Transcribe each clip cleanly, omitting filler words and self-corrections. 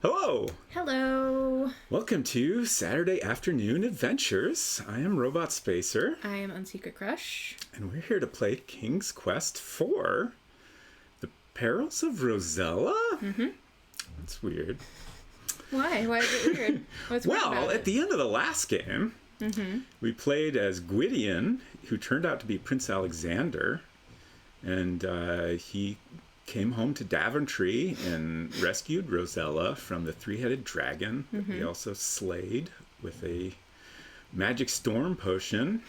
Hello! Hello! Welcome to Saturday Afternoon Adventures. I am Robot Spacer. I am unsecretcrush. And we're here to play King's Quest IV, The Perils of Rosella? Mm-hmm. That's weird. Why? Why is it weird? What's weird about Well, at the end of the last game, we played as Gwydion, who turned out to be Prince Alexander. And he came home to Daventry and rescued Rosella from the three-headed dragon that we also slayed with a magic storm potion.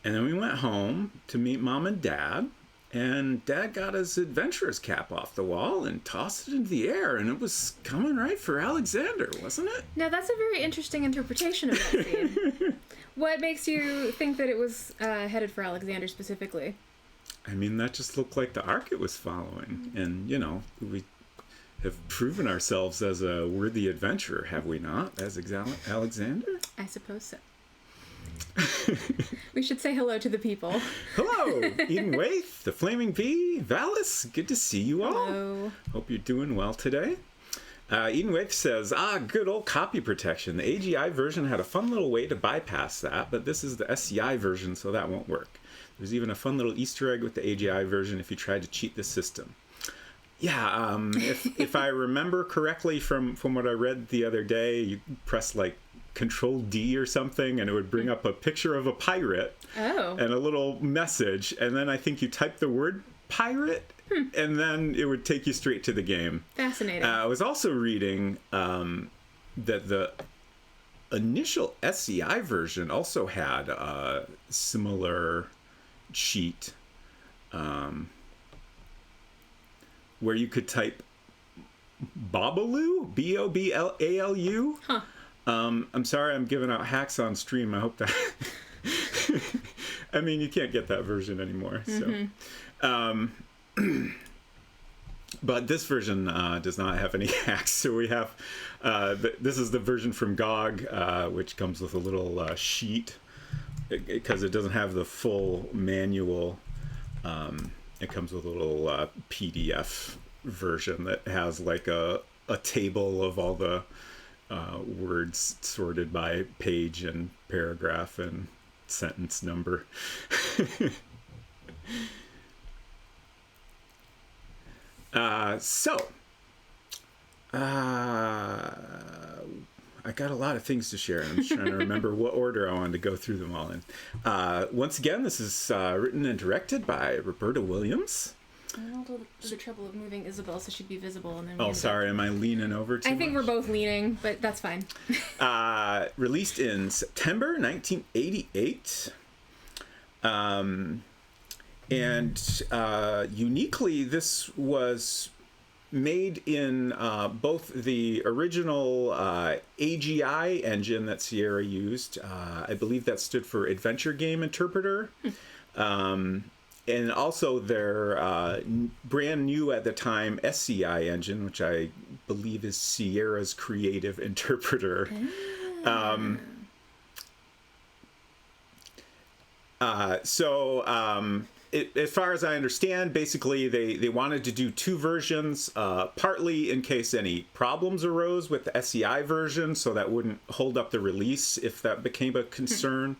And then we went home to meet Mom and Dad, and Dad got his adventurer's cap off the wall and tossed it into the air, and it was coming right for Alexander, wasn't it? Now, that's a very interesting interpretation of that scene. What makes you think that it was headed for Alexander specifically? I mean, that just looked like the arc it was following. And, you know, we have proven ourselves as a worthy adventurer, have we not, as Alexander? I suppose so. We should say hello to the people. Hello, Eden Waith, the Flaming V, Valis, good to see you all. Hello. Hope you're doing well today. Eden Waith says, good old copy protection. The AGI version had a fun little way to bypass that, but this is the SCI version, so that won't work. There's even a fun little Easter egg with the AGI version if you tried to cheat the system. Yeah, if I remember correctly from what I read the other day, you press like Control D or something, and it would bring up a picture of a pirate and a little message, and then I think you type the word pirate, and then it would take you straight to the game. Fascinating. I was also reading that the initial SCI version also had a similar cheat where you could type Bobalu, B-O-B-L-A-L-U. I'm sorry I'm giving out hacks on stream. I hope that I mean, you can't get that version anymore, so but this version does not have any hacks, so we have this is the version from GOG, which comes with a little sheet because it doesn't have the full manual. It comes with a little PDF version that has like a table of all the words sorted by page and paragraph and sentence number. I got a lot of things to share. I'm just trying to remember what order I wanted to go through them all in. Once again, this is written and directed by Roberta Williams. And I'll do the trouble of moving Isabel so she'd be visible. And then sorry, am I leaning over too much? I think we're both leaning, but that's fine. Released in September 1988. And uniquely, this was made in both the original AGI engine that Sierra used. I believe that stood for Adventure Game Interpreter. And also their brand new at the time SCI engine, which I believe is Sierra's Creative Interpreter. As far as I understand, basically they wanted to do two versions, partly in case any problems arose with the SCI version, so that wouldn't hold up the release if that became a concern.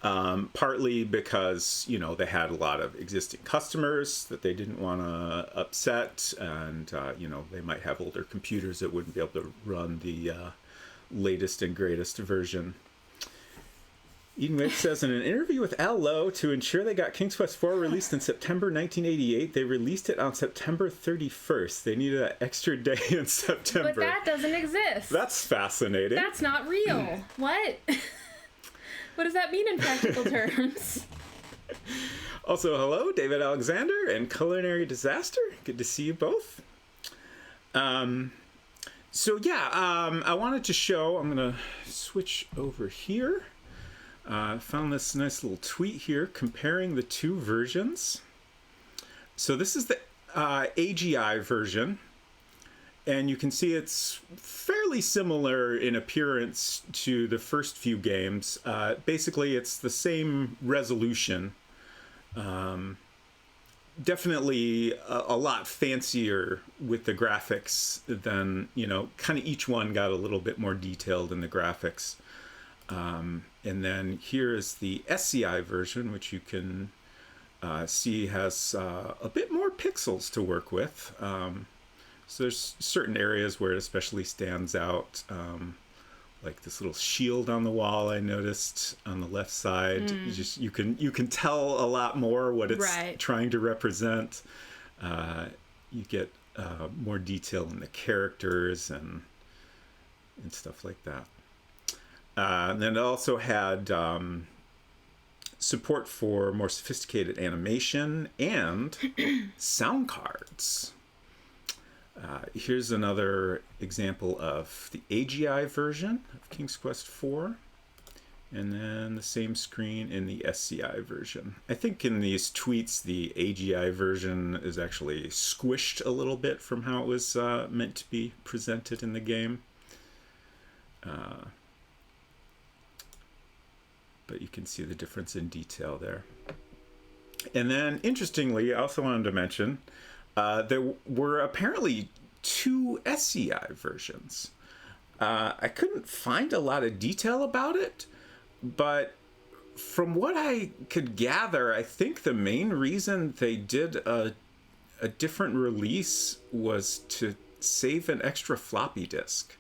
Partly because, you know, they had a lot of existing customers that they didn't want to upset, and, you know, they might have older computers that wouldn't be able to run the latest and greatest version. Eden Waite says, in an interview with Al Lowe, to ensure they got King's Quest IV released in September 1988, they released it on September 31st. They needed an extra day in September. But that doesn't exist. That's fascinating. That's not real. What? What does that mean in practical terms? Also, hello, David Alexander and Culinary Disaster. Good to see you both. I wanted to show, I'm going to switch over here. Found this nice little tweet here comparing the two versions. So this is the AGI version. And you can see it's fairly similar in appearance to the first few games. Basically, it's the same resolution. definitely a lot fancier with the graphics than, kind of each one got a little bit more detailed in the graphics. And then here is the SCI version, which you can see has a bit more pixels to work with. So there's certain areas where it especially stands out, like this little shield on the wall I noticed on the left side. You can tell a lot more what it's trying to represent. You get more detail in the characters and stuff like that. And then it also had support for more sophisticated animation and sound cards. Here's another example of the AGI version of King's Quest IV, and then the same screen in the SCI version. I think in these tweets, the AGI version is actually squished a little bit from how it was meant to be presented in the game. But you can see the difference in detail there. And then, interestingly, I also wanted to mention there were apparently 2 SCI versions. I couldn't find a lot of detail about it, but from what I could gather, I think the main reason they did a different release was to save an extra floppy disk.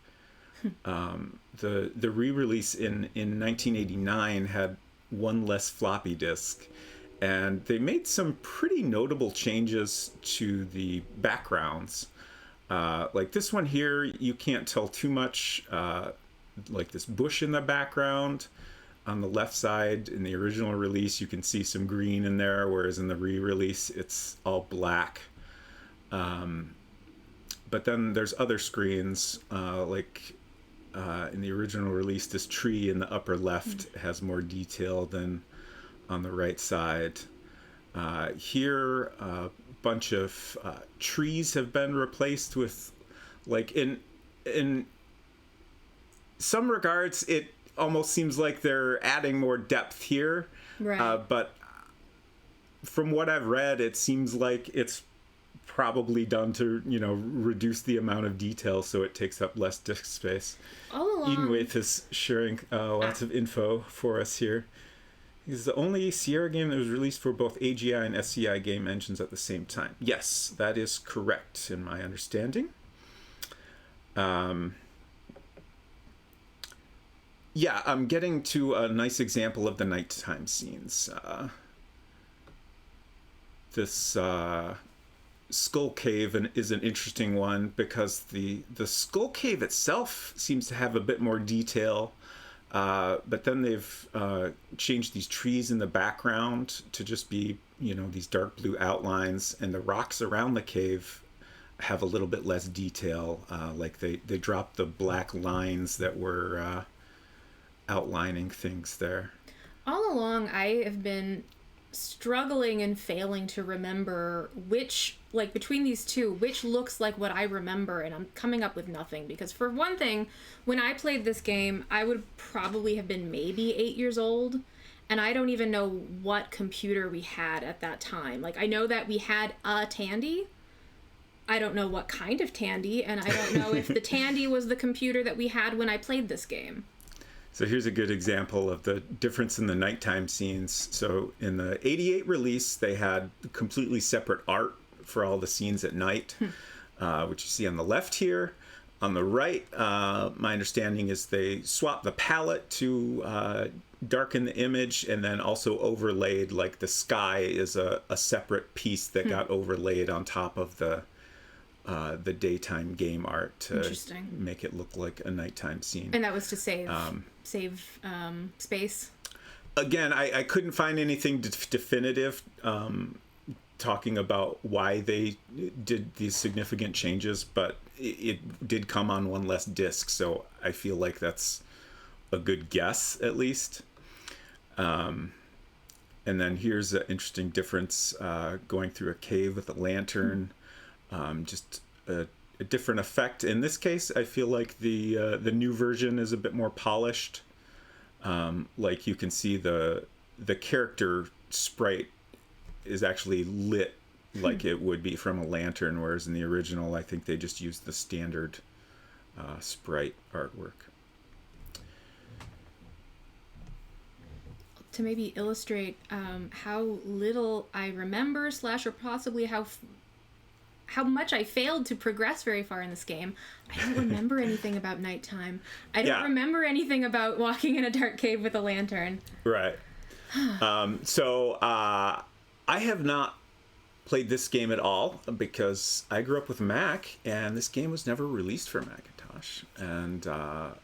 The re-release in 1989 had one less floppy disk, and they made some pretty notable changes to the backgrounds. Like this one here, you can't tell too much, like this bush in the background. On the left side, in the original release, you can see some green in there, whereas in the re-release, it's all black. But then there's other screens, like in the original release, this tree in the upper left has more detail than on the right side. Here, a bunch of trees have been replaced with, like, in some regards, it almost seems like they're adding more depth here. Right. But from what I've read, it seems like it's probably done to, reduce the amount of detail so it takes up less disk space. All along. Edenwaith is sharing lots of info for us here. This is the only Sierra game that was released for both AGI and SCI game engines at the same time. Yes, that is correct in my understanding. Yeah, I'm getting to a nice example of the nighttime scenes. This Skull Cave is an interesting one because the Skull Cave itself seems to have a bit more detail, but then they've changed these trees in the background to just be, these dark blue outlines, and the rocks around the cave have a little bit less detail, like they dropped the black lines that were outlining things there. All along, I have been struggling and failing to remember which, like, between these two, which looks like what I remember, and I'm coming up with nothing. Because for one thing, when I played this game, I would probably have been maybe 8 years old, and I don't even know what computer we had at that time. Like, I know that we had a Tandy. I don't know what kind of Tandy, and I don't know if the Tandy was the computer that we had when I played this game. So here's a good example of the difference in the nighttime scenes. So in the 88 release, they had completely separate art for all the scenes at night, which you see on the left here. On the right, my understanding is they swapped the palette to darken the image, and then also overlaid, like the sky is a separate piece that got overlaid on top of the daytime game art to make it look like a nighttime scene. And that was to save space. Again, I couldn't find anything definitive talking about why they did these significant changes, but it did come on one less disc, so I feel like that's a good guess, at least. And then here's an interesting difference going through a cave with a lantern. Just a different effect. In this case, I feel like the new version is a bit more polished. Like you can see the character sprite is actually lit like it would be from a lantern, whereas in the original, I think they just used the standard sprite artwork. To maybe illustrate how little I remember, / or possibly how much I failed to progress very far in this game, I don't remember anything about nighttime. I don't remember anything about walking in a dark cave with a lantern. Right. So I have not played this game at all because I grew up with a Mac, and this game was never released for Macintosh. And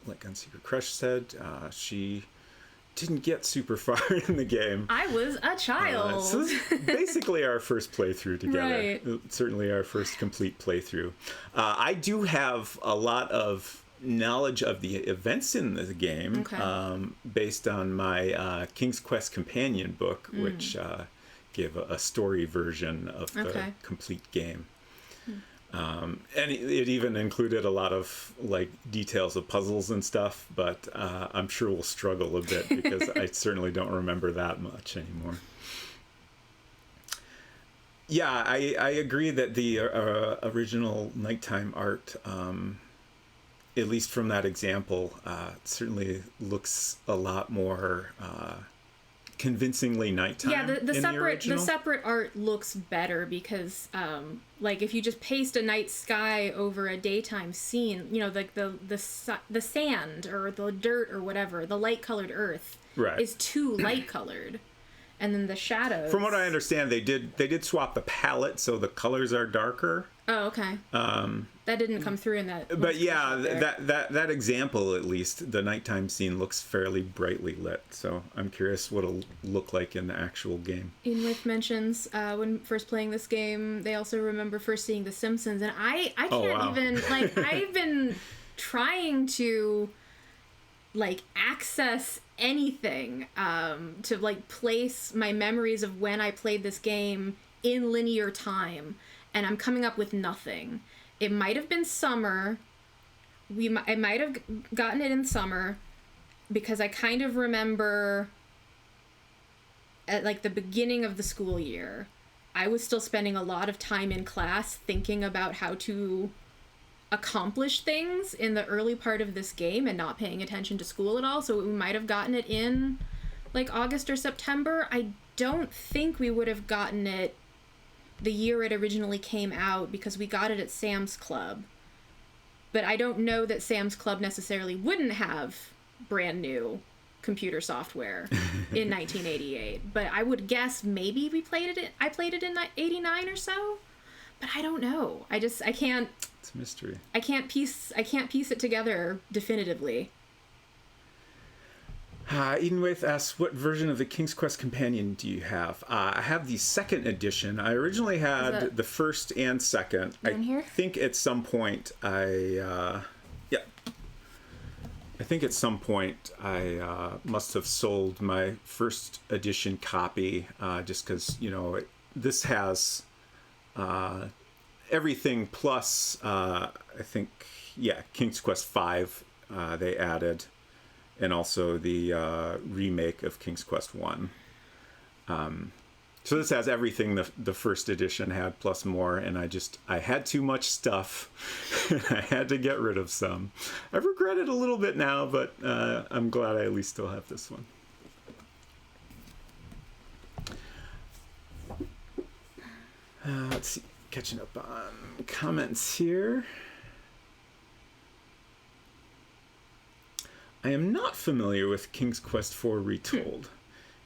like unsecretcrush said, she didn't get super far in the game. I was a child. So this is basically our first playthrough together. Right. Certainly our first complete playthrough. I do have a lot of knowledge of the events in the game, based on my King's Quest companion book, which gave a story version of the complete game. And it even included a lot of like details of puzzles and stuff, but I'm sure we'll struggle a bit because I certainly don't remember that much anymore. Yeah, I agree that the original nighttime art, at least from that example, certainly looks a lot more convincingly nighttime. Yeah, the separate art looks better because like if you just paste a night sky over a daytime scene, you know, like the sand or the dirt or whatever, the light colored earth is too light colored. And then the shadows. From what I understand, they did swap the palette so the colors are darker. Oh, okay. That didn't come through in that. But yeah, that example, at least, the nighttime scene looks fairly brightly lit. So I'm curious what it'll look like in the actual game. Inwith mentions when first playing this game, they also remember first seeing The Simpsons, and I can't even like I've been trying to like access anything to like place my memories of when I played this game in linear time, and I'm coming up with nothing. It might have been summer. I might have gotten it in summer because I kind of remember at like the beginning of the school year, I was still spending a lot of time in class thinking about how to accomplish things in the early part of this game and not paying attention to school at all. So we might have gotten it in like August or September. I don't think we would have gotten it the year it originally came out because we got it at Sam's Club. But I don't know that Sam's Club necessarily wouldn't have brand new computer software in 1988. But I would guess maybe I played it in 89 or so. But I don't know. I can't. It's a mystery. I can't piece it together definitively. Edenwaith asks, what version of the King's Quest Companion do you have? I have the second edition. I originally had the first and second. I think at some point I think at some point I must have sold my first edition copy just because, you know, this has everything plus, I think, King's Quest V they added. And also the remake of King's Quest 1. So this has everything the first edition had plus more, and I had too much stuff, and I had to get rid of some. I regret it a little bit now, but I'm glad I at least still have this one. Let's see, catching up on comments here. I am not familiar with King's Quest IV Retold.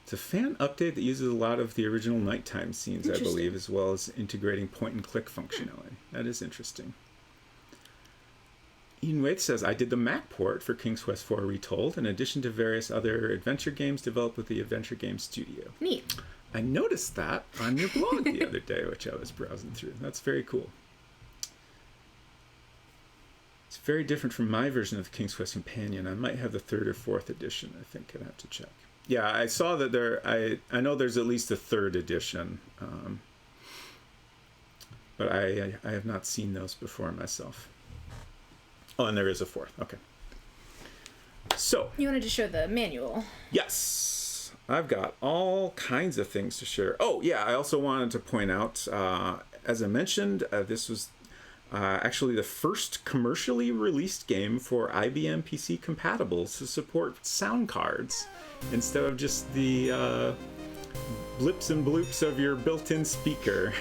It's a fan update that uses a lot of the original nighttime scenes, I believe, as well as integrating point-and-click functionality. That is interesting. Ian Waite says, I did the Mac port for King's Quest IV Retold, in addition to various other adventure games developed with the Adventure Game Studio. Neat. I noticed that on your blog the other day, which I was browsing through. That's very cool. It's very different from my version of the King's Quest Companion. I might have the 3rd or 4th edition. I think I'd have to check. Yeah, I saw that I know there's at least a 3rd edition, but I have not seen those before myself. Oh, and there is a 4th. Okay. So you wanted to show the manual. Yes. I've got all kinds of things to share. Oh, yeah, I also wanted to point out, as I mentioned, this was actually the first commercially released game for IBM PC compatibles to support sound cards instead of just the blips and bloops of your built-in speaker.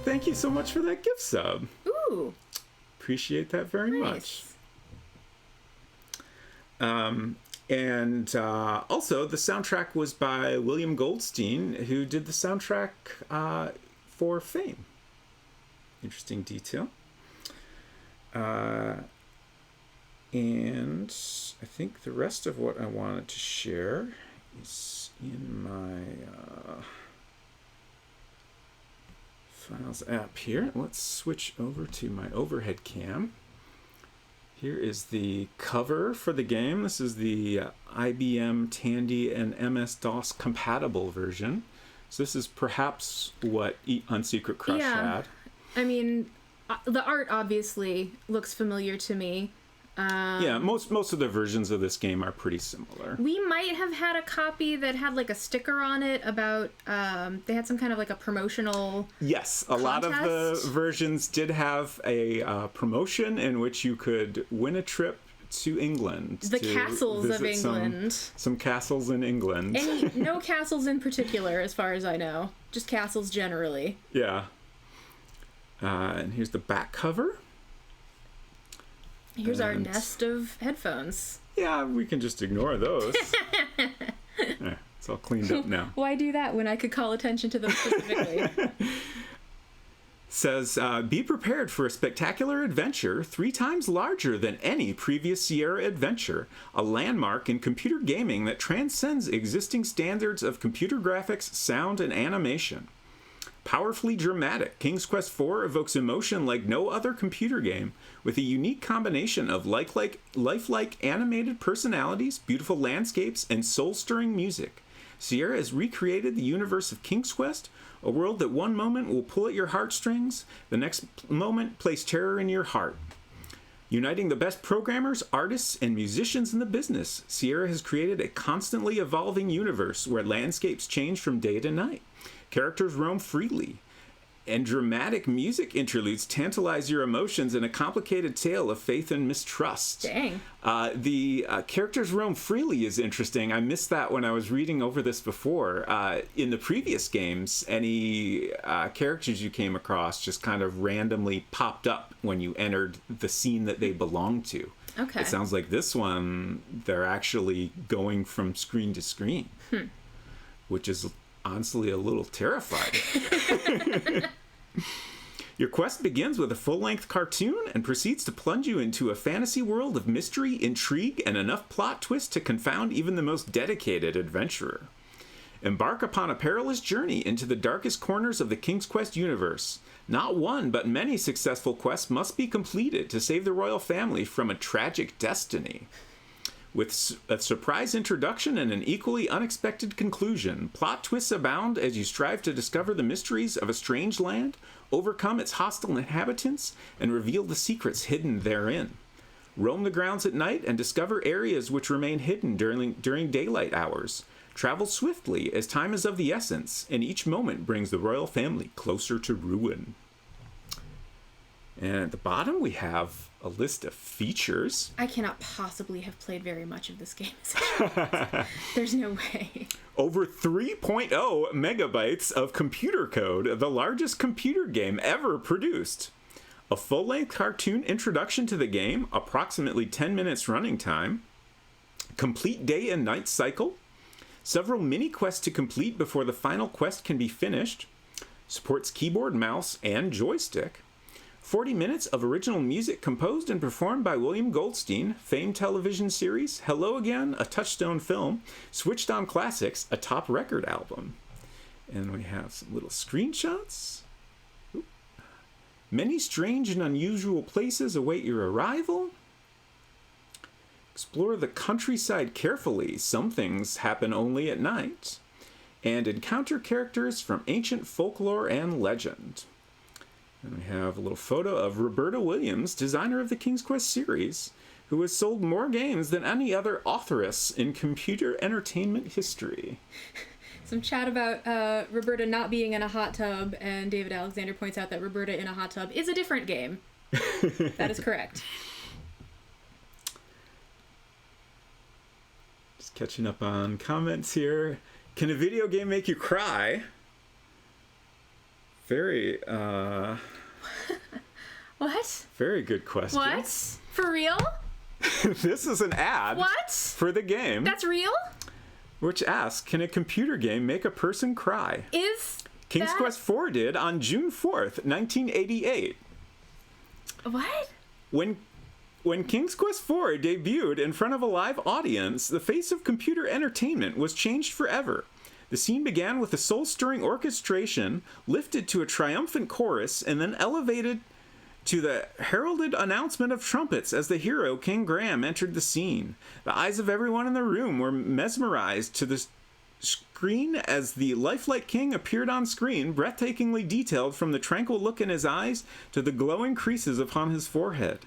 Thank you so much for that gift sub. Ooh. Appreciate that very much. And also, the soundtrack was by William Goldstein, who did the soundtrack for Fame. Interesting detail. And I think the rest of what I wanted to share is in my Files app here. Let's switch over to my overhead cam. Here is the cover for the game. This is the IBM Tandy and MS-DOS compatible version. So this is perhaps what unsecretcrush had. I mean, the art obviously looks familiar to me. Yeah, most of the versions of this game are pretty similar. We might have had a copy that had like a sticker on it about they had some kind of like a promotional Yes, a lot of the versions did have a promotion in which you could win a trip to England. The castles of England. Some castles in England. No castles in particular, as far as I know. Just castles generally. Yeah. And here's the back cover. Here's our nest of headphones. Yeah, we can just ignore those. It's all cleaned up now. Why do that when I could call attention to them specifically? Says, be prepared for a spectacular adventure 3 times larger than any previous Sierra adventure, a landmark in computer gaming that transcends existing standards of computer graphics, sound, and animation. Powerfully dramatic, King's Quest IV evokes emotion like no other computer game, with a unique combination of lifelike animated personalities, beautiful landscapes, and soul-stirring music. Sierra has recreated the universe of King's Quest, a world that one moment will pull at your heartstrings, the next moment place terror in your heart. Uniting the best programmers, artists, and musicians in the business, Sierra has created a constantly evolving universe where landscapes change from day to night. Characters roam freely, and dramatic music interludes tantalize your emotions in a complicated tale of faith and mistrust. Dang. The characters roam freely is interesting. I missed that when I was reading over this before. In the previous games, any characters you came across just kind of randomly popped up when you entered the scene that they belonged to. Okay. It sounds like this one, they're actually going from screen to screen, which is honestly a little terrifying. Your quest begins with a full-length cartoon and proceeds to plunge you into a fantasy world of mystery, intrigue, and enough plot twists to confound even the most dedicated adventurer. Embark upon a perilous journey into the darkest corners of the King's Quest universe. Not one, but many successful quests must be completed to save the royal family from a tragic destiny. With a surprise introduction and an equally unexpected conclusion, plot twists abound as you strive to discover the mysteries of a strange land, overcome its hostile inhabitants, and reveal the secrets hidden therein. Roam the grounds at night and discover areas which remain hidden during daylight hours. Travel swiftly as time is of the essence, and each moment brings the royal family closer to ruin. And at the bottom we have a list of features. I cannot possibly have played very much of this game. There's no way. Over 3.0 megabytes of computer code, the largest computer game ever produced. A full-length cartoon introduction to the game, approximately 10 minutes running time. Complete day and night cycle. Several mini-quests to complete before the final quest can be finished. Supports keyboard, mouse, and joystick. 40 minutes of original music composed and performed by William Goldstein, famed television series, Hello Again, a touchstone film, Switched on Classics, a top record album. And we have some little screenshots. Oop. Many strange and unusual places await your arrival. Explore the countryside carefully. Some things happen only at night. And encounter characters from ancient folklore and legend. And we have a little photo of Roberta Williams, designer of the King's Quest series, who has sold more games than any other authoress in computer entertainment history. Some chat about Roberta not being in a hot tub, and David Alexander points out that Roberta in a hot tub is a different game. That is correct. Just catching up on comments here. Can a video game make you cry? Very, What? very good question. What? For real? This is an ad What? for the game, That's real? which asks, can a computer game make a person cry? Is King's that... Quest IV did on June 4th, 1988. What? When King's Quest IV debuted in front of a live audience, the face of computer entertainment was changed forever. The scene began with a soul-stirring orchestration, lifted to a triumphant chorus, and then elevated to the heralded announcement of trumpets as the hero, King Graham, entered the scene. The eyes of everyone in the room were mesmerized to the screen as the lifelike king appeared on screen, breathtakingly detailed from the tranquil look in his eyes to the glowing creases upon his forehead.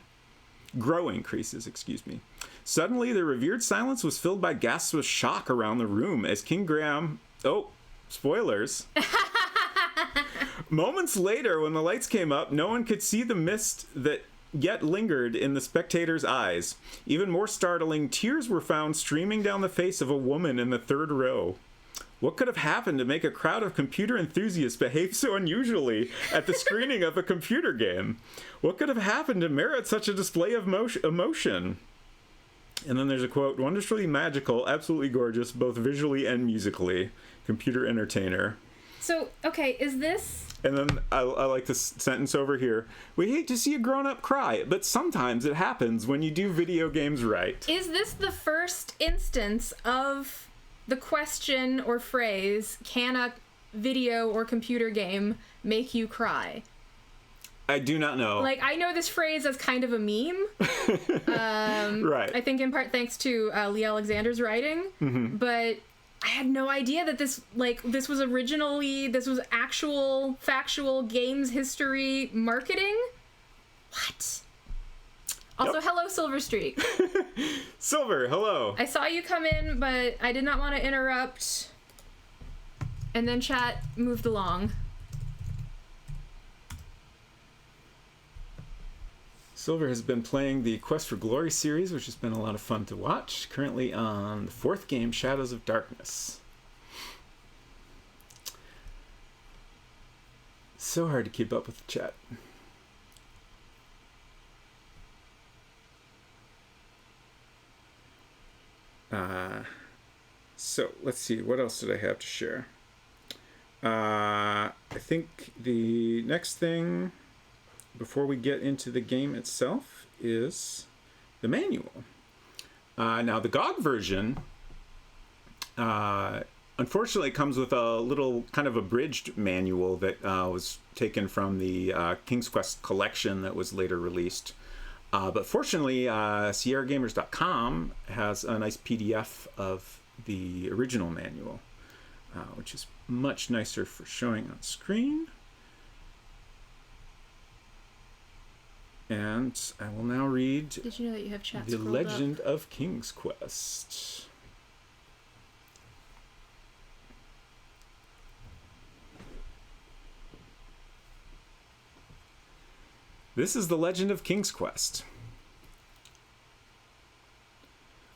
Growing creases, excuse me. Suddenly, the revered silence was filled by gasps of shock around the room as King Graham... Oh, spoilers. Moments later, when the lights came up, no one could see the mist that yet lingered in the spectator's eyes. Even more startling, tears were found streaming down the face of a woman in the third row. What could have happened to make a crowd of computer enthusiasts behave so unusually at the screening of a computer game? What could have happened to merit such a display of emotion? And then there's a quote, wonderfully magical, absolutely gorgeous, both visually and musically. Computer entertainer. So, okay, is this... And then I like this sentence over here. We hate to see a grown-up cry, but sometimes it happens when you do video games right. Is this the first instance of the question or phrase, can a video or computer game make you cry? I do not know. Like, I know this phrase as kind of a meme. Right. I think in part thanks to Lee Alexander's writing. Mm-hmm. But I had no idea that this was actual, factual games history marketing. What? Also, Yep. Hello, Silver Streak. Silver, hello. I saw you come in, but I did not want to interrupt. And then chat moved along. Silver has been playing the Quest for Glory series, which has been a lot of fun to watch. Currently on the fourth game, Shadows of Darkness. So hard to keep up with the chat. So let's see, what else did I have to share? I think the next thing before we get into the game itself is the manual. Now the GOG version unfortunately comes with a little kind of abridged manual that was taken from the King's Quest collection that was later released. But fortunately, SierraGamers.com has a nice PDF of the original manual, which is much nicer for showing on screen. And I will now read Did you know that you have chat The scrolled Legend up? of King's Quest. This is The Legend of King's Quest.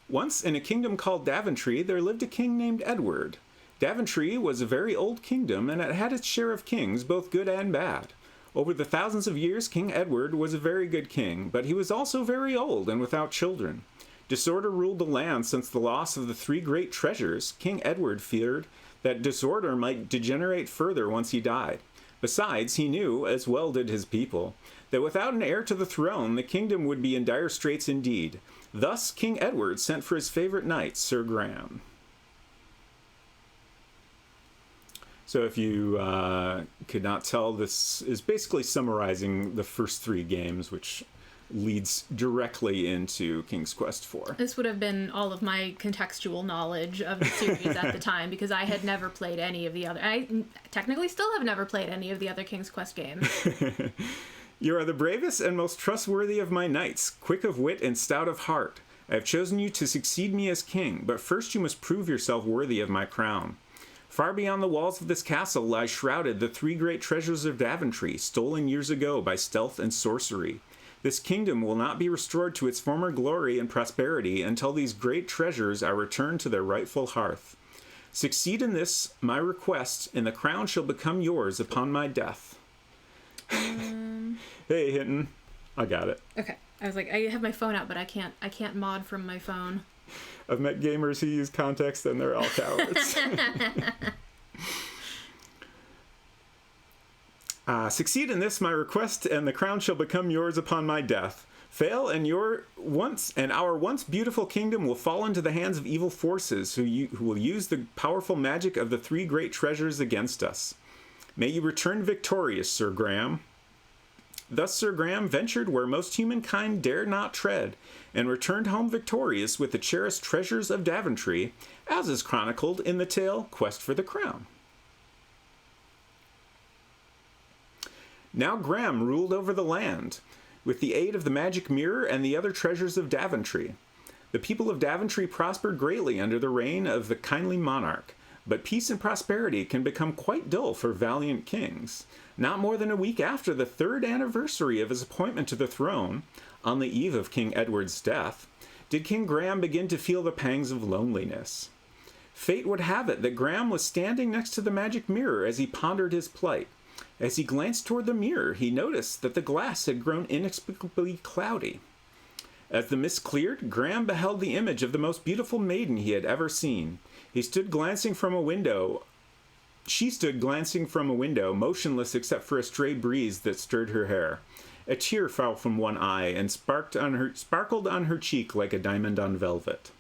Once in a kingdom called Daventry, there lived a king named Edward. Daventry was a very old kingdom, and it had its share of kings, both good and bad. Over the thousands of years, King Edward was a very good king, but he was also very old and without children. Disorder ruled the land since the loss of the three great treasures. King Edward feared that disorder might degenerate further once he died. Besides, he knew, as well did his people, that without an heir to the throne, the kingdom would be in dire straits indeed. Thus, King Edward sent for his favorite knight, Sir Graham. So if you could not tell, this is basically summarizing the first three games, which leads directly into King's Quest IV. This would have been all of my contextual knowledge of the series at the time, because I had never played any of the other... I technically still have never played any of the other King's Quest games. You are the bravest and most trustworthy of my knights, quick of wit and stout of heart. I have chosen you to succeed me as king, but first you must prove yourself worthy of my crown. Far beyond the walls of this castle lie shrouded the 3 great treasures of Daventry, stolen years ago by stealth and sorcery. This kingdom will not be restored to its former glory and prosperity until these great treasures are returned to their rightful hearth. Succeed in this, my request, and the crown shall become yours upon my death. Hey, Hinton. I got it. Okay. I was like, I have my phone out, but I can't mod from my phone. I've met gamers who use context and they're all cowards. Succeed in this, my request, and the crown shall become yours upon my death. Fail, and our once beautiful kingdom will fall into the hands of evil forces who will use the powerful magic of the 3 great treasures against us. May you return victorious, Sir Graham. Thus Sir Graham ventured where most humankind dare not tread, and returned home victorious with the cherished treasures of Daventry, as is chronicled in the tale Quest for the Crown. Now Graham ruled over the land, with the aid of the magic mirror and the other treasures of Daventry. The people of Daventry prospered greatly under the reign of the kindly monarch, but peace and prosperity can become quite dull for valiant kings. Not more than a week after the 3rd anniversary of his appointment to the throne, on the eve of King Edward's death, did King Graham begin to feel the pangs of loneliness. Fate would have it that Graham was standing next to the magic mirror as he pondered his plight. As he glanced toward the mirror, he noticed that the glass had grown inexplicably cloudy. As the mist cleared, Graham beheld the image of the most beautiful maiden he had ever seen. She stood glancing from a window, motionless except for a stray breeze that stirred her hair. A tear fell from one eye and sparkled on her cheek like a diamond on velvet.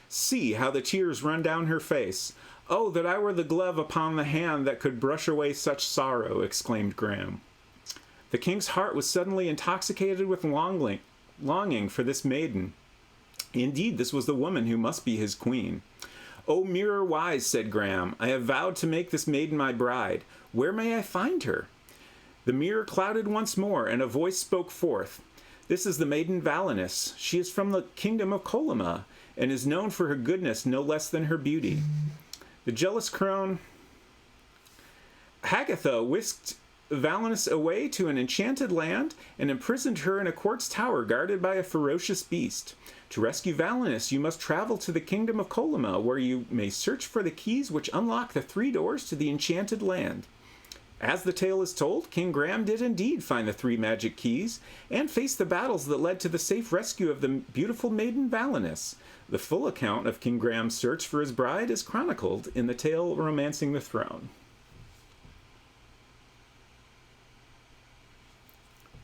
See how the tears run down her face. Oh, that I were the glove upon the hand that could brush away such sorrow, exclaimed Graham. The king's heart was suddenly intoxicated with longing for this maiden. Indeed, this was the woman who must be his queen. "O mirror wise," said Graham, "I have vowed to make this maiden my bride. Where may I find her?" The mirror clouded once more, and a voice spoke forth. "This is the maiden Valinus. She is from the kingdom of Colima, and is known for her goodness no less than her beauty." The jealous crone Hagatha whisked Valinus away to an enchanted land and imprisoned her in a quartz tower guarded by a ferocious beast. To rescue Valinus, you must travel to the kingdom of Colima, where you may search for the keys which unlock the 3 doors to the enchanted land. As the tale is told, King Graham did indeed find the 3 magic keys, and faced the battles that led to the safe rescue of the beautiful maiden Valinus. The full account of King Graham's search for his bride is chronicled in the tale Romancing the Throne.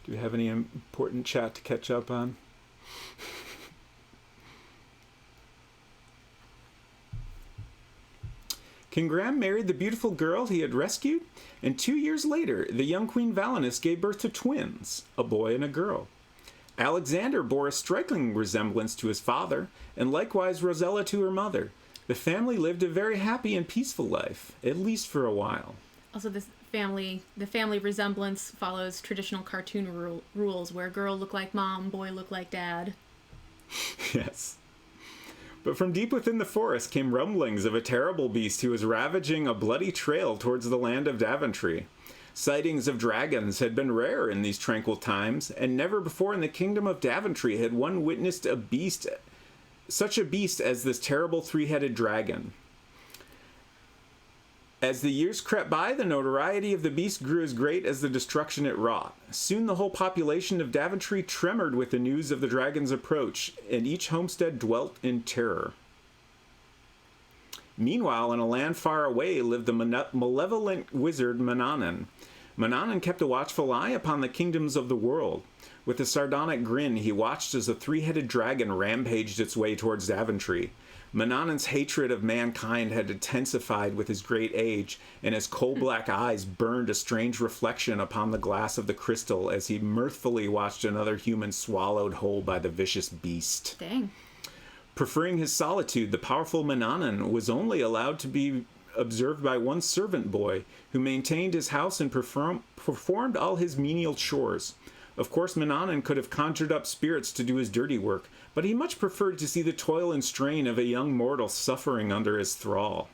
Do we have any important chat to catch up on? King Graham married the beautiful girl he had rescued, and 2 years later, the young Queen Valinus gave birth to twins, a boy and a girl. Alexander bore a striking resemblance to his father, and likewise Rosella to her mother. The family lived a very happy and peaceful life, at least for a while. Also, the family resemblance follows traditional cartoon rules, where girl look like mom, boy look like dad. Yes. But from deep within the forest came rumblings of a terrible beast who was ravaging a bloody trail towards the land of Daventry. Sightings of dragons had been rare in these tranquil times, and never before in the kingdom of Daventry had one witnessed such a beast as this terrible 3-headed dragon. As the years crept by, the notoriety of the beast grew as great as the destruction it wrought. Soon the whole population of Daventry tremored with the news of the dragon's approach, and each homestead dwelt in terror. Meanwhile, in a land far away lived the malevolent wizard Manannan. Manannan kept a watchful eye upon the kingdoms of the world. With a sardonic grin, he watched as a 3-headed dragon rampaged its way towards Daventry. Manannan's hatred of mankind had intensified with his great age, and his coal-black eyes burned a strange reflection upon the glass of the crystal as he mirthfully watched another human swallowed whole by the vicious beast. Dang. Preferring his solitude, the powerful Manannan was only allowed to be observed by one servant boy, who maintained his house and performed all his menial chores. Of course, Mannanan could have conjured up spirits to do his dirty work, but he much preferred to see the toil and strain of a young mortal suffering under his thrall.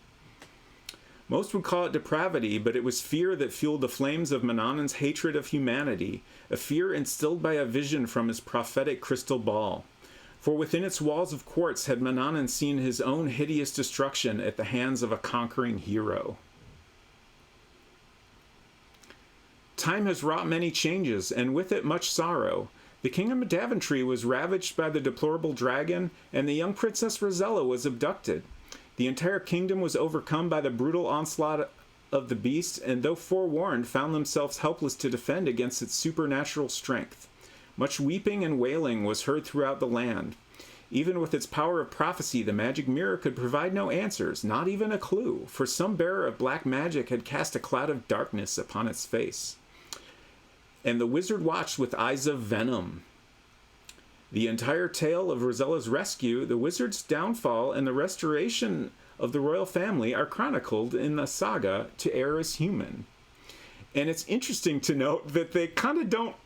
Most would call it depravity, but it was fear that fueled the flames of Mannanan's hatred of humanity, a fear instilled by a vision from his prophetic crystal ball. For within its walls of quartz had Mannanan seen his own hideous destruction at the hands of a conquering hero. Time has wrought many changes, and with it much sorrow. The kingdom of Daventry was ravaged by the deplorable dragon, and the young Princess Rosella was abducted. The entire kingdom was overcome by the brutal onslaught of the beast, and though forewarned, found themselves helpless to defend against its supernatural strength. Much weeping and wailing was heard throughout the land. Even with its power of prophecy, the magic mirror could provide no answers, not even a clue, for some bearer of black magic had cast a cloud of darkness upon its face. And the wizard watched with eyes of venom. The entire tale of Rosella's rescue, the wizard's downfall, and the restoration of the royal family are chronicled in the saga To Err is Human. And it's interesting to note that they kind of don't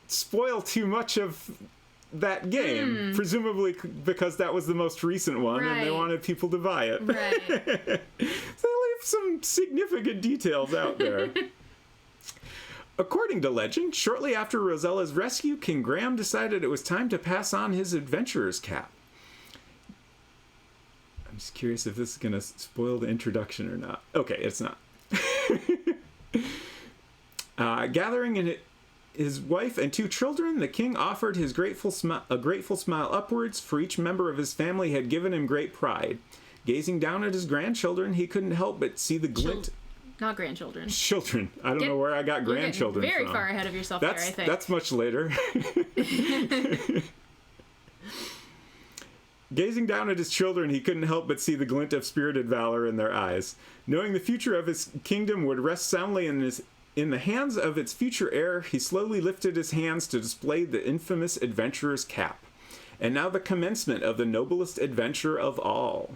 spoil too much of that game, presumably because that was the most recent one, and they wanted people to buy it. Right. So they leave some significant details out there. According to legend, shortly after Rosella's rescue, King Graham decided it was time to pass on his adventurer's cap. I'm just curious if this is going to spoil the introduction or not. Okay, it's not. Gathering in his wife and 2 children, the king offered his a grateful smile upwards, for each member of his family had given him great pride. Gazing down at his grandchildren, he couldn't help but see the glint... Not grandchildren. Children. I don't know where I got grandchildren very from. Far ahead of yourself there, I think. That's much later. Gazing down at his children, he couldn't help but see the glint of spirited valor in their eyes. Knowing the future of his kingdom would rest soundly in the hands of its future heir, he slowly lifted his hands to display the infamous adventurer's cap. And now the commencement of the noblest adventure of all.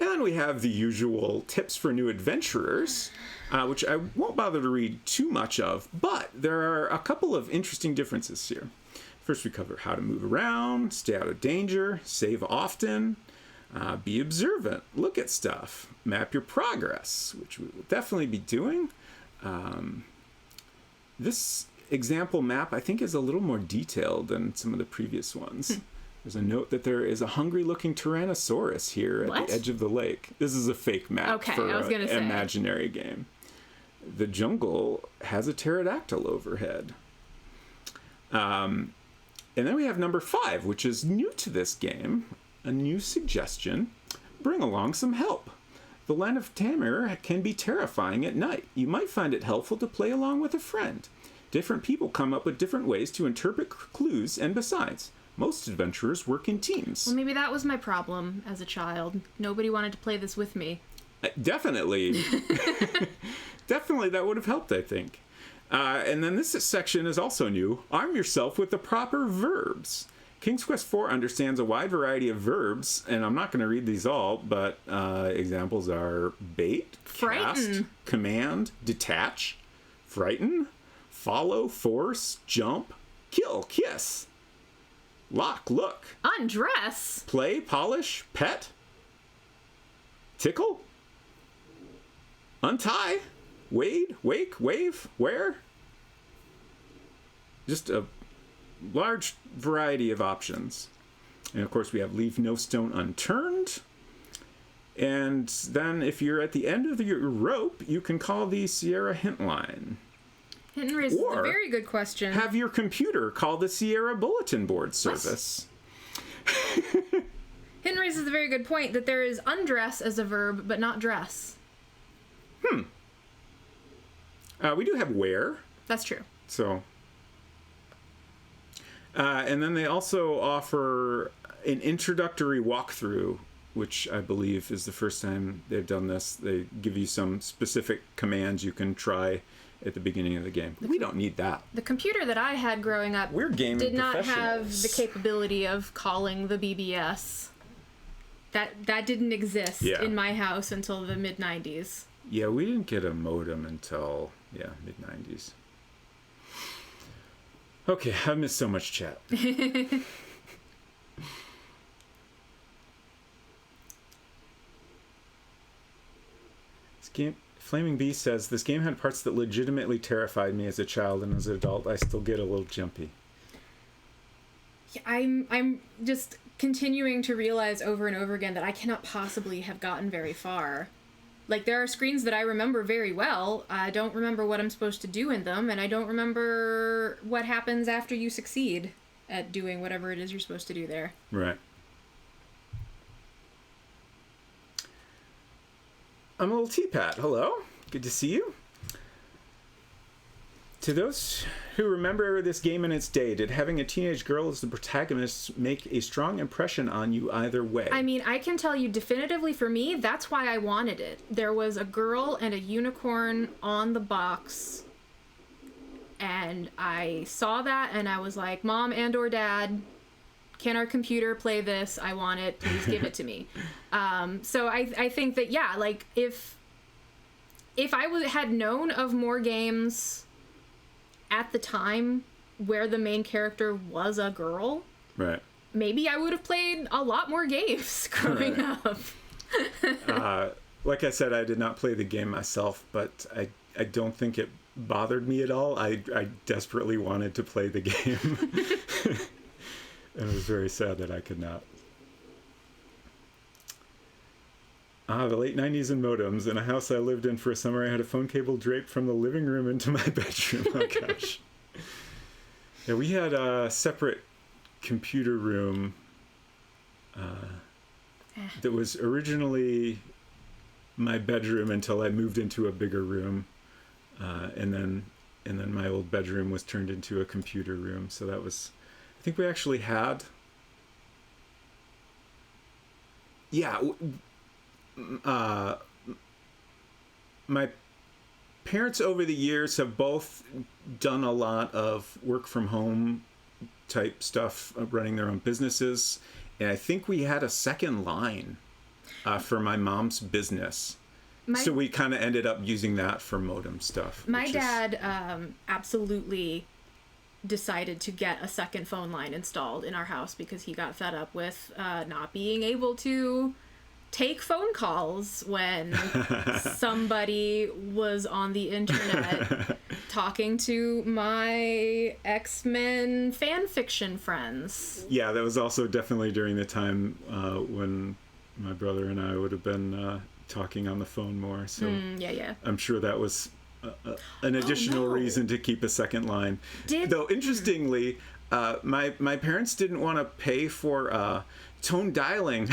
And we have the usual tips for new adventurers, which I won't bother to read too much of, but there are a couple of interesting differences here. First, we cover how to move around, stay out of danger, save often, be observant, look at stuff, map your progress, which we will definitely be doing. This example map, I think, is a little more detailed than some of the previous ones. There's a note that there is a hungry-looking Tyrannosaurus here at the edge of the lake. This is a fake map for an imaginary game. The jungle has a pterodactyl overhead. And then we have number 5, which is new to this game. A new suggestion. Bring along some help. The land of Tamir can be terrifying at night. You might find it helpful to play along with a friend. Different people come up with different ways to interpret clues, and besides, most adventurers work in teams. Well, maybe that was my problem as a child. Nobody wanted to play this with me. Definitely. Definitely, that would have helped, I think. And then this section is also new. Arm yourself with the proper verbs. King's Quest IV understands a wide variety of verbs, and I'm not going to read these all, but examples are bait, cast, command, detach, frighten, follow, force, jump, kill, kiss, lock, look, undress, play, polish, pet, tickle, untie, wade, wake, wave, wear. Just a large variety of options. And of course we have leave no stone unturned. And then if you're at the end of your rope, you can call the Sierra hint line. Hint raises a very good question. Have your computer call the Sierra bulletin board service. Hint raises a very good point that there is undress as a verb, but not dress. We do have wear. That's true. So... and then they also offer an introductory walkthrough, which I believe is the first time they've done this. They give you some specific commands you can try at the beginning of the game. We don't need that. The computer that I had growing up did not have the capability of calling the BBS. That didn't exist Yeah. in my house until the mid-90s. Yeah, we didn't get a modem until, mid-90s. Okay, I missed so much chat. Flaming Bee says, this game had parts that legitimately terrified me as a child, and as an adult, I still get a little jumpy. Yeah, I'm just continuing to realize over and over again that I cannot possibly have gotten very far. Like, there are screens that I remember very well. I don't remember what I'm supposed to do in them, and I don't remember what happens after you succeed at doing whatever it is you're supposed to do there. Right. I'm a little T-Pat. Hello. Good to see you. To those who remember this game in its day, did having a teenage girl as the protagonist make a strong impression on you either way? I mean, I can tell you definitively for me, that's why I wanted it. There was a girl and a unicorn on the box, and I saw that, and I was like, Mom and or Dad, can our computer play this? I want it. Please give it to me. So I think that, yeah, like, if I had known of more games at the time where the main character was a girl, right, maybe I would have played a lot more games growing up. Like I said, I did not play the game myself, but I don't think it bothered me at all. I desperately wanted to play the game. And it was very sad that I could not. The late 90s and modems. In a house I lived in for a summer, I had a phone cable draped from the living room into my bedroom. Oh, gosh. Yeah, we had a separate computer room that was originally my bedroom until I moved into a bigger room. And then my old bedroom was turned into a computer room. So that was... I think we actually had... Yeah... my parents over the years have both done a lot of work from home type stuff, running their own businesses, and I think we had a second line for my mom's business. So we kind of ended up using that for modem stuff. My dad absolutely decided to get a second phone line installed in our house because he got fed up with not being able to take phone calls when somebody was on the internet talking to my X-Men fan fiction friends. Yeah, that was also definitely during the time when my brother and I would have been talking on the phone more. So yeah. I'm sure that was an additional reason to keep a second line. Though, interestingly, my parents didn't want to pay for... tone dialing.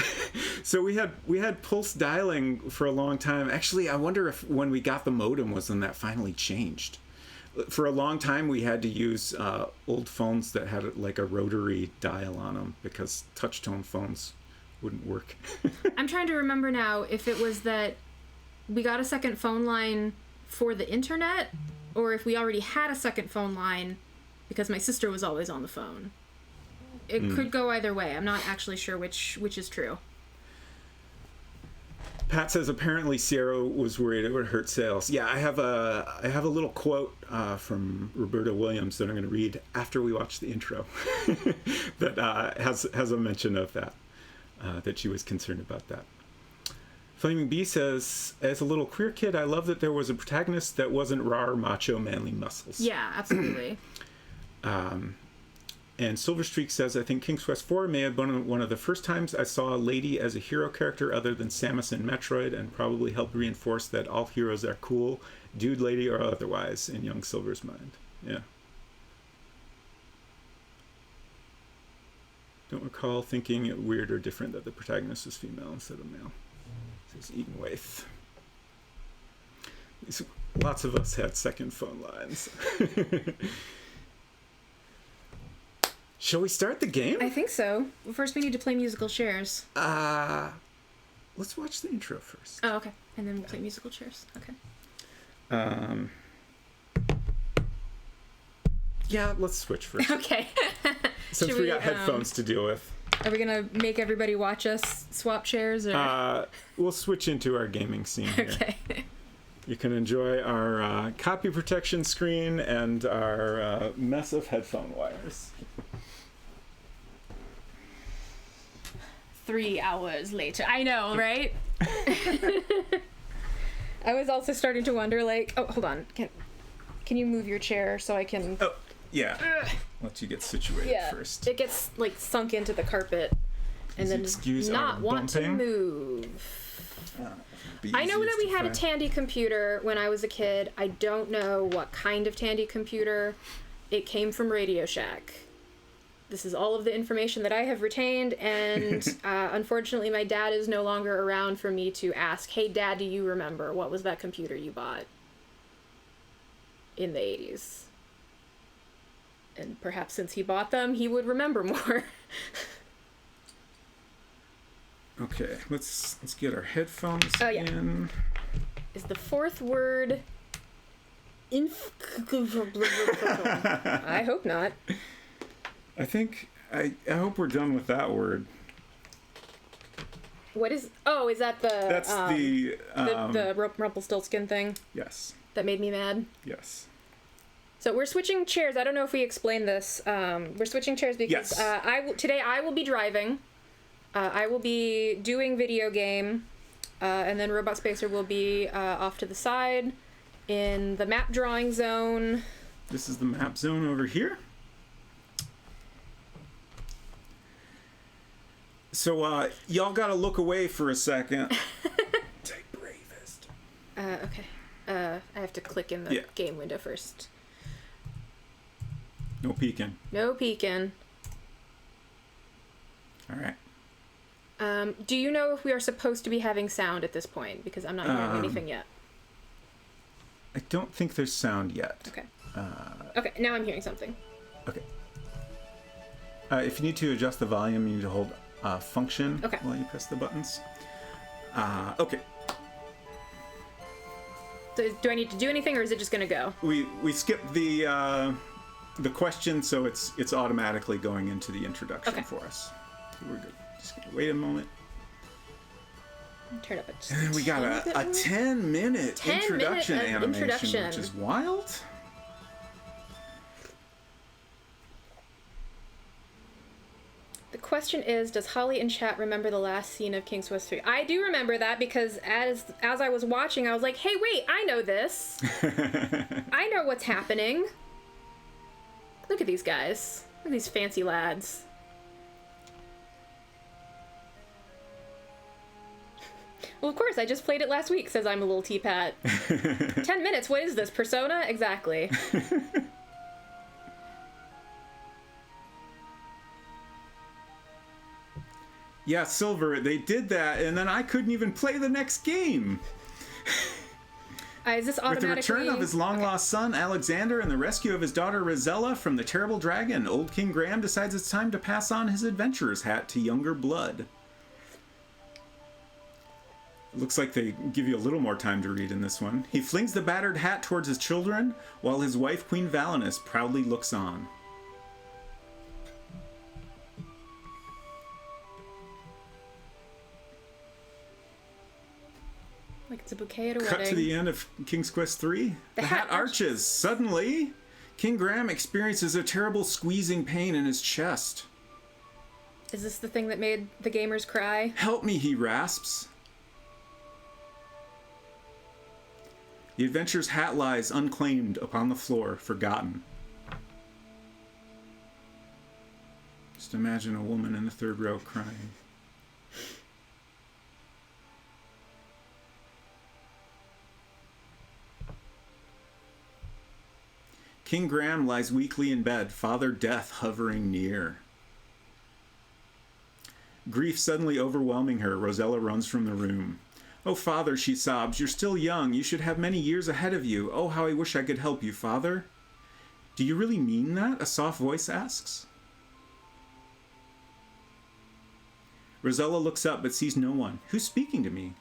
So we had pulse dialing for a long time. Actually, I wonder if when we got the modem was when that finally changed. For a long time we had to use old phones that had like a rotary dial on them because touch tone phones wouldn't work. I'm trying to remember now if it was that we got a second phone line for the internet or if we already had a second phone line because my sister was always on the phone. It could go either way. I'm not actually sure which is true. Pat says apparently Sierra was worried it would hurt sales. Yeah, I have a little quote from Roberta Williams that I'm going to read after we watch the intro that has a mention of that she was concerned about that. Flaming Bee says, as a little queer kid, I love that there was a protagonist that wasn't raw, macho, manly muscles. Yeah, absolutely. And Silver Streak says, I think King's Quest IV may have been one of the first times I saw a lady as a hero character other than Samus in Metroid, and probably helped reinforce that all heroes are cool, dude, lady, or otherwise, in young Silver's mind. Yeah. Don't recall thinking it weird or different that the protagonist was female instead of male. Says Eaton Waith. Lots of us had second phone lines. Shall we start the game? I think so. Well, first we need to play musical chairs. Let's watch the intro first. Oh, okay. And then we'll play musical chairs. Okay. Yeah, let's switch first. Okay. Since we got headphones to deal with. Are we gonna make everybody watch us swap chairs? Or? We'll switch into our gaming scene here. Okay. You can enjoy our copy protection screen and our mess of headphone wires. 3 hours later. I know, right? I was also starting to wonder, like, oh, hold on. Can you move your chair so I can... Oh, yeah. Let you get situated first. It gets, like, sunk into the carpet and then excuse not our want to bumping? move. I know that we had a Tandy computer when I was a kid. I don't know what kind of Tandy computer. It came from Radio Shack. This is all of the information that I have retained, and unfortunately my dad is no longer around for me to ask, hey Dad, do you remember what was that computer you bought in the 80s? And perhaps since he bought them, he would remember more. Okay, let's get our headphones yeah. in. Is the fourth word I hope not. I think I hope we're done with that word. What is... Oh, is that the... That's the Rumpelstiltskin thing? Yes. That made me mad? Yes. So we're switching chairs. I don't know if we explained this. We're switching chairs because yes. Today I will be driving. I will be doing video game. And then Robot Spacer will be off to the side in the map drawing zone. This is the map zone over here. So, y'all gotta look away for a second. Take bravest. Okay. I have to click in the game window first. No peeking. No peeking. All right. Do you know if we are supposed to be having sound at this point? Because I'm not hearing anything yet. I don't think there's sound yet. Okay. Okay, now I'm hearing something. Okay. If you need to adjust the volume, you need to hold function while you press the buttons. Okay. So do I need to do anything, or is it just gonna go? We skipped the question, so it's automatically going into the introduction for us. So we're good. Just gonna wait a moment. Turn up it. And then we got a 10-minute introduction animation, which is wild. The question is, does Holly in chat remember the last scene of King's Quest 3? I do remember that because as I was watching, I was like, hey, wait, I know this. I know what's happening. Look at these guys. Look at these fancy lads. Well, of course, I just played it last week, says I'm a little teapat. 10 minutes, what is this, Persona? Exactly. Yeah, Silver, they did that, and then I couldn't even play the next game. Is this automatically... With the return of his long-lost son, Alexander, and the rescue of his daughter, Rosella, from the terrible dragon, old King Graham decides it's time to pass on his adventurer's hat to younger blood. Looks like they give you a little more time to read in this one. He flings the battered hat towards his children, while his wife, Queen Valinus, proudly looks on. Like it's a bouquet at a Cut wedding. to the end of King's Quest 3. The hat arches. Suddenly, King Graham experiences a terrible squeezing pain in his chest. Is this the thing that made the gamers cry? Help me, he rasps. The adventurer's hat lies unclaimed upon the floor, forgotten. Just imagine a woman in the third row crying. King Graham lies weakly in bed, Father Death hovering near. Grief suddenly overwhelming her, Rosella runs from the room. Oh, Father, she sobs, you're still young. You should have many years ahead of you. Oh, how I wish I could help you, Father. Do you really mean that? A soft voice asks. Rosella looks up but sees no one. Who's speaking to me?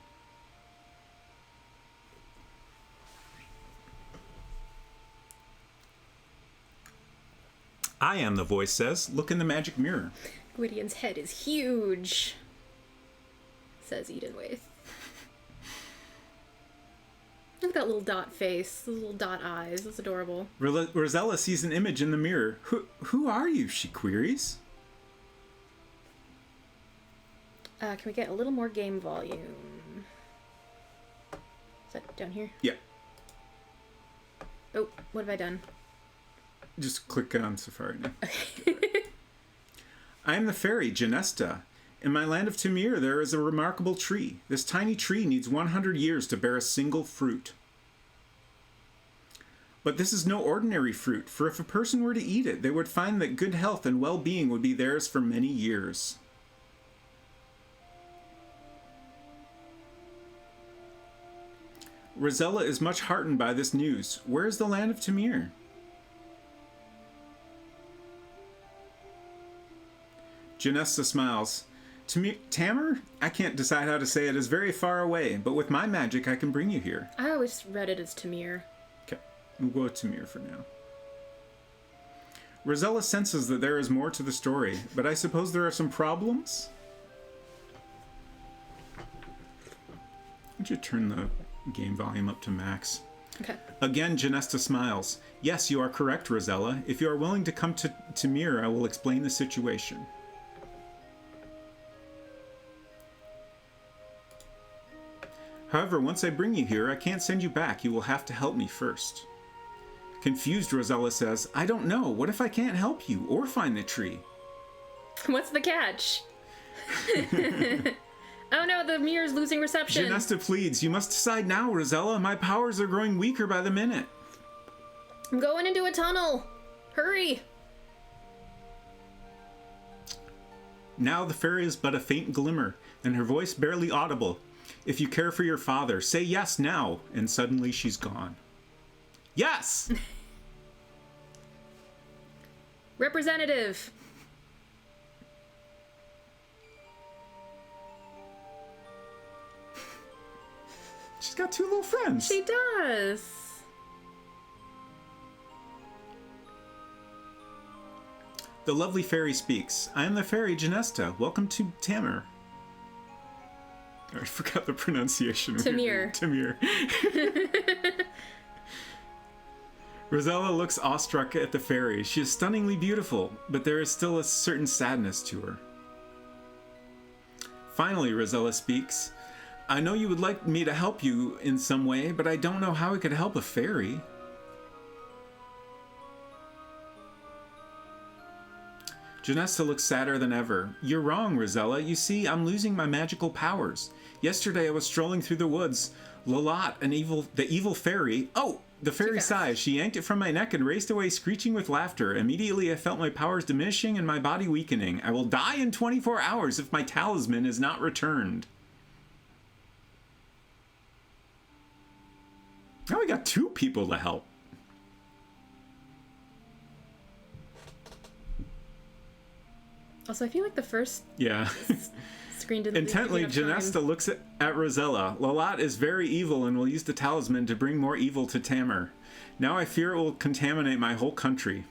I am, the voice says. Look in the magic mirror. Gwydion's head is huge, says Edenwaith. Look at that little dot face, those little dot eyes. That's adorable. Rosella sees an image in the mirror. Who are you? She queries. Can we get a little more game volume? Is that down here? Yeah. Oh, what have I done? Just click on Safari now. I am the fairy, Genesta. In my land of Tamir, there is a remarkable tree. This tiny tree needs 100 years to bear a single fruit. But this is no ordinary fruit, for if a person were to eat it, they would find that good health and well-being would be theirs for many years. Rosella is much heartened by this news. Where is the land of Tamir? Genesta smiles. Tamir? I can't decide how to say it. Is very far away, but with my magic I can bring you here. I always read it as Tamir. Okay, we'll go with Tamir for now. Rosella senses that there is more to the story, but I suppose there are some problems? Would you turn the game volume up to max? Okay. Again, Genesta smiles. Yes, you are correct, Rosella. If you are willing to come to Tamir, I will explain the situation. However, once I bring you here, I can't send you back. You will have to help me first. Confused, Rosella says, I don't know. What if I can't help you or find the tree? What's the catch? Oh no, the mirror's losing reception. Genesta pleads, you must decide now, Rosella. My powers are growing weaker by the minute. I'm going into a tunnel. Hurry. Now the fairy is but a faint glimmer, and her voice barely audible. If you care for your father, say yes now. And suddenly she's gone. Yes! Representative. She's got two little friends. She does. The lovely fairy speaks. I am the fairy Genesta. Welcome to Tamir. I forgot the pronunciation. Tamir. Tamir. Rosella looks awestruck at the fairy. She is stunningly beautiful, but there is still a certain sadness to her. Finally, Rosella speaks. I know you would like me to help you in some way, but I don't know how I could help a fairy. Genesta looks sadder than ever. You're wrong, Rosella. You see, I'm losing my magical powers. Yesterday I was strolling through the woods. Lolat, the evil fairy... Oh! The fairy sighs. She yanked it from my neck and raced away screeching with laughter. Immediately I felt my powers diminishing and my body weakening. I will die in 24 hours if my talisman is not returned. Now we got two people to help. Also, I feel like the first screen didn't Intently, Genesta looks at Rosella. Lolat is very evil and will use the talisman to bring more evil to Tamir. Now I fear it will contaminate my whole country.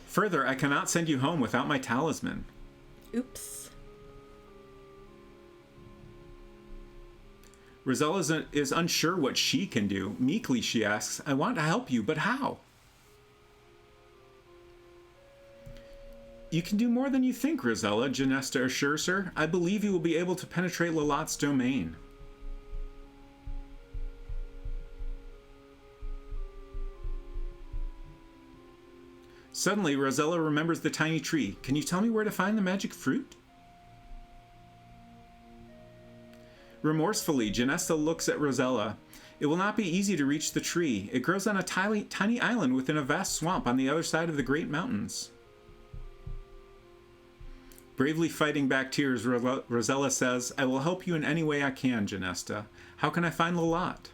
Further, I cannot send you home without my talisman. Oops. Rosella is unsure what she can do. Meekly, she asks, I want to help you, but how? You can do more than you think, Rosella, Genesta assures her. I believe you will be able to penetrate Lolat's domain. Suddenly, Rosella remembers the tiny tree. Can you tell me where to find the magic fruit? Remorsefully, Genesta looks at Rosella. It will not be easy to reach the tree. It grows on a tiny island within a vast swamp on the other side of the great mountains. Bravely fighting back tears, Rosella says, I will help you in any way I can, Genesta. How can I find Lolat?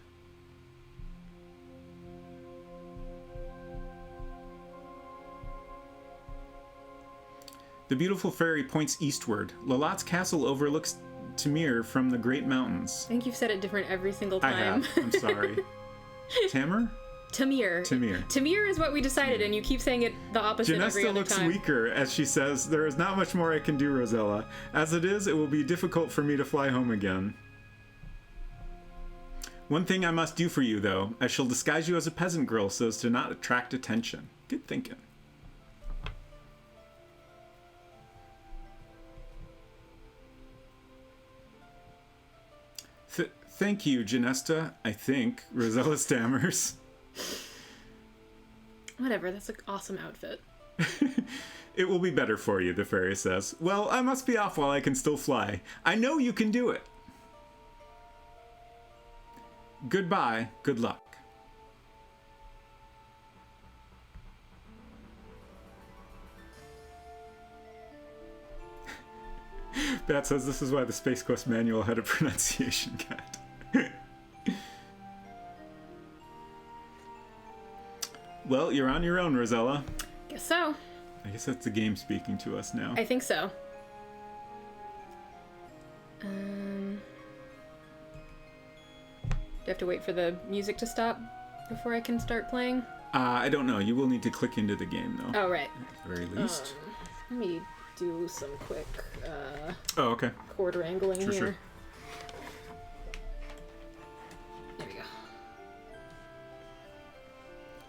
The beautiful fairy points eastward. Lolat's castle overlooks Tamir from the great mountains. I think you've said it different every single time. I have. I'm sorry. Tamir? Tamir. Tamir is what we decided, and you keep saying it the opposite every other looks time. weaker as she says, "There is not much more I can do, Rosella. As it is, it will be difficult for me to fly home again. One thing I must do for you, though. I shall disguise you as a peasant girl so as to not attract attention." Good thinking. Thank you, Genesta, I think, Rosella stammers. Whatever, that's an awesome outfit. It will be better for you, the fairy says. Well, I must be off while I can still fly. I know you can do it. Goodbye, good luck. Bat says this is why the Space Quest manual had a pronunciation guide. Well, you're on your own, Rosella. Guess so. I guess that's the game speaking to us now. I think so. Do I have to wait for the music to stop before I can start playing? I don't know. You will need to click into the game, though. Oh, right. At the very least. Let me do some quick Okay. chord wrangling here. Sure. There we go.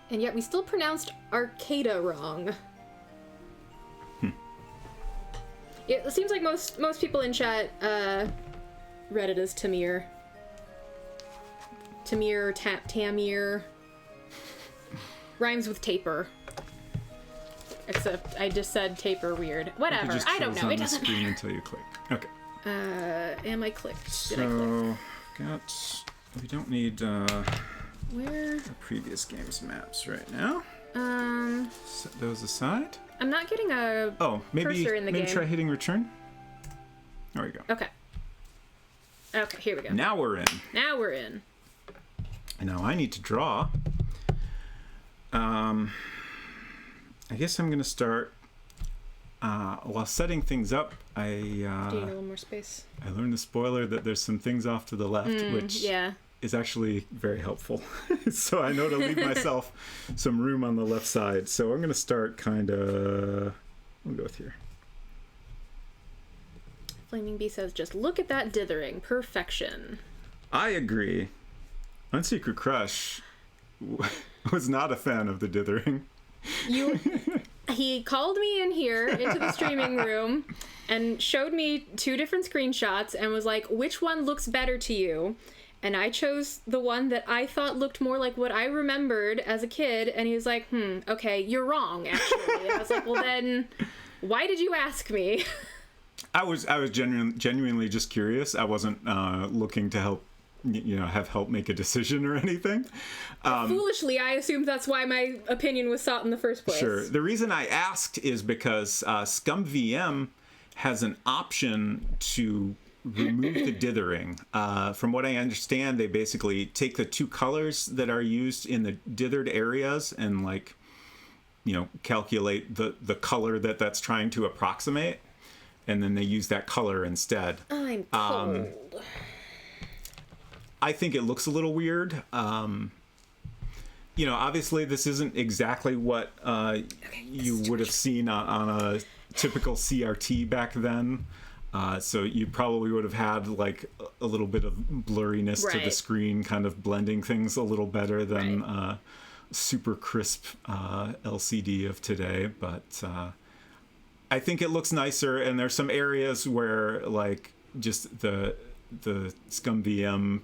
And yet we still pronounced Arcada wrong. It seems like most people in chat read it as Tamir. Tamir, Tamir. Rhymes with taper. Except I just said taper weird. Whatever. I don't know. It doesn't matter. Until you click. Okay. Am I clicked? Did I So, click? we don't need Where? the previous game's maps right now. Set those aside. I'm not getting a cursor in the maybe game. try hitting return. There we go. Okay. Okay, here we go. Now we're in. Now we're in. And now I need to draw. I guess I'm going to start while setting things up. Do you need a little more space? I learned the spoiler that there's some things off to the left, which is actually very helpful. So I know to leave myself some room on the left side. So I'm going to start kind of... We'll go with here. Flaming Bee says, just look at that dithering. Perfection. I agree. Unsecretcrush was not a fan of the dithering. He called me in here into the streaming room and showed me two different screenshots and was like, which one looks better to you? And I chose the one that I thought looked more like what I remembered as a kid. And he was like, okay, you're wrong, actually. And I was like, well, then why did you ask me? I was genuinely just curious. I wasn't looking to help, have help make a decision or anything. Foolishly, I assumed that's why my opinion was sought in the first place. Sure. The reason I asked is because ScumVM has an option to remove the dithering. From what I understand, they basically take the two colors that are used in the dithered areas and calculate the color that's trying to approximate, and then they use that color instead. I'm cold. I think it looks a little weird. Obviously this isn't exactly what you would have seen on a typical CRT back then. So you probably would have had a little bit of blurriness to the screen, kind of blending things a little better than super crisp LCD of today. But I think it looks nicer, and there's some areas where just the ScumVM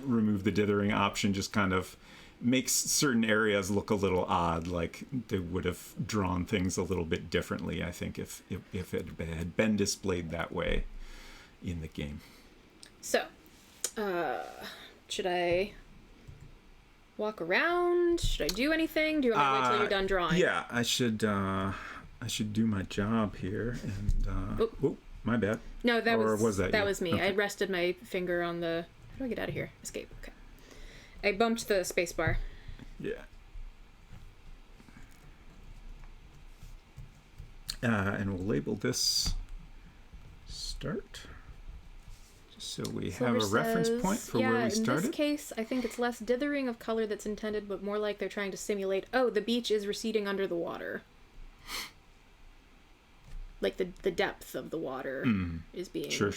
remove the dithering option just kind of makes certain areas look a little odd, like they would have drawn things a little bit differently, I think, if it had been displayed that way in the game. So, should I walk around? Should I do anything? Do you want me to wait till you're done drawing? Yeah, I should do my job here, and my bad. No, that was me. Okay. I rested my finger on the... How do I get out of here? Escape. Okay. I bumped the space bar. Yeah. And we'll label this start. So we Silver have a reference says, point for yeah, where we started. in this case, I think it's less dithering of color that's intended, but more like they're trying to simulate, oh, the beach is receding under the water. Like the depth of the water is being Sure.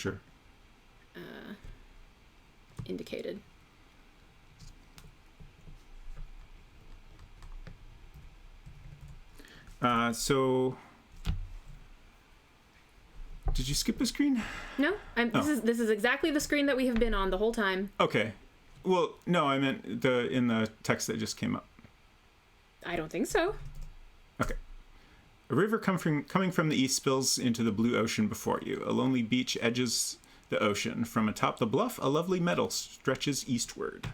indicated. So did you skip a screen? No, this is exactly the screen that we have been on the whole time. Okay. Well, no, I meant in the text that just came up. I don't think so. Okay. A river coming from the east spills into the blue ocean before you. A lonely beach edges the ocean. From atop the bluff, a lovely meadow stretches eastward.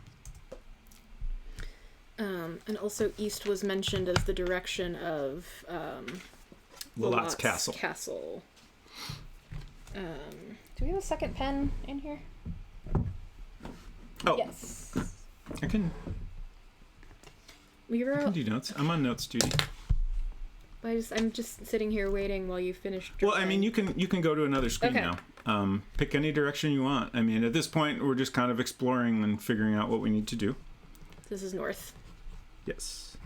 And also east was mentioned as the direction of Lolot's Castle. Do we have a second pen in here? Oh. Yes. I can We wrote. do notes. I'm on notes duty. I'm just sitting here waiting while you finish. Well, I mean, you can go to another screen Okay. now. Pick any direction you want. I mean, at this point, we're just kind of exploring and figuring out what we need to do. This is north. Yes.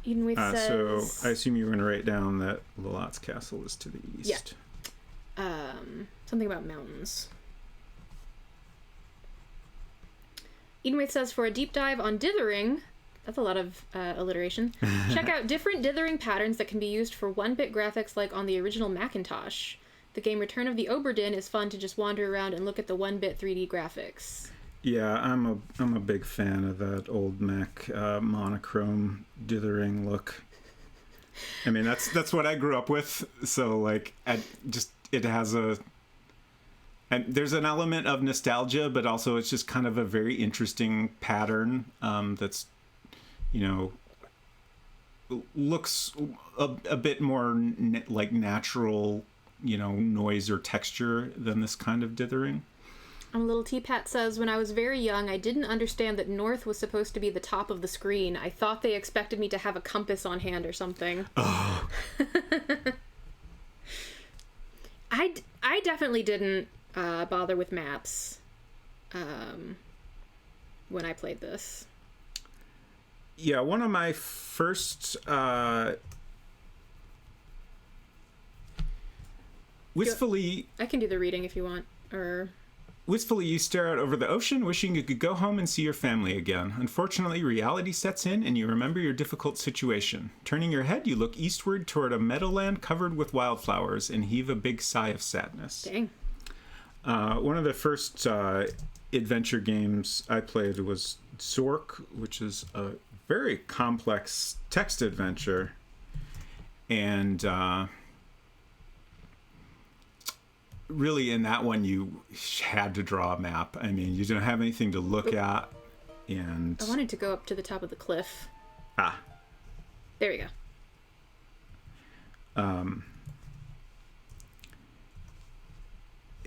Edenwaith says. So I assume you were going to write down that Lolot's Castle is to the east. Yeah. Something about mountains. Edenwaith says, for a deep dive on dithering, that's a lot of alliteration, check out different dithering patterns that can be used for 1-bit graphics like on the original Macintosh. The game Return of the Oberdin is fun to just wander around and look at the 1-bit 3D graphics. Yeah, I'm a big fan of that old Mac monochrome dithering look. I mean, that's what I grew up with. So like, it has and there's an element of nostalgia, but also it's just kind of a very interesting pattern that's, looks a bit more like natural, noise or texture than this kind of dithering. Little Teapat says, when I was very young, I didn't understand that north was supposed to be the top of the screen. I thought they expected me to have a compass on hand or something. Oh. I definitely didn't bother with maps when I played this. Yeah, one of my first wistfully I can do the reading if you want, or... Wistfully, you stare out over the ocean, wishing you could go home and see your family again. Unfortunately, reality sets in and you remember your difficult situation. Turning your head, you look eastward toward a meadowland covered with wildflowers and heave a big sigh of sadness. Dang. One of the first adventure games I played was Zork, which is a very complex text adventure. And really, in that one, you had to draw a map. I mean, you didn't have anything to look at. And I wanted to go up to the top of the cliff. Ah. There we go.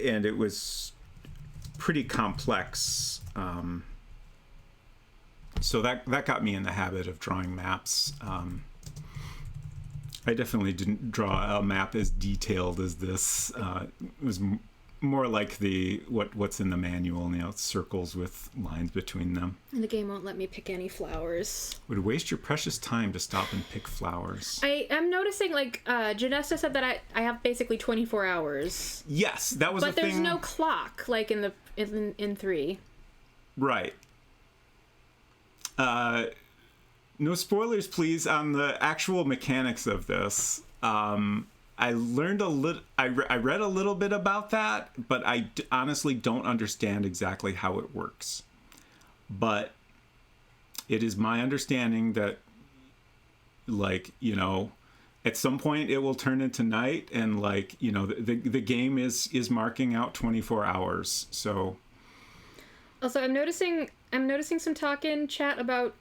And it was pretty complex. So that got me in the habit of drawing maps. I definitely didn't draw a map as detailed as this. It was more like what's in the manual, circles with lines between them. And the game won't let me pick any flowers. Would waste your precious time to stop and pick flowers. I am noticing, Janesta said that I have basically 24 hours. Yes, that was a thing. But there's no clock, like in 3. Right. No spoilers, please, on the actual mechanics of this. I learned a little. I read a little bit about that, but I honestly don't understand exactly how it works. But it is my understanding that, at some point it will turn into night, and the game is marking out 24 hours. So. Also, I'm noticing some talk in chat about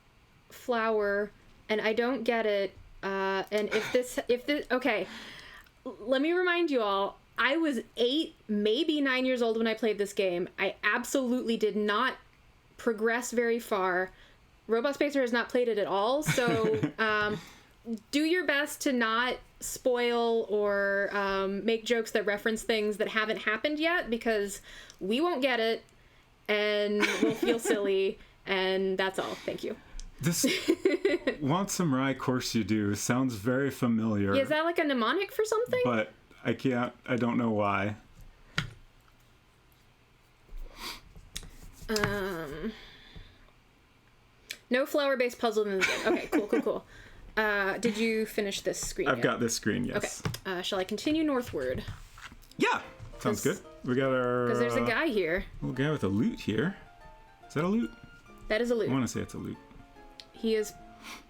flower, and I don't get it. And if this okay, let me remind you all, I was 8, maybe 9 years old when I played this game. I absolutely did not progress very far. Robot Spacer has not played it at all, so do your best to not spoil or make jokes that reference things that haven't happened yet, because we won't get it and we'll feel silly, and that's all. Thank you. This Want Some Rye, Course You Do sounds very familiar. Yeah, is that like a mnemonic for something? But I don't know why. No flower-based puzzle in the game. Okay, cool. Did you finish this screen I've yet? got this screen, yes. Okay. Shall I continue northward? Yeah! Sounds good. We got our... Because there's a guy here. Little guy with a lute here. Is that a lute? That is a lute. I want to say it's a lute. He is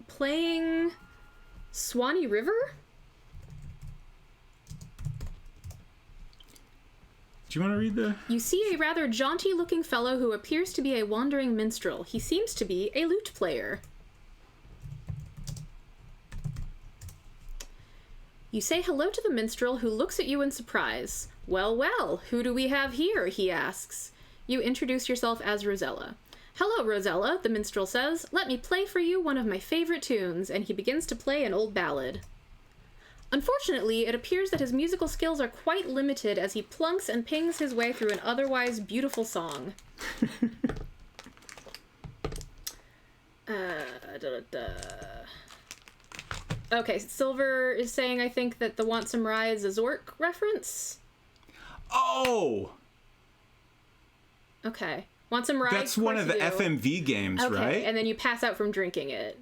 playing Swanee River? Do you want to read the... You see a rather jaunty-looking fellow who appears to be a wandering minstrel. He seems to be a lute player. You say hello to the minstrel, who looks at you in surprise. Well, who do we have here? He asks. You introduce yourself as Rosella. Hello, Rosella, the minstrel says. Let me play for you one of my favorite tunes, and he begins to play an old ballad. Unfortunately, it appears that his musical skills are quite limited as he plunks and pings his way through an otherwise beautiful song. Okay, Silver is saying, I think, that the Want Some Rye is a Zork reference. Oh! Okay. Want Some Rye? That's one of the FMV games, okay, right? And then you pass out from drinking it.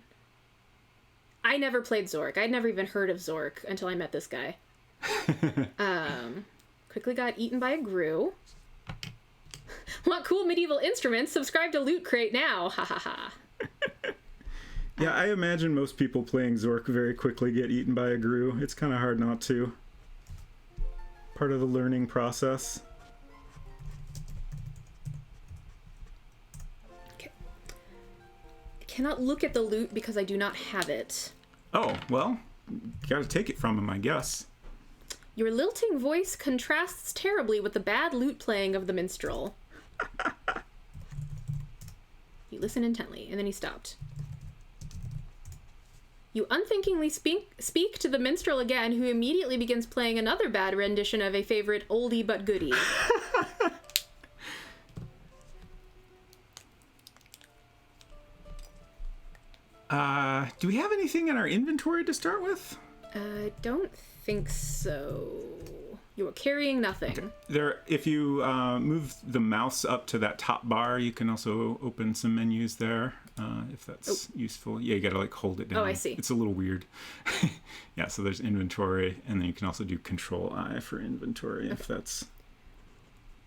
I never played Zork. I'd never even heard of Zork until I met this guy. Quickly got eaten by a grue. Want cool medieval instruments? Subscribe to Loot Crate now. Ha ha ha. Yeah, I imagine most people playing Zork very quickly get eaten by a grue. It's kind of hard not to. Part of the learning process. Cannot look at the loot because I do not have it. Oh, well, gotta take it from him, I guess. Your lilting voice contrasts terribly with the bad lute playing of the minstrel. You listen intently, and then he stopped. You unthinkingly speak to the minstrel again, who immediately begins playing another bad rendition of a favorite oldie but goodie. Do we have anything in our inventory to start with? Don't think so. You are carrying nothing. Okay. There, if you move the mouse up to that top bar, you can also open some menus there, if that's useful. Yeah, you gotta like hold it down. Oh, I see. It's a little weird. Yeah, so there's inventory, and then you can also do Control-I for inventory, if that's...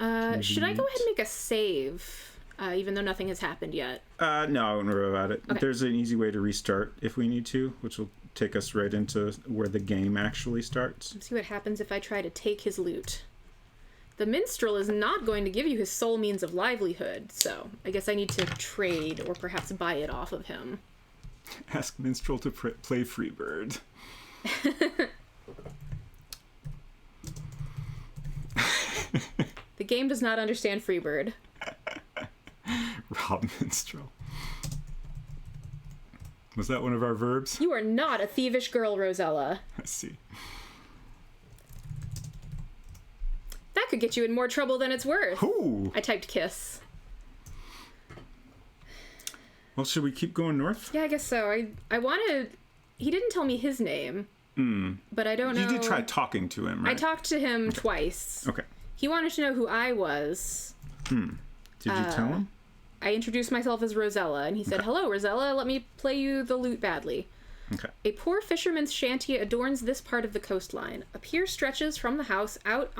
Should I go ahead and make a save? Even though nothing has happened yet. No, I wouldn't worry about it. Okay. There's an easy way to restart if we need to, which will take us right into where the game actually starts. Let's see what happens if I try to take his loot. The minstrel is not going to give you his sole means of livelihood, so I guess I need to trade or perhaps buy it off of him. Ask minstrel to play Freebird. The game does not understand Freebird. Rob Minstrel. Was that one of our verbs? You are not a thievish girl, Rosella. I see. That could get you in more trouble than it's worth. Ooh. I typed kiss. Well, should we keep going north? Yeah, I guess so. I wanted... He didn't tell me his name. But I don't know... You did try talking to him, right? I talked to him twice. Okay. He wanted to know who I was. Did you tell him? I introduced myself as Rosella, and he said, Hello, Rosella, let me play you the lute badly. Okay. A poor fisherman's shanty adorns this part of the coastline. A pier stretches from the house out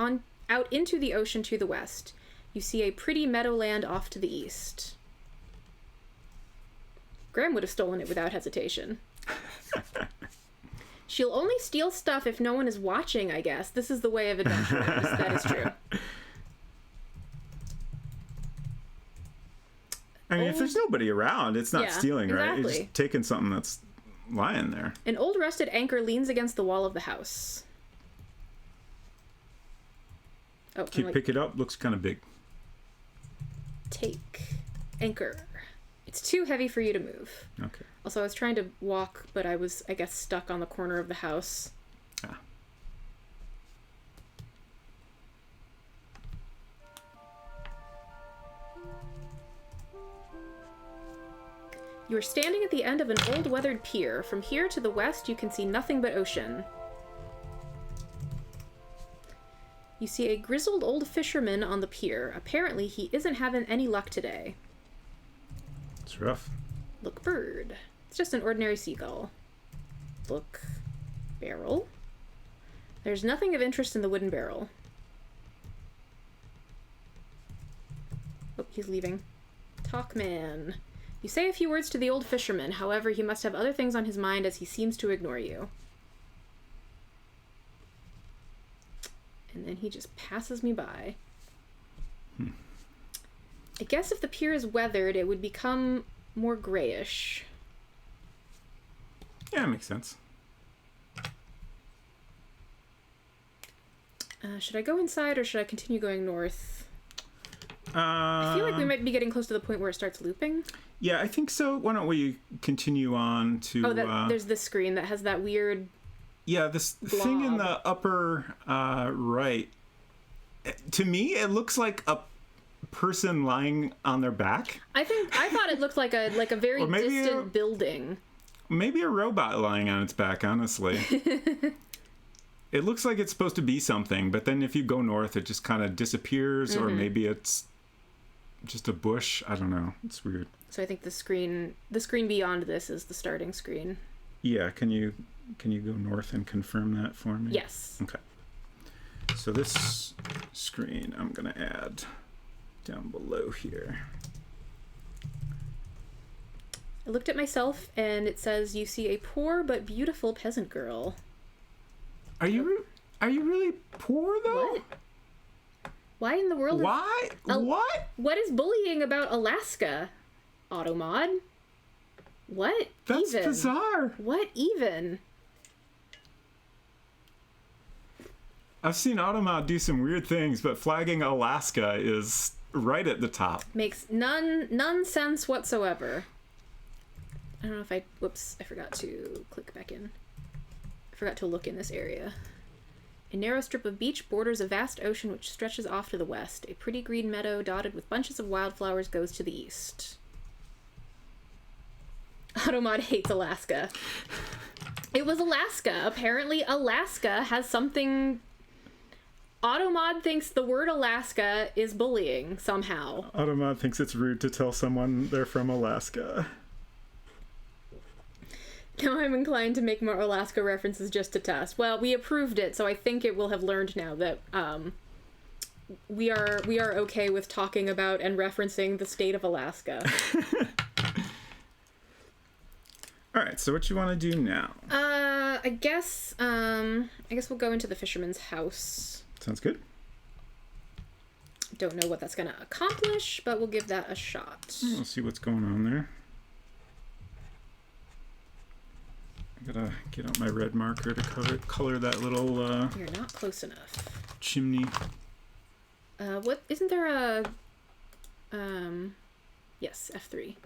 into the ocean to the west. You see a pretty meadowland off to the east. Graham would have stolen it without hesitation. She'll only steal stuff if no one is watching, I guess. This is the way of adventurers. That is true. I mean, if there's nobody around, it's not stealing, right? You're exactly. just taking something that's lying there. An old rusted anchor leans against the wall of the house. Oh, Pick it up. Looks kind of big. Take. Anchor. It's too heavy for you to move. Okay. Also, I was trying to walk, but I was, I guess, stuck on the corner of the house. Ah. You are standing at the end of an old weathered pier. From here to the west, you can see nothing but ocean. You see a grizzled old fisherman on the pier. Apparently, he isn't having any luck today. It's rough. Look, bird. It's just an ordinary seagull. Look, barrel. There's nothing of interest in the wooden barrel. Oh, he's leaving. Talk man. You say a few words to the old fisherman. However, he must have other things on his mind as he seems to ignore you. And then he just passes me by. I guess if the pier is weathered, it would become more grayish. Yeah, it makes sense. Should I go inside or should I continue going north? I feel like we might be getting close to the point where it starts looping. Yeah, I think so. Why don't we continue on to... Oh, there's this screen that has that weird... Yeah, this blob. thing in the upper right. To me, it looks like a person lying on their back. I thought it looked like a very distant building. Maybe a robot lying on its back, honestly. It looks like it's supposed to be something, but then if you go north, it just kind of disappears, or maybe it's just a bush. I don't know. It's weird. So I think the screen beyond this is the starting screen. Yeah, can you go north and confirm that for me? Yes. Okay. So this screen I'm going to add down below here. I looked at myself and it says you see a poor but beautiful peasant girl. Are you really poor though? What? Why in the world? Why? What? What is bullying about Alaska? Automod? What? That's even? bizarre. What even? I've seen Automod do some weird things, but flagging Alaska is right at the top. Makes none sense whatsoever. I don't know if whoops, I forgot to click back in. I forgot to look in this area. A narrow strip of beach borders a vast ocean which stretches off to the west. A pretty green meadow dotted with bunches of wildflowers goes to the east. Automod hates Alaska. It was Alaska. Apparently Alaska has something... Automod thinks the word Alaska is bullying somehow. Automod thinks it's rude to tell someone they're from Alaska. Now I'm inclined to make more Alaska references just to test. Well, we approved it, so I think it will have learned now that we are okay with talking about and referencing the state of Alaska. All right, so what you want to do now? I guess we'll go into the fisherman's house. Sounds good. Don't know what that's going to accomplish, but we'll give that a shot. We'll see what's going on there. I gotta get out my red marker to color that little You're not close enough. chimney. What isn't there a yes, F3.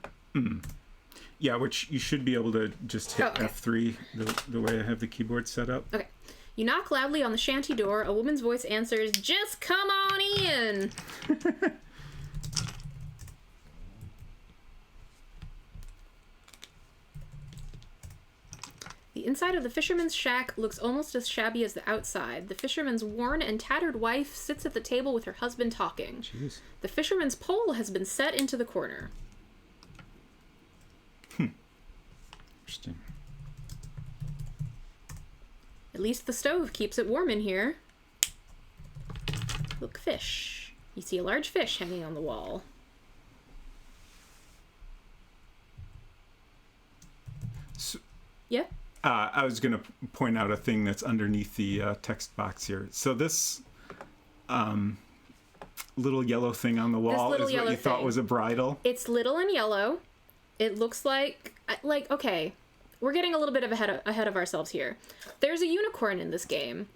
Yeah, which you should be able to just hit okay. F3 the way I have the keyboard set up. Okay. You knock loudly on the shanty door. A woman's voice answers, "Just come on in." The inside of the fisherman's shack looks almost as shabby as the outside. The fisherman's worn and tattered wife sits at the table with her husband talking. Jeez. The fisherman's pole has been set into the corner. Interesting. At least the stove keeps it warm in here. Look, fish. You see a large fish hanging on the wall. So, Yeah? I was going to point out a thing that's underneath the text box here. So this little yellow thing on the wall is what you thought was a bridle? It's little and yellow. It looks like okay, we're getting a little bit ahead of ourselves here. There's a unicorn in this game,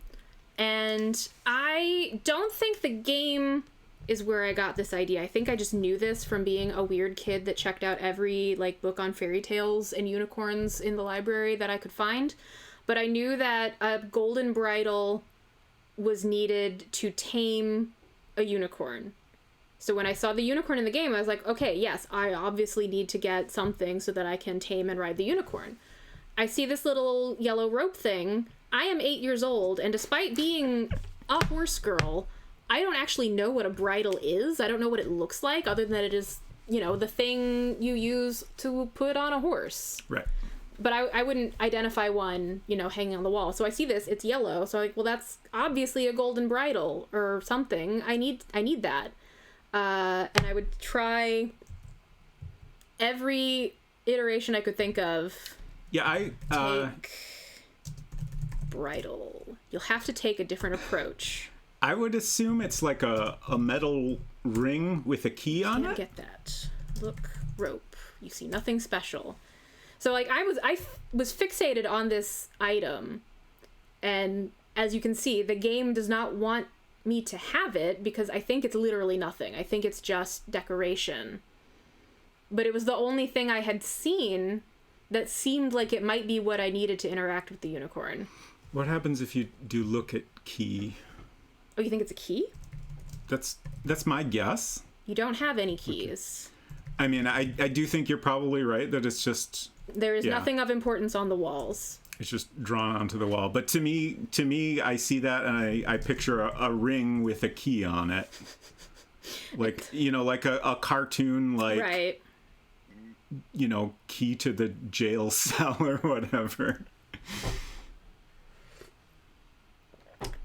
and I don't think the game is where I got this idea. I think I just knew this from being a weird kid that checked out every book on fairy tales and unicorns in the library that I could find. but I knew that a golden bridle was needed to tame a unicorn. So when I saw the unicorn in the game, I was like, okay, yes, I obviously need to get something so that I can tame and ride the unicorn. I see this little yellow rope thing. I am 8 years old, and despite being a horse girl, I don't actually know what a bridle is. I don't know what it looks like, other than that it is, the thing you use to put on a horse. Right. But I wouldn't identify one, hanging on the wall. So I see this, it's yellow. So I'm like, well, that's obviously a golden bridle or something. I need that. And I would try every iteration I could think of. Yeah, Take bridle. You'll have to take a different approach. I would assume it's like a metal ring with a key on it. Get that. Look, rope. You see nothing special. So like I was fixated on this item, and as you can see, the game does not want me to have it because I think it's literally nothing. I think it's just decoration. But it was the only thing I had seen that seemed like it might be what I needed to interact with the unicorn. What happens if you do look at key? Oh, you think it's a key? That's my guess. You don't have any keys. I mean, I do think you're probably right that it's just... There is nothing of importance on the walls. It's just drawn onto the wall. But to me, I see that and I picture a ring with a key on it. Like, like a cartoon, like... Right. Key to the jail cell or whatever.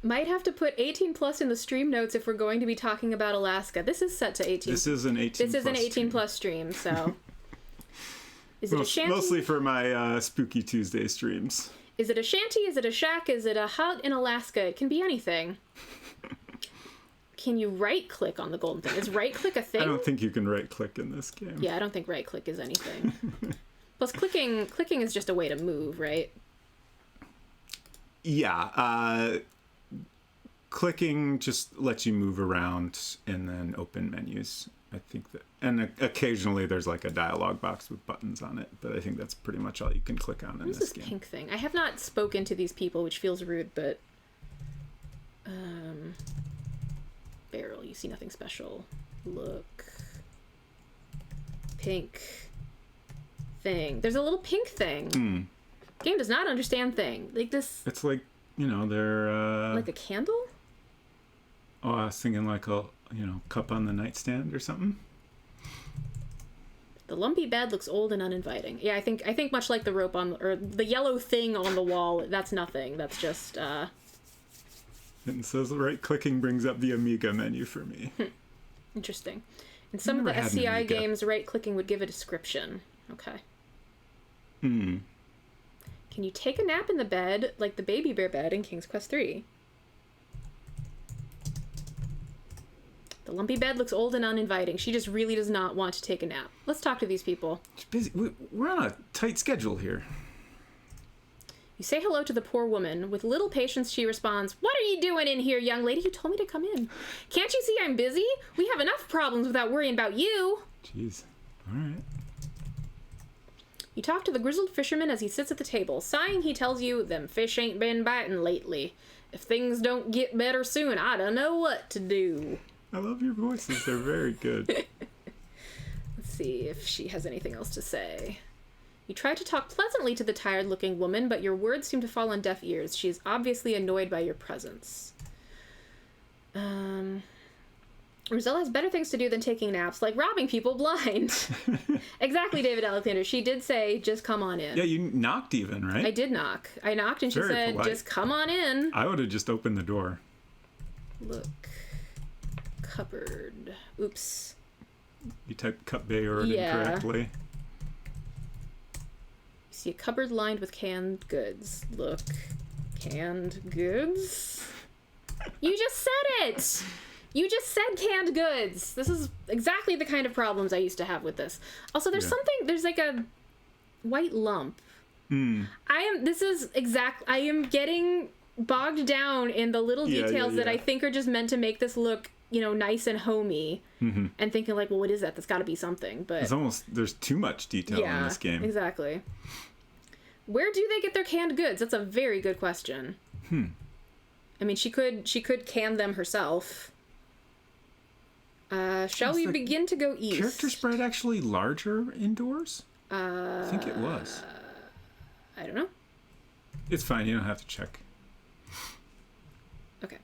Might have to put 18 plus in the stream notes if we're going to be talking about Alaska. This is set to 18. This is an 18 plus stream, so... Is it a shanty? Mostly for my Spooky Tuesday streams. Is it a shanty? Is it a shack? Is it a hut in Alaska? It can be anything. Can you right-click on the golden thing? Is right-click a thing? I don't think you can right-click in this game. Yeah, I don't think right-click is anything. Plus, clicking is just a way to move, right? Yeah. Clicking just lets you move around and then open menus. I think that, and occasionally there's like a dialogue box with buttons on it, but I think that's pretty much all you can click on in this game. Pink thing? I have not spoken to these people, which feels rude, but barrel, you see nothing special. Look, pink thing. There's a little pink thing. Game does not understand thing like this. It's like they're like a candle. Oh, I was thinking like a cup on the nightstand or something. The lumpy bed looks old and uninviting. Yeah, I think much like the rope or the yellow thing on the wall, that's nothing. That's just And it says right-clicking brings up the Amiga menu for me. Interesting. In some of the SCI games, right-clicking would give a description. Okay. Can you take a nap in the bed like the baby bear bed in King's Quest III? The lumpy bed looks old and uninviting. She just really does not want to take a nap. Let's talk to these people. She's busy. We're on a tight schedule here. You say hello to the poor woman. With little patience, she responds, "What are you doing in here, young lady? You told me to come in. Can't you see I'm busy? We have enough problems without worrying about you." Jeez. All right. You talk to the grizzled fisherman as he sits at the table. Sighing, he tells you, "Them fish ain't been biting lately. If things don't get better soon, I don't know what to do." I love your voices. They're very good. Let's see if she has anything else to say. You try to talk pleasantly to the tired-looking woman, but your words seem to fall on deaf ears. She is obviously annoyed by your presence. Rosella has better things to do than taking naps, like robbing people blind. Exactly, David Alexander. She did say, "Just come on in." Yeah, you knocked even, right? I did knock. I knocked and she said, polite. "Just come on in." I would have just opened the door. Look. Cupboard. Oops. You typed cup bay or incorrectly. You see a cupboard lined with canned goods. Look. Canned goods? You just said it! You just said canned goods. This is exactly the kind of problems I used to have with this. Also, there's there's like a white lump. I am getting bogged down in the little details that I think are just meant to make this look, nice and homey. And thinking like, well, what is that? That's got to be something. But there's too much detail in this game. Exactly. Where do they get their canned goods? That's a very good question. I mean, she could can them herself. Shall we begin to go east? Character spread actually larger indoors? I think it was. I don't know. It's fine. You don't have to check. Okay.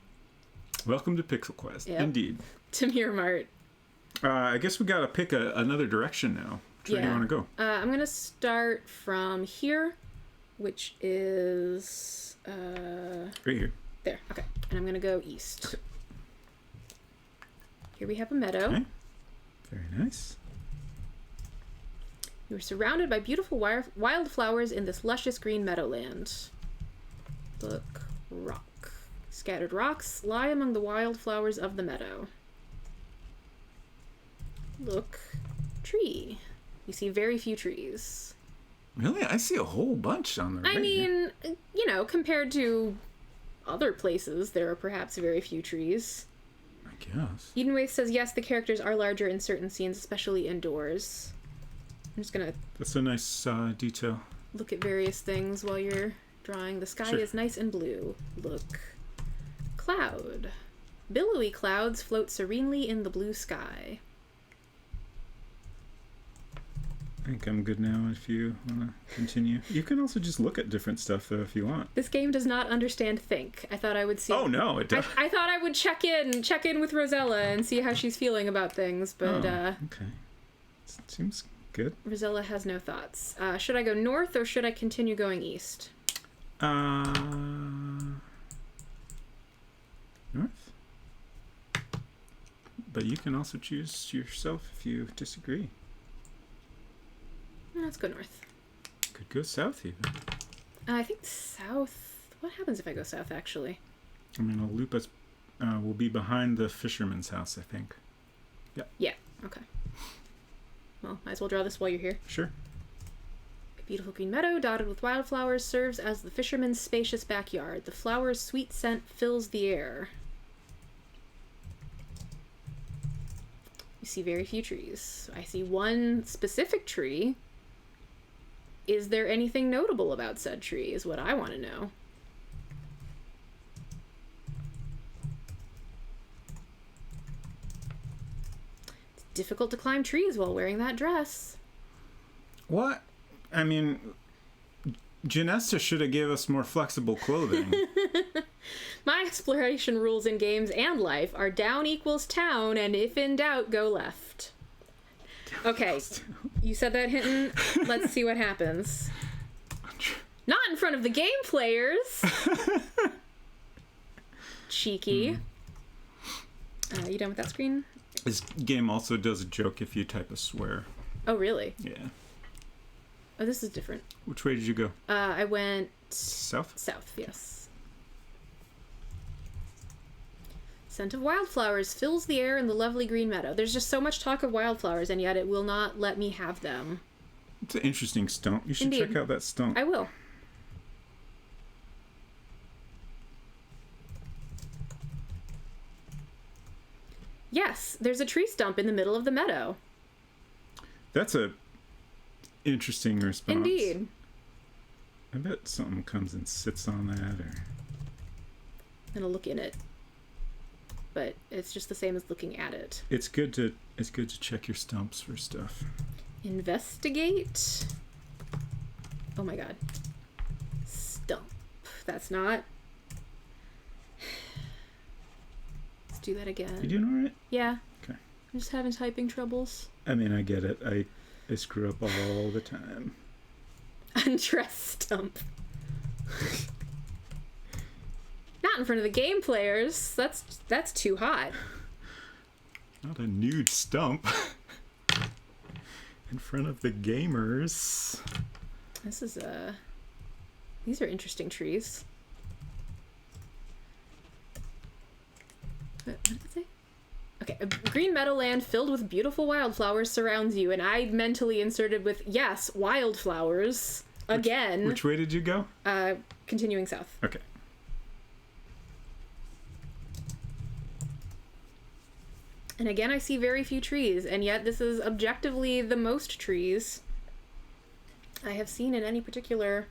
Welcome to Pixel Quest. Yep. Indeed. To Mirror Mart. I guess we gotta pick another direction now. Which way do you want to go? I'm going to start from here, which is... Right here. There. Okay. And I'm going to go east. Okay. Here we have a meadow. Okay. Very nice. You are surrounded by beautiful wildflowers in this luscious green meadowland. Look, rock. Scattered rocks lie among the wildflowers of the meadow. Look, tree. You see very few trees. Really? I see a whole bunch on the right. I mean, you know, compared to other places, there are perhaps very few trees. I guess. Edenwaith says, yes, the characters are larger in certain scenes, especially indoors. I'm just gonna... That's a nice detail. Look at various things while you're drawing. The sky is nice and blue. Look. Cloud. Billowy clouds float serenely in the blue sky. I think I'm good now if you want to continue. You can also just look at different stuff, though, if you want. This game does not understand think. I thought I would see... Oh, no, it does. I thought I would check in with Rosella and see how she's feeling about things, but... okay. Seems good. Rosella has no thoughts. Should I go north or should I continue going east? North? But you can also choose yourself if you disagree. Let's go north. Could go south, even. I think south... What happens if I go south, actually? I mean, a loop us will be behind the fisherman's house, I think. Yeah. Yeah, okay. Well, might as well draw this while you're here. Sure. A beautiful green meadow dotted with wildflowers serves as the fisherman's spacious backyard. The flowers' sweet scent fills the air. You see very few trees. I see one specific tree. Is there anything notable about said tree, is what I want to know. It's difficult to climb trees while wearing that dress. What? I mean, Janessa should have gave us more flexible clothing. My exploration rules in games and life are down equals town, and if in doubt, go left. Okay, you said that, Hinton. Let's see what happens. Not in front of the game players. Cheeky. You done with that screen? This game also does a joke if you type a swear. Oh, really? Yeah. Oh, this is different. Which way did you go? I went... South? South, yes. Scent of wildflowers fills the air in the lovely green meadow. There's just so much talk of wildflowers, and yet it will not let me have them. It's an interesting stump. You should Indeed. check out that stump. I will. Yes, there's a tree stump in the middle of the meadow. That's a interesting response. Indeed. I bet something comes and sits on that, or... I'm gonna look in it. But it's just the same as looking at it. It's good to check your stumps for stuff. Investigate. Oh my god. Stump. That's not... Let's do that again. You doing alright? Yeah. Okay. I'm just having typing troubles. I mean, I get it. I screw up all the time. Undress stump. Not in front of the game players. That's too hot. Not a nude stump. In front of the gamers. This is these are interesting trees. What did it say? Okay, a green meadowland filled with beautiful wildflowers surrounds you, and I mentally inserted with, yes, wildflowers. Again. Which way did you go? Continuing south. Okay. And again, I see very few trees, and yet this is objectively the most trees I have seen in any particular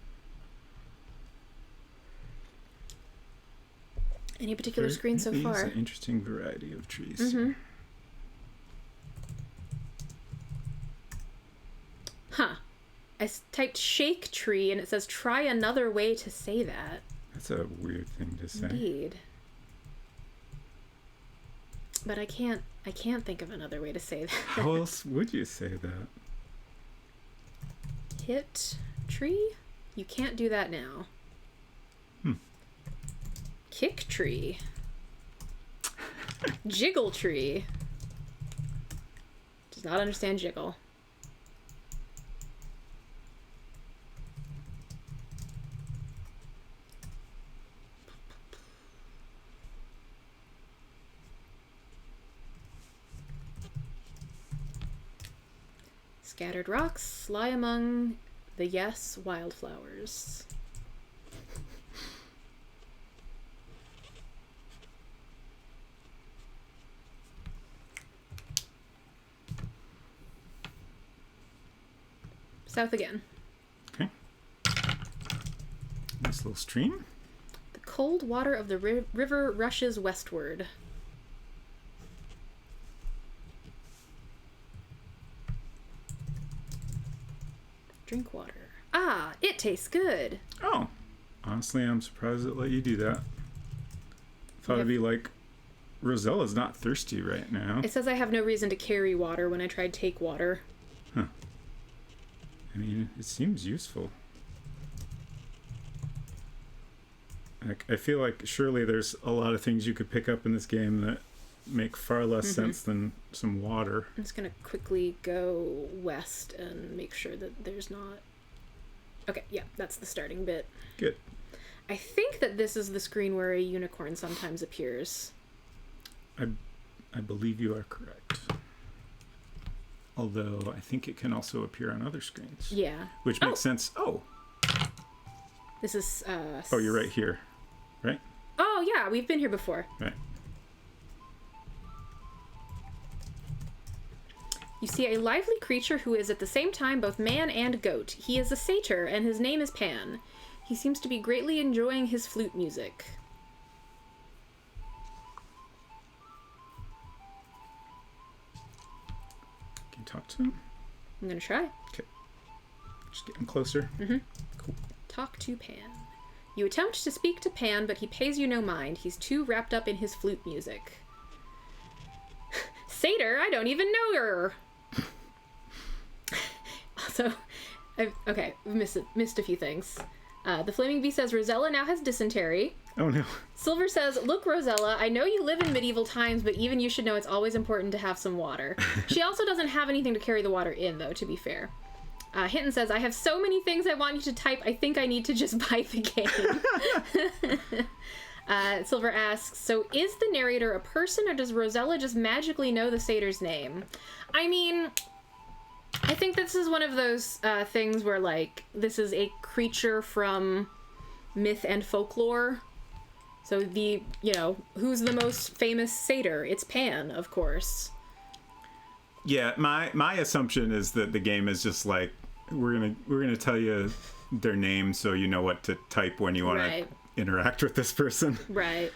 Any particular screen so It's far? an interesting variety of trees. Mm-hmm. Huh. Typed shake tree and it says try another way to say that. That's a weird thing to say. Indeed. But I can't think of another way to say that. How else would you say that? Hit tree? You can't do that now. Kick tree. Jiggle tree. Does not understand jiggle. Scattered rocks lie among the wildflowers. South again. Okay. Nice little stream. The cold water of the river rushes westward. Drink water. Ah, it tastes good. Oh. Honestly, I'm surprised it let you do that. Thought it'd be like, Rosella's not thirsty right now. It says I have no reason to carry water when I tried take water. Huh. I mean, it seems useful. I feel like surely there's a lot of things you could pick up in this game that make far less sense than some water. I'm just gonna quickly go west and make sure that there's not... Okay, yeah, that's the starting bit. Good. I think that this is the screen where a unicorn sometimes appears. I believe you are correct. Although I think it can also appear on other screens. Yeah. Which makes sense. Oh. This is... Oh, you're right here. Right? Oh, yeah, we've been here before. Right. You see a lively creature who is at the same time both man and goat. He is a satyr, and his name is Pan. He seems to be greatly enjoying his flute music. Can you talk to him? I'm gonna try. Okay. Just getting closer. Mm-hmm. Cool. Talk to Pan. You attempt to speak to Pan, but he pays you no mind. He's too wrapped up in his flute music. Satyr, I don't even know her. Also, I've missed a few things. The Flaming Bee says Rosella now has dysentery. Oh no. Silver says, look, Rosella, I know you live in medieval times, but even you should know it's always important to have some water. She also doesn't have anything to carry the water in, though, to be fair. Hinton says, I have so many things I want you to type, I think I need to just buy the game. Silver asks, so is the narrator a person, or does Rosella just magically know the satyr's name? I mean, I think this is one of those things where, like, this is a creature from myth and folklore. So who's the most famous satyr? It's Pan, of course. Yeah, my assumption is that the game is just like, we're gonna tell you their name so you know what to type when you want to interact with this person. Right.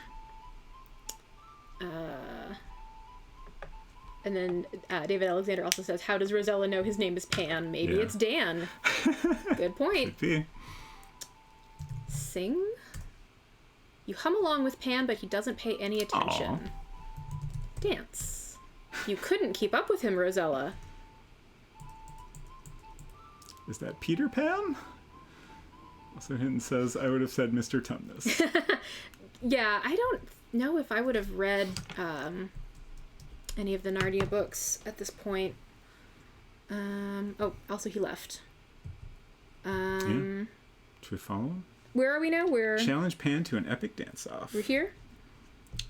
And then David Alexander also says, how does Rosella know his name is Pan? Maybe it's Dan. Good point. Could be. Sing? You hum along with Pan, but he doesn't pay any attention. Aww. Dance. You couldn't keep up with him, Rosella. Is that Peter Pan? Also, Hinton says, I would have said Mr. Tumnus. Yeah, I don't know if I would have read any of the Narnia books at this point. Also he left. Should we follow him? Where are we now? Challenge Pan to an epic dance-off. We're here?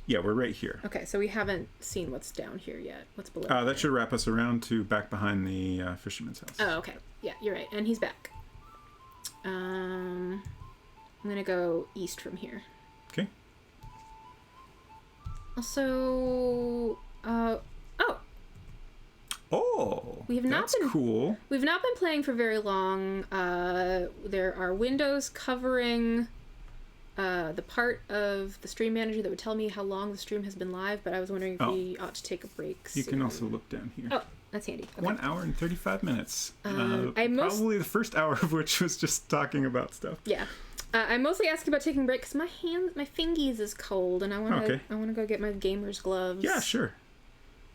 Yeah, we're right here. Okay, so we haven't seen what's down here yet. What's below? That should wrap us around to back behind the fisherman's house. Oh, okay. Yeah, you're right. And he's back. I'm gonna go east from here. Okay. Also, That's cool. We've not been playing for very long. There are windows covering the part of the stream manager that would tell me how long the stream has been live, but I was wondering if we ought to take a break soon. You can also look down here. Oh, that's handy. Okay. 1 hour and 35 minutes. Probably the first hour of which was just talking about stuff. Yeah. I'm mostly asking about taking a break because my fingies is cold, and I want to go get my gamer's gloves. Yeah, sure.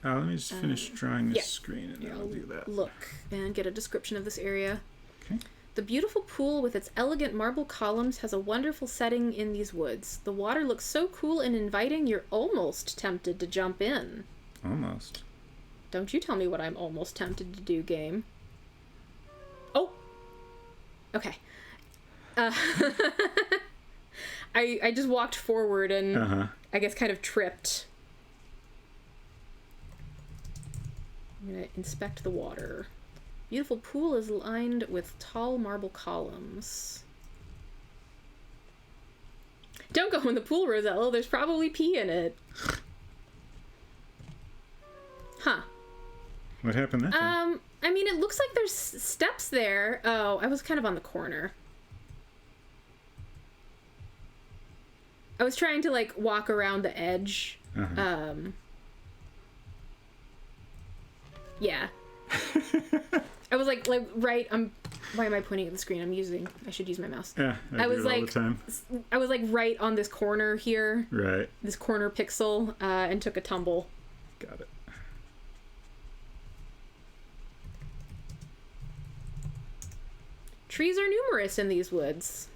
Let me just finish drawing this screen, and then I'll do that. Look and get a description of this area. Okay. The beautiful pool with its elegant marble columns has a wonderful setting in these woods. The water looks so cool and inviting, you're almost tempted to jump in. Almost. Don't you tell me what I'm almost tempted to do, game. Oh! Okay. I just walked forward and I guess kind of tripped. I'm gonna inspect the water. Beautiful pool is lined with tall marble columns. Don't go in the pool, Rosella. There's probably pee in it. Huh. What happened that time? I mean, it looks like there's steps there. Oh, I was kind of on the corner. I was trying to, like, walk around the edge. Yeah. I was like right. Why am I pointing at the screen? I should use my mouse. Yeah, I was like, all the time. I was like right on this corner here. Right. This corner pixel, and took a tumble. Got it. Trees are numerous in these woods.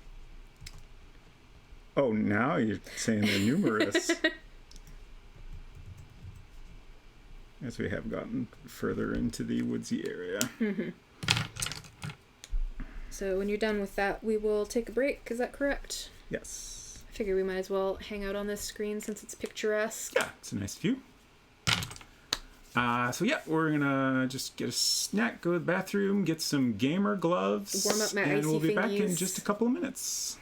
Oh, now you're saying they're numerous. As we have gotten further into the woodsy area. So when you're done with that, we will take a break. Is that correct? Yes. I figure we might as well hang out on this screen since it's picturesque. Yeah, it's a nice view. So yeah, we're gonna just get a snack, go to the bathroom, get some gamer gloves, warm up my and icy we'll be back in fingies. just a couple of minutes.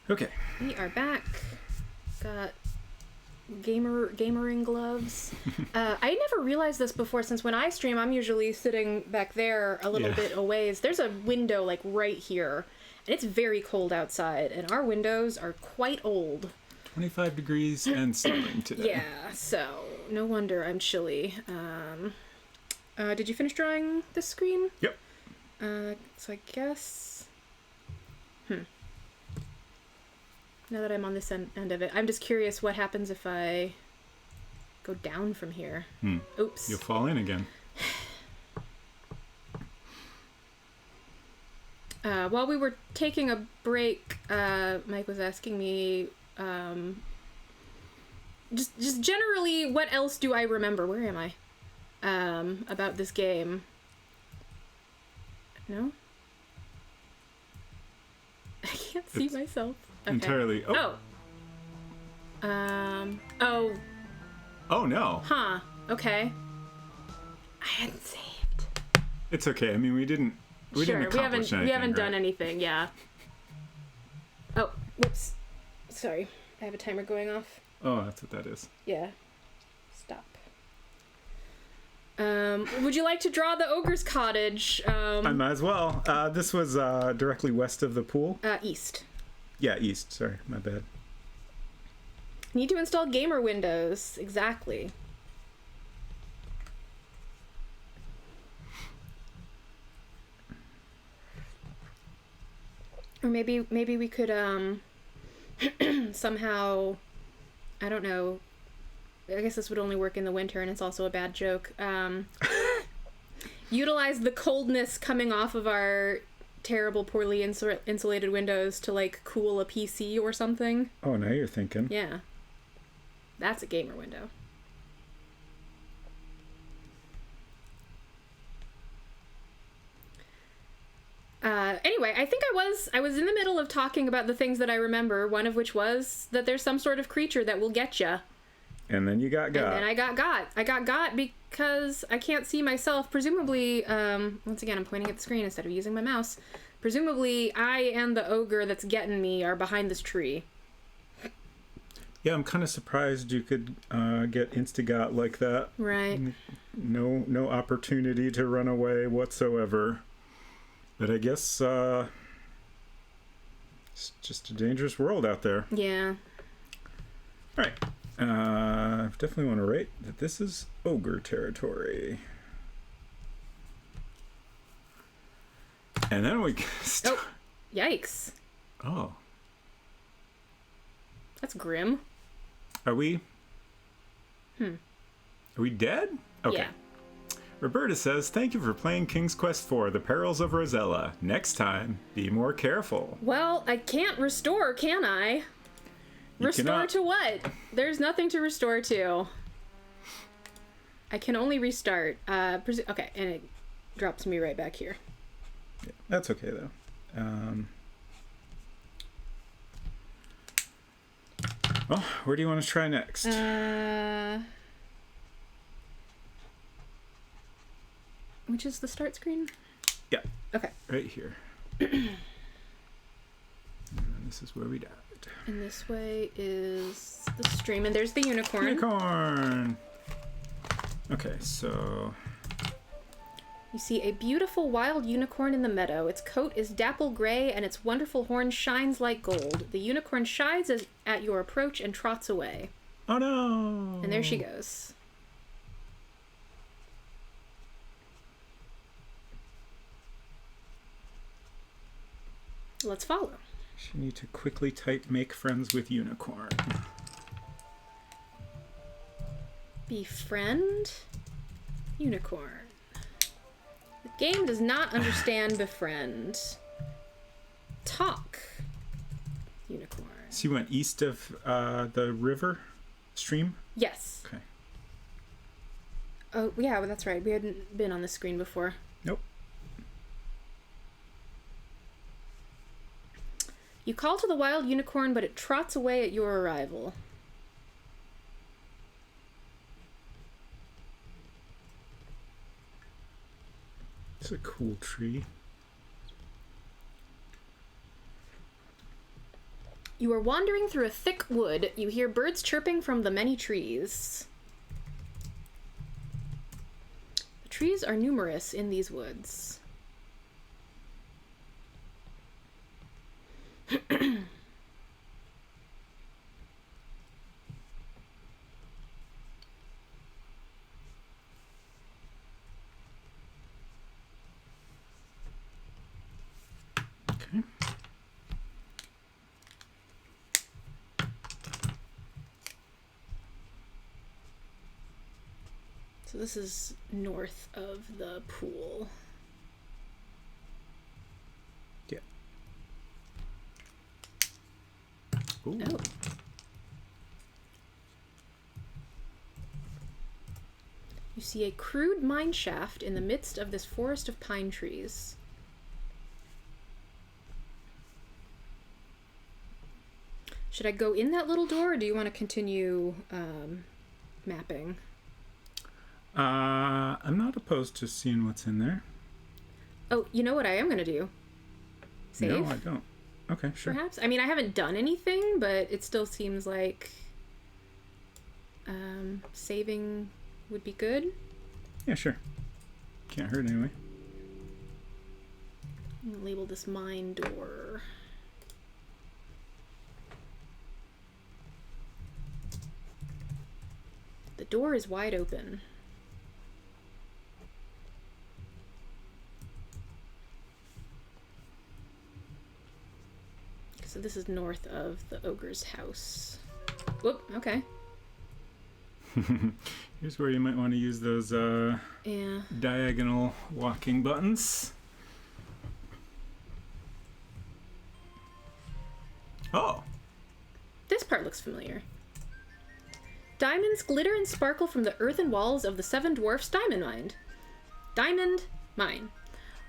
Okay. We are back. Got gamering gloves. I never realized this before, since when I stream, I'm usually sitting back there a little bit a ways. There's a window like right here, and it's very cold outside, and our windows are quite old. 25 degrees and snowing today. Yeah, so no wonder I'm chilly. Did you finish drawing this screen? Yep. So I guess... Now that I'm on this end of it, I'm just curious what happens if I go down from here. Oops. You'll fall in again. While we were taking a break, Mike was asking me, just generally, what else do I remember? Where am I? About this game. No? I can't see myself. Okay. Entirely. Oh. Oh, no. Huh. Okay. I hadn't saved. It's okay. I mean, we didn't accomplish anything. We haven't done anything, yeah. Oh, whoops. Sorry. I have a timer going off. Oh, that's what that is. Yeah. Stop. Would you like to draw the ogre's cottage? I might as well. This was directly west of the pool. East. Yeah, east. Sorry, my bad. Need to install gamer windows. Exactly. Or maybe we could somehow, I don't know. I guess this would only work in the winter, and it's also a bad joke. Utilize the coldness coming off of our terrible, poorly insulated windows to, like, cool a PC or something. Oh, now you're thinking. Yeah. That's a gamer window. Anyway, I think I was in the middle of talking about the things that I remember, one of which was that there's some sort of creature that will get you. And then you got got. And then I got got because I can't see myself. Presumably, once again, I'm pointing at the screen instead of using my mouse. Presumably, I and the ogre that's getting me are behind this tree. Yeah, I'm kind of surprised you could get insta-got like that. Right. No opportunity to run away whatsoever. But I guess it's just a dangerous world out there. Yeah. All right. Definitely want to rate that this is ogre territory. And then we Oh, yikes. Oh. That's grim. Are we? Are we dead? Okay. Yeah. Roberta says, thank you for playing King's Quest IV, The Perils of Rosella. Next time, be more careful. Well, I can't restore, can I? Restore cannot. to what? There's nothing to restore to. I can only restart. Okay, and it drops me right back here. Yeah, that's okay, though. Well, where do you want to try next? Which is the start screen? Yeah. Okay. Right here. And this is where we died. And this way is the stream, and there's the unicorn. Unicorn! Okay, so... You see a beautiful wild unicorn in the meadow. Its coat is dapple gray, and its wonderful horn shines like gold. The unicorn shies at your approach and trots away. Oh no! And there she goes. Let's follow. You need to quickly type make friends with unicorn. Befriend unicorn. The game does not understand befriend. Talk unicorn. So you went east of the river stream? Yes. Okay. Oh, yeah, well, that's right. We hadn't been on the screen before. Nope. You call to the wild unicorn, but it trots away at your arrival. It's a cool tree. You are wandering through a thick wood. You hear birds chirping from the many trees. The trees are numerous in these woods. Okay. So this is north of the pool. Yeah. Ooh. Oh. You see a crude mine shaft in the midst of this forest of pine trees. Should I go in that little door, or do you want to continue mapping? I'm not opposed to seeing what's in there. Oh, you know what I am going to do? Save? No, I don't. Okay, sure. Perhaps? I mean, I haven't done anything, but it still seems like saving would be good. Yeah, sure. Can't hurt anyway. I'm going to label this mine door. The door is wide open. So this is north of the ogre's house. Whoop, okay. Here's where you might want to use those Yeah. diagonal walking buttons. Oh. This part looks familiar. Diamonds glitter and sparkle from the earthen walls of the Seven Dwarfs Diamond Mine.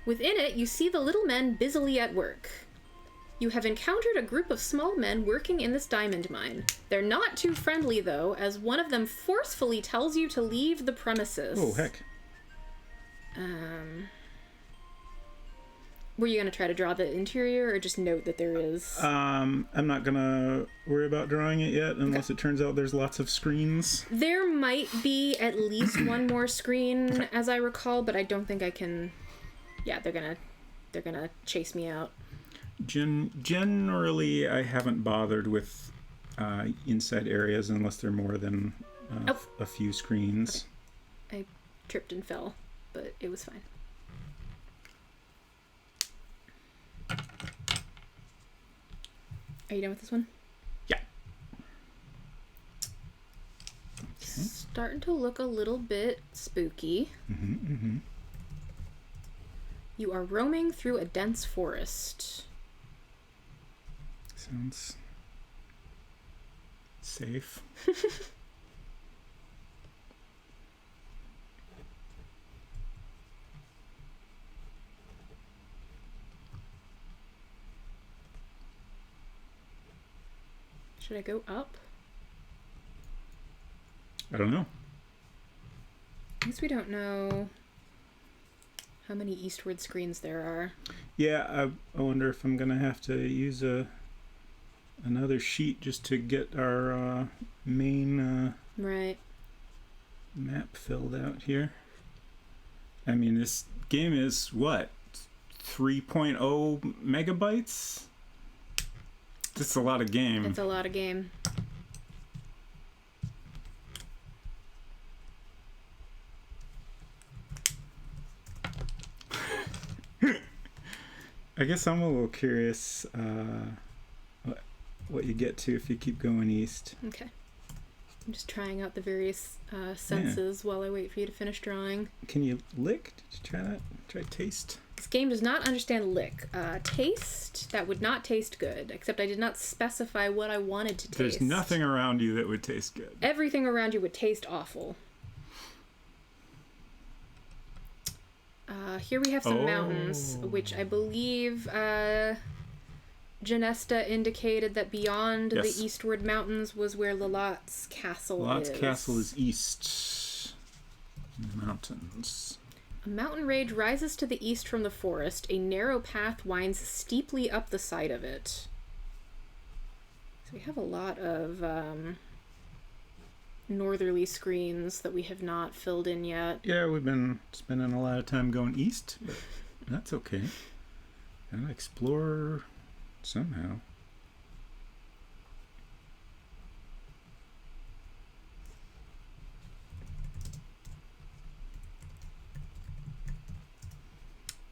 Within it, you see the little men busily at work. You have encountered a group of small men working in this diamond mine. They're not too friendly, though, as one of them forcefully tells you to leave the premises. Oh, heck. Were you going to try to draw the interior, or just note that there is... I'm not gonna worry about drawing it yet, unless it turns out there's lots of screens. There might be at least one more screen, as I recall, but I don't think I can... Yeah, they're gonna chase me out. Generally, I haven't bothered with inside areas unless they're more than a few screens. Okay. I tripped and fell, but it was fine. Are you done with this one? Yeah. Starting to look a little bit spooky. Mm-hmm, mm-hmm. You are roaming through a dense forest. Sounds safe. Should I go up? I don't know. I guess we don't know how many eastward screens there are. Yeah, I wonder if I'm gonna have to use another sheet just to get our main Right. map filled out here. I mean, this game is what, 3.0 megabytes? That's a lot of game. It's a lot of game. I guess I'm a little curious what you get to if you keep going east. Okay. I'm just trying out the various senses while I wait for you to finish drawing. Can you lick? Did you try that? Try taste? This game does not understand lick. Taste, that would not taste good, except I did not specify what I wanted to taste. There's nothing around you that would taste good. Everything around you would taste awful. Here we have some mountains, which I believe Janesta indicated that beyond the eastward mountains was where Lalat's castle is. Lalat's castle is east in the mountains. A mountain range rises to the east from the forest. A narrow path winds steeply up the side of it. So we have a lot of northerly screens that we have not filled in yet. Yeah, we've been spending a lot of time going east, but that's okay. Gotta explore somehow.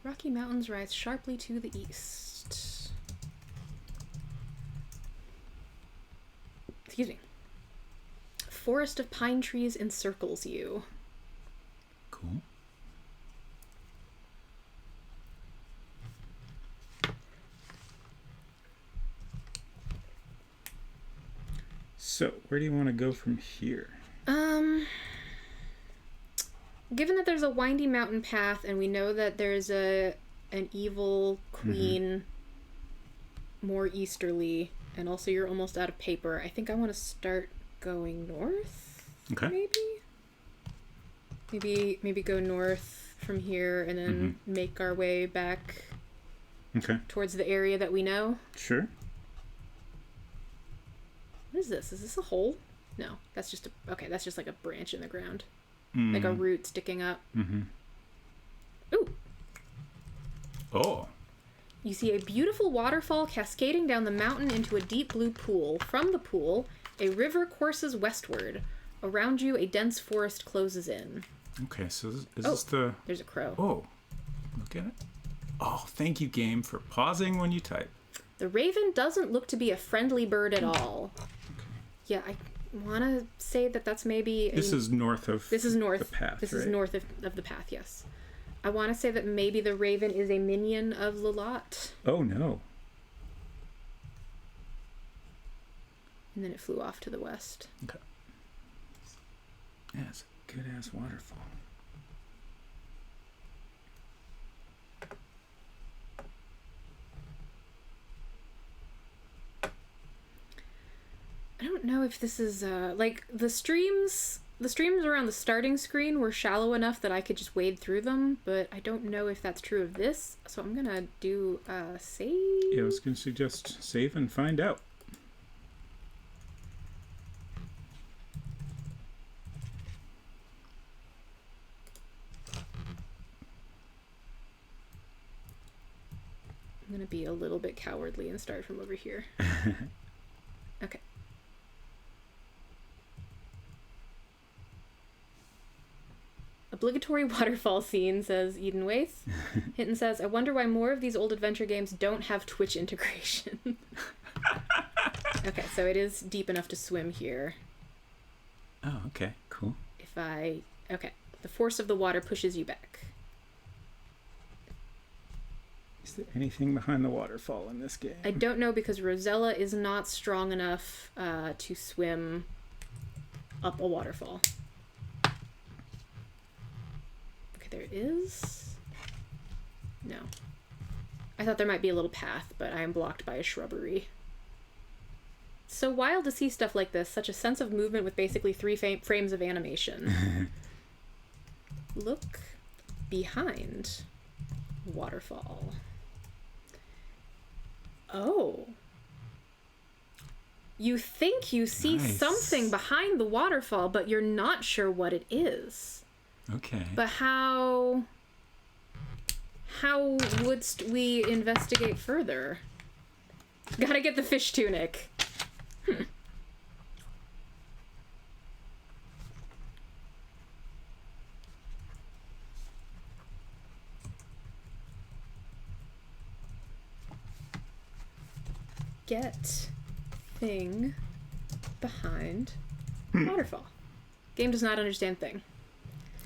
Rocky Mountains rise sharply to the east. Excuse me. Forest of pine trees encircles you. Cool. So, where do you want to go from here? Given that there's a windy mountain path and we know that there's an evil queen more easterly, and also you're almost out of paper, I think I want to start going north. Okay. Maybe go north from here and then make our way back towards the area that we know. Sure. What is this? Is this a hole? No, that's just that's just like a branch in the ground. Like a root sticking up. Ooh. Oh. You see a beautiful waterfall cascading down the mountain into a deep blue pool. From the pool, a river courses westward. Around you, a dense forest closes in. Okay, so is this the... There's a crow. Oh, look at it. Oh, thank you, game, for pausing when you type. The raven doesn't look to be a friendly bird at all. Okay. Yeah, I want to say that that's maybe... This is north of the path, This is north of the path, yes. I want to say that maybe the raven is a minion of Lalot. Oh, no. And then it flew off to the west. Okay. Yeah, it's a good-ass waterfall. I don't know if this is like the streams around the starting screen were shallow enough that I could just wade through them, but I don't know if that's true of this, so I'm gonna do save. Yeah, I was gonna suggest save and find out. I'm gonna be a little bit cowardly and start from over here. Okay. Obligatory waterfall scene, says Eden Waith. Hinton says, I wonder why more of these old adventure games don't have Twitch integration. Okay, so it is deep enough to swim here. Oh, okay, cool. Okay, the force of the water pushes you back. Is there anything behind the waterfall in this game? I don't know, because Rosella is not strong enough to swim up a waterfall. There is? No. I thought there might be a little path, but I am blocked by a shrubbery. It's so wild to see stuff like this, such a sense of movement with basically 3 frames of animation. Look behind waterfall. Oh. You think you see something behind the waterfall, but you're not sure what it is. Okay. But how wouldst we investigate further? Gotta get the fish tunic. Get thing behind waterfall. Game does not understand thing.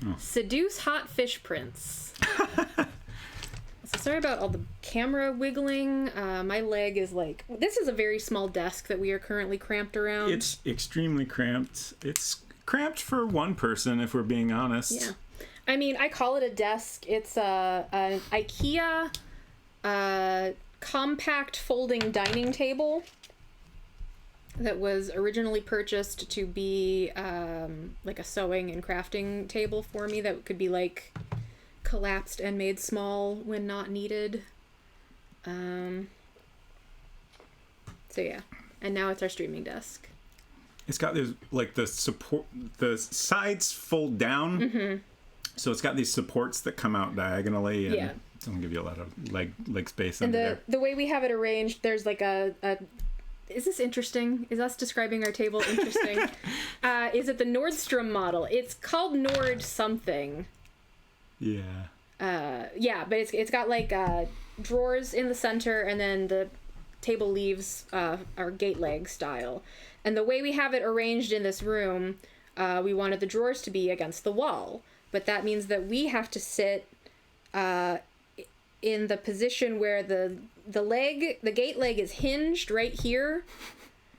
Oh. Seduce hot fish prince. So sorry about all the camera wiggling. My leg is like... This is a very small desk that we are currently cramped around. It's extremely cramped. It's cramped for one person, if we're being honest. Yeah. I mean, I call it a desk. It's an IKEA compact folding dining table that was originally purchased to be like a sewing and crafting table for me that could be like collapsed and made small when not needed. So yeah, And now it's our streaming desk. It's got this, like, the sides fold down. So it's got these supports that come out diagonally, and it's going to give you a lot of leg space under there. The way we have it arranged, there's like a is this interesting? Is us describing our table interesting? Is it the Nordstrom model? It's called Nord something. Yeah. But it's got like drawers in the center, and then the table leaves are gate leg style. And the way we have it arranged in this room, we wanted the drawers to be against the wall. But that means that we have to sit in the position where the gate leg is hinged right here.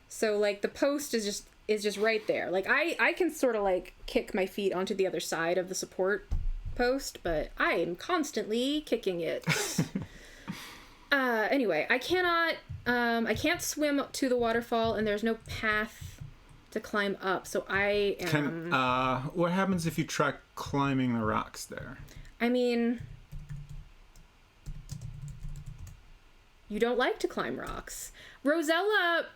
So like the post is just right there. Like I can sort of like kick my feet onto the other side of the support post, but I am constantly kicking it. Anyway, I can't swim up to the waterfall, and there's no path to climb up, so I am... what happens if you try climbing the rocks there? I mean... You don't like to climb rocks. Rosella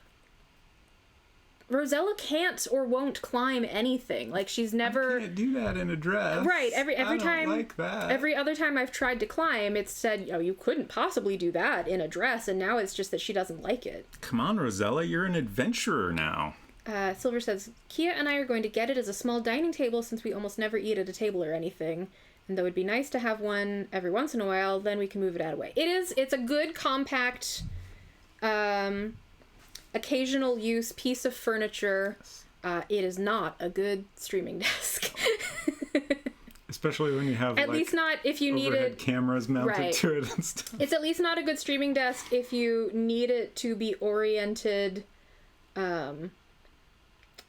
can't or won't climb anything. Like, she's never... I can't do that in a dress. Right, every time... I don't like that. Every other time I've tried to climb, it's said, oh, you couldn't possibly do that in a dress, and now it's just that she doesn't like it. Come on, Rosella, you're an adventurer now. Silver says, Kia and I are going to get it as a small dining table since we almost never eat at a table or anything. And though it'd be nice to have one every once in a while, then we can move it out of the way. It's a good, compact, occasional use piece of furniture. It is not a good streaming desk. Especially when you have at least not if you needed cameras mounted to it and stuff. It's at least not a good streaming desk if you need it to be oriented,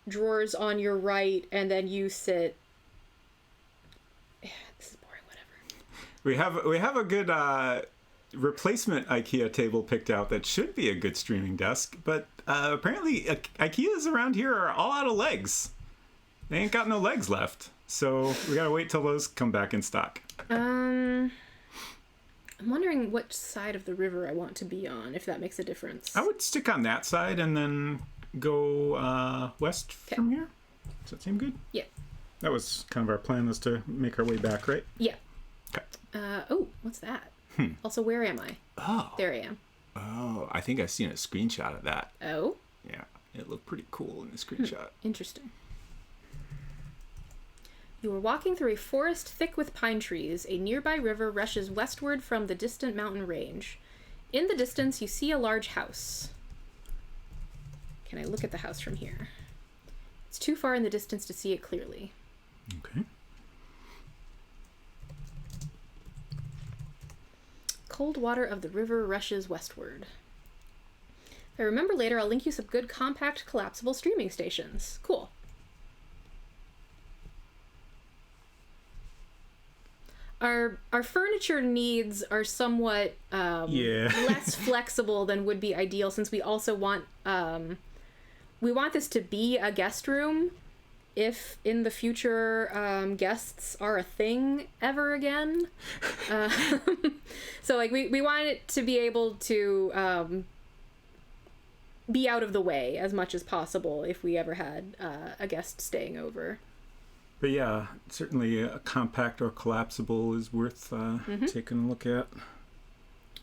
drawers on your right, and then you sit. Yeah, this is boring. Whatever. We have a good replacement IKEA table picked out that should be a good streaming desk, but apparently IKEAs around here are all out of legs. They ain't got no legs left, so we gotta wait till those come back in stock. I'm wondering which side of the river I want to be on, if that makes a difference. I would stick on that side and then go west from here. Does that seem good? Yeah. That was kind of our plan, was to make our way back, right? Yeah. Okay. What's that? Also, where am I? Oh. There I am. Oh, I think I've seen a screenshot of that. Oh? Yeah, it looked pretty cool in the screenshot. Interesting. You are walking through a forest thick with pine trees. A nearby river rushes westward from the distant mountain range. In the distance, you see a large house. Can I look at the house from here? It's too far in the distance to see it clearly. Okay. Cold water of the river rushes westward. If I remember later, I'll link you some good compact collapsible streaming stations. Cool. Our furniture needs are somewhat less flexible than would be ideal, since we also want this to be a guest room if in the future guests are a thing ever again. So like we want it to be able to be out of the way as much as possible if we ever had a guest staying over. But yeah, certainly a compact or collapsible is worth taking a look at.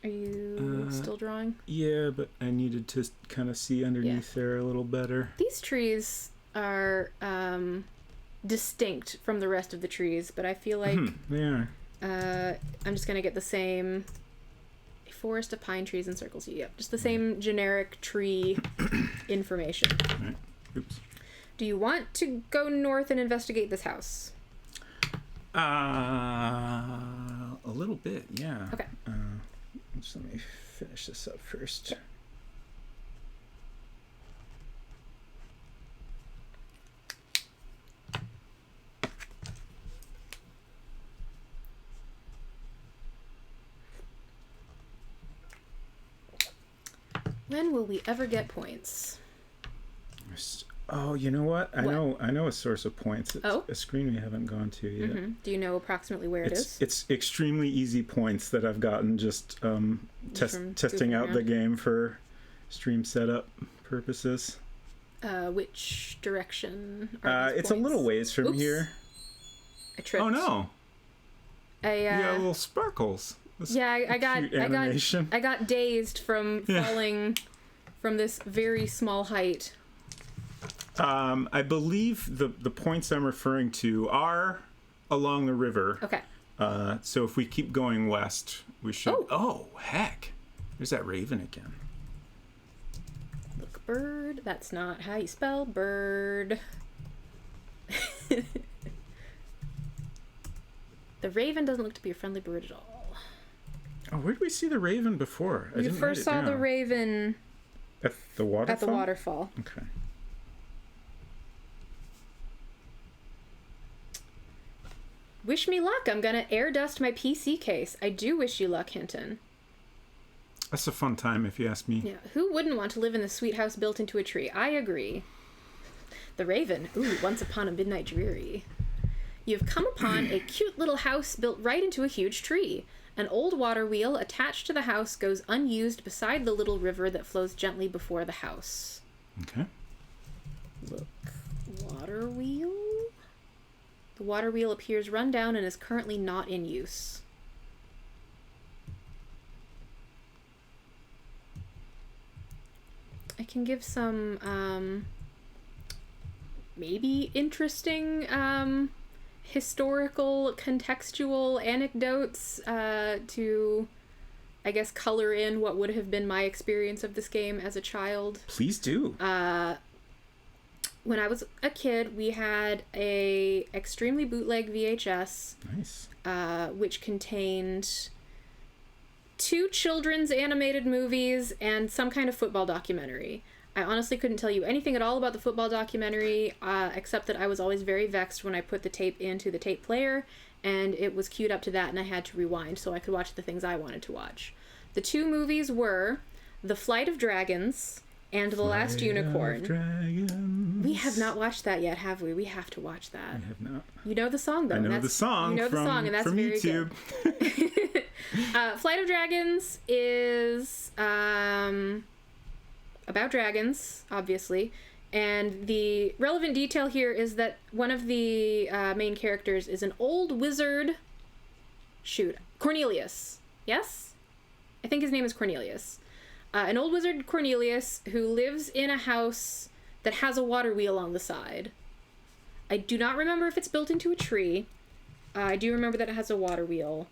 Are you still drawing? Yeah, but I needed to kind of see underneath there a little better. These trees are distinct from the rest of the trees, but I feel like they are. I'm just going to get the same forest of pine trees and circles. Yep, just the same generic tree information. All right. Oops. Do you want to go north and investigate this house? A little bit, yeah. Okay. Just let me finish this up first. Okay. When will we ever get points? Oh, you know what? I know a source of points. It's a screen we haven't gone to yet. Mm-hmm. Do you know approximately where it is? It's extremely easy points that I've gotten just testing out the game for stream setup purposes. Which direction are these It's a points? little ways from Oops. here. I tripped. Oh no! I You got little sparkles. This yeah, I got animation. I got dazed from falling from this very small height. I believe the points I'm referring to are along the river. Okay. So if we keep going west, we should. Oh heck! There's that raven again. Look, bird. That's not how you spell bird. The raven doesn't look to be a friendly bird at all. Oh, where did we see the raven before? You first saw the raven at the waterfall. at the waterfall. Okay. Wish me luck. I'm gonna air dust my PC case. I do wish you luck, Hinton. That's a fun time, if you ask me. Yeah. Who wouldn't want to live in the sweet house built into a tree? I agree. The raven. Ooh, once upon a midnight dreary. You've come upon a cute little house built right into a huge tree. An old water wheel attached to the house goes unused beside the little river that flows gently before the house. Okay. Look. Water wheel? The water wheel appears run down and is currently not in use. I can give some, maybe interesting, historical, contextual anecdotes to, I guess, color in what would have been my experience of this game as a child. Please do. When I was a kid, we had a extremely bootleg VHS, Nice. which contained 2 children's animated movies and some kind of football documentary. I honestly couldn't tell you anything at all about the football documentary, except that I was always very vexed when I put the tape into the tape player, and it was queued up to that, and I had to rewind so I could watch the things I wanted to watch. The 2 movies were The Flight of Dragons and The Last Unicorn. Dragons. We have not watched that yet, have we? We have to watch that. I have not. You know the song, though. I know the song. You know the song, and that's from very YouTube. good. Flight of Dragons is about dragons, obviously. And the relevant detail here is that one of the main characters is an old wizard. Shoot. Cornelius. Yes? I think his name is Cornelius. An old wizard, Cornelius, who lives in a house that has a water wheel on the side. I do not remember if it's built into a tree. I do remember that it has a water wheel.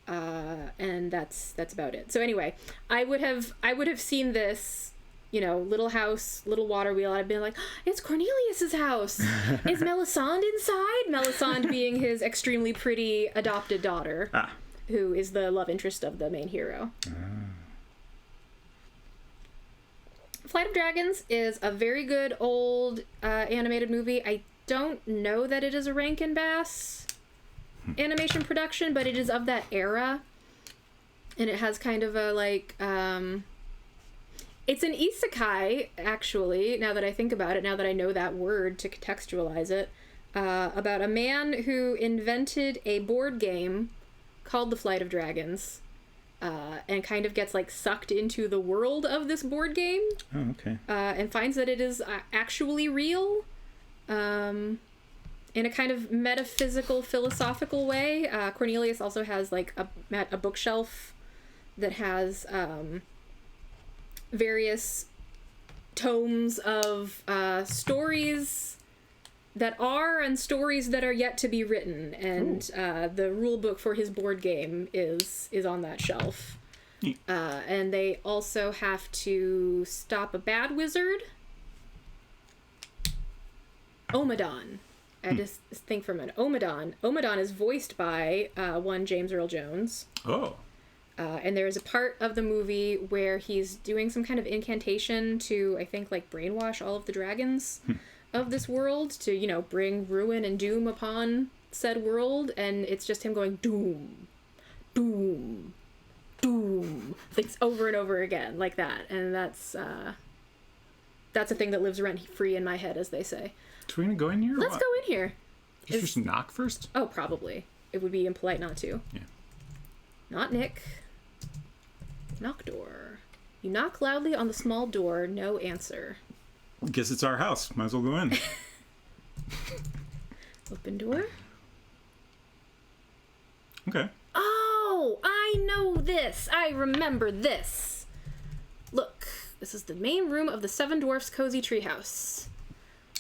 And that's about it. So anyway, I would have seen this, little house, little water wheel. I'd been like, it's Cornelius's house. Is Melisande inside? Melisande being his extremely pretty adopted daughter, who is the love interest of the main hero. Flight of Dragons is a very good old animated movie. I don't know that it is a Rankin Bass animation production, but it is of that era, and it has kind of a it's an isekai, actually, now that I think about it, now that I know that word to contextualize it, about a man who invented a board game called The Flight of Dragons, and kind of gets sucked into the world of this board game. Oh, okay. And finds that it is actually real, in a kind of metaphysical, philosophical way. Cornelius also has a bookshelf that has various tomes of stories that are and stories that are yet to be written, and the rule book for his board game is on that shelf. And they also have to stop a bad wizard. Omadon. I just think for a minute. Omadon. Omadon is voiced by one James Earl Jones. Oh. And there is a part of the movie where he's doing some kind of incantation to, I think, brainwash all of the dragons of this world to, bring ruin and doom upon said world. And it's just him going, doom, doom, doom, things over and over again like that. And that's a thing that lives rent-free in my head, as they say. So we're going to go in here? Let's go in here. Just knock first? Oh, probably. It would be impolite not to. Yeah. Not Nick. Knock door. You knock loudly on the small door. No answer. Guess it's our house. Might as well go in. Open door. Okay. Oh, I know this. I remember this. Look, this is the main room of the Seven Dwarfs' cozy treehouse.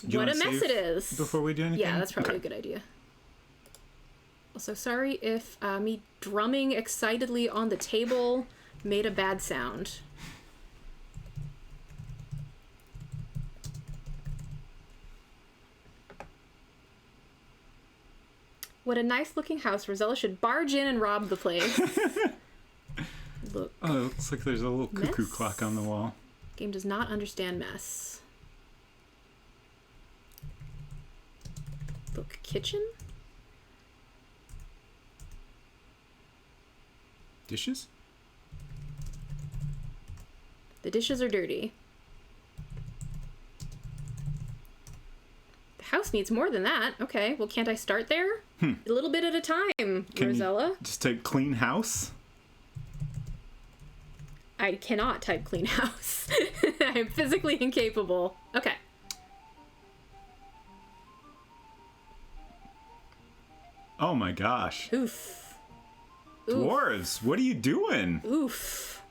What a mess it is. Before we do anything? Yeah, that's probably a good idea. Also, sorry if me drumming excitedly on the table made a bad sound. What a nice looking house. Rosella should barge in and rob the place. Look. Oh, it looks like there's a little cuckoo Mess. clock on the wall. Game does not understand mess. Look, kitchen? Dishes? The dishes are dirty. The house needs more than that. Okay, well, can't I start there? A little bit at a time, Can Rosella. you just type clean house? I cannot type clean house. I'm physically incapable. Okay. Oh my gosh. Oof. Dwarves, what are you doing? Oof.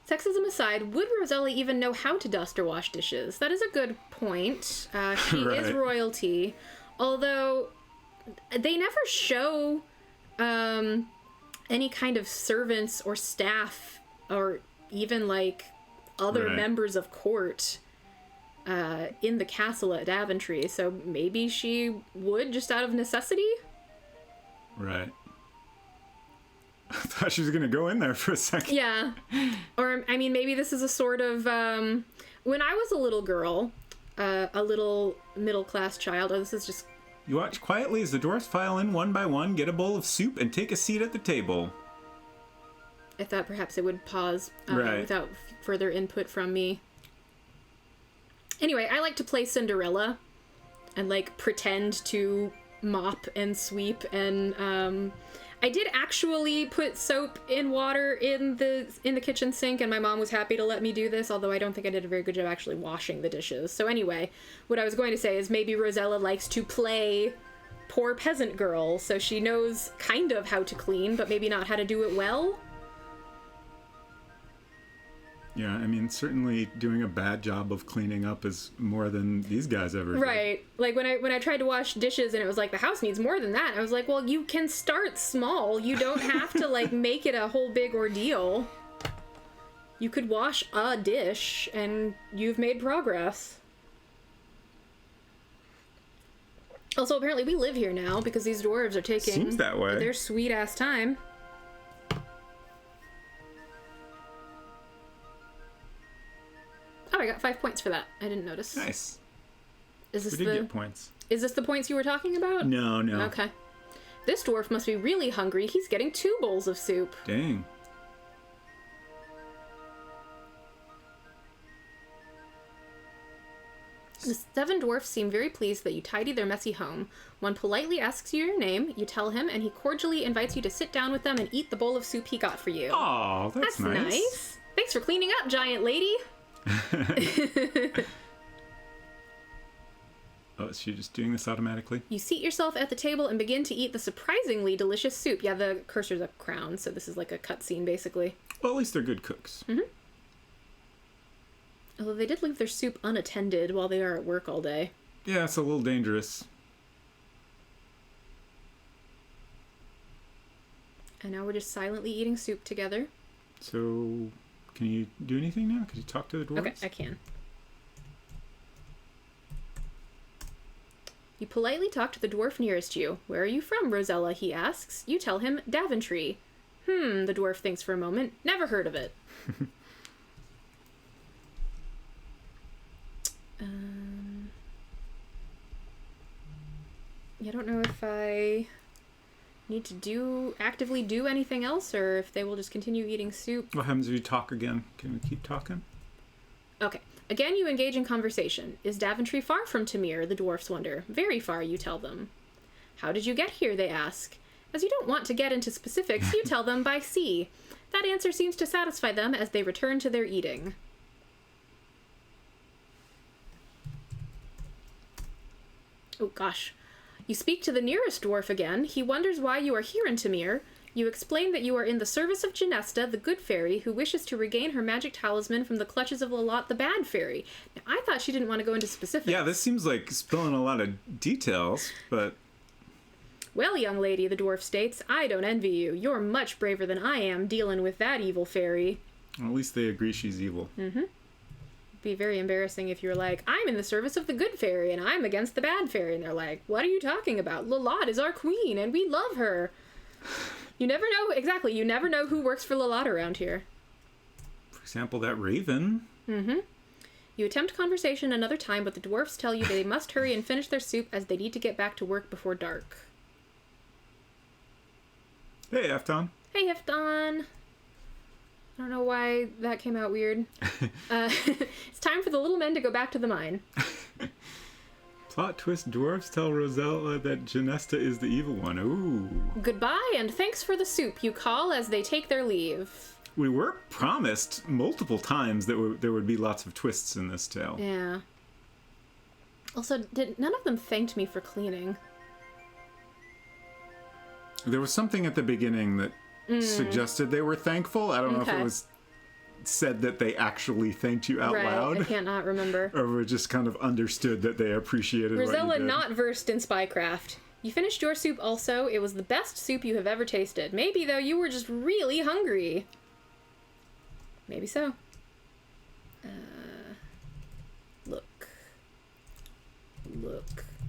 Sexism aside, would Rosella even know how to dust or wash dishes? That is a good point. She is Right. royalty. Although, they never show any kind of servants or staff or even, like, other Right. members of court in the castle at Daventry. So maybe she would just out of necessity? Right. I thought she was going to go in there for a second. Yeah. Or, I mean, maybe this is a sort of, when I was a little girl, a little middle-class child, this is just... You watch quietly as the dwarfs file in one by one, get a bowl of soup, and take a seat at the table. I thought perhaps it would pause Right. without further input from me. Anyway, I like to play Cinderella and, like, pretend to mop and sweep, and, I did actually put soap in water in the kitchen sink, and my mom was happy to let me do this, although I don't think I did a very good job actually washing the dishes. So anyway, what I was going to say is maybe Rosella likes to play poor peasant girl, so she knows kind of how to clean, but maybe not how to do it well. Yeah, I mean, certainly doing a bad job of cleaning up is more than these guys ever did. Right. Like when I tried to wash dishes and it was like the house needs more than that. I was like, well, you can start small. You don't have to like make it a whole big ordeal. You could wash a dish and you've made progress. Also, apparently we live here now because these dwarves are taking Seems that way. their sweet ass time. Oh, I got 5 points for that. I didn't notice. Nice. Is this We did get points. Is this the points you were talking about? No, no. Okay. This dwarf must be really hungry. He's getting 2 bowls of soup. Dang. The 7 dwarfs seem very pleased that you tidy their messy home. One politely asks you your name, you tell him, and he cordially invites you to sit down with them and eat the bowl of soup he got for you. Oh, that's nice. Thanks for cleaning up, giant lady. Oh, is she just doing this automatically? You seat yourself at the table and begin to eat the surprisingly delicious soup. Yeah, the cursor's a crown, so this is like a cutscene, basically. Well, at least they're good cooks. Mm-hmm. Although they did leave their soup unattended while they are at work all day. Yeah, it's a little dangerous. And now we're just silently eating soup together. So, can you do anything now? Could you talk to the dwarves? Okay, I can. You politely talk to the dwarf nearest you. Where are you from, Rosella? He asks. You tell him Daventry. The dwarf thinks for a moment. Never heard of it. I don't know if I need to actively do anything else, or if they will just continue eating soup. What happens if you talk again? Can we keep talking? Okay. Again, you engage in conversation. Is Daventry far from Tamir? The dwarfs wonder. Very far, you tell them. How did you get here? They ask. As you don't want to get into specifics, you tell them by sea. That answer seems to satisfy them as they return to their eating. Oh, gosh. You speak to the nearest dwarf again. He wonders why you are here in Tamir. You explain that you are in the service of Genesta, the good fairy, who wishes to regain her magic talisman from the clutches of Lalot, the bad fairy. Now, I thought she didn't want to go into specifics. Yeah, this seems like spilling a lot of details, but... Well, young lady, the dwarf states, I don't envy you. You're much braver than I am dealing with that evil fairy. Well, at least they agree she's evil. Mm-hmm. Be very embarrassing if you're like, I'm in the service of the good fairy and I'm against the bad fairy. And they're like, what are you talking about? Lalot is our queen and we love her. You never know, exactly, you never know who works for Lalot around here. For example, that raven. Mm-hmm. You attempt conversation another time, but the dwarfs tell you they must hurry and finish their soup as they need to get back to work before dark. Hey, Efton. Hey, Hefton. I don't know why that came out weird. It's time for the little men to go back to the mine. Plot twist, dwarves tell Rosella that Genesta is the evil one. Ooh. Goodbye, and thanks for the soup, you call as they take their leave. We were promised multiple times that there would be lots of twists in this tale. Yeah. Also, none of them thanked me for cleaning. There was something at the beginning that suggested they were thankful. I don't know if it was said that they actually thanked you out loud. I can't not remember. Or we just kind of understood that they appreciated Rosella what you did. not versed in spycraft. You finished your soup also. It was the best soup you have ever tasted. Maybe, though, you were just really hungry. Maybe so. Look.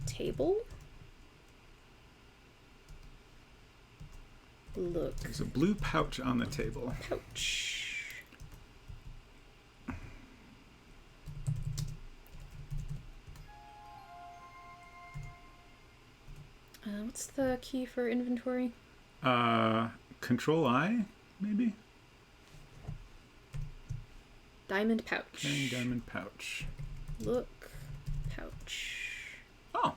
Table? Look. There's a blue pouch on the table. Pouch. What's the key for inventory? Control I, maybe? Diamond pouch. Carrying diamond pouch. Look. Pouch. Oh.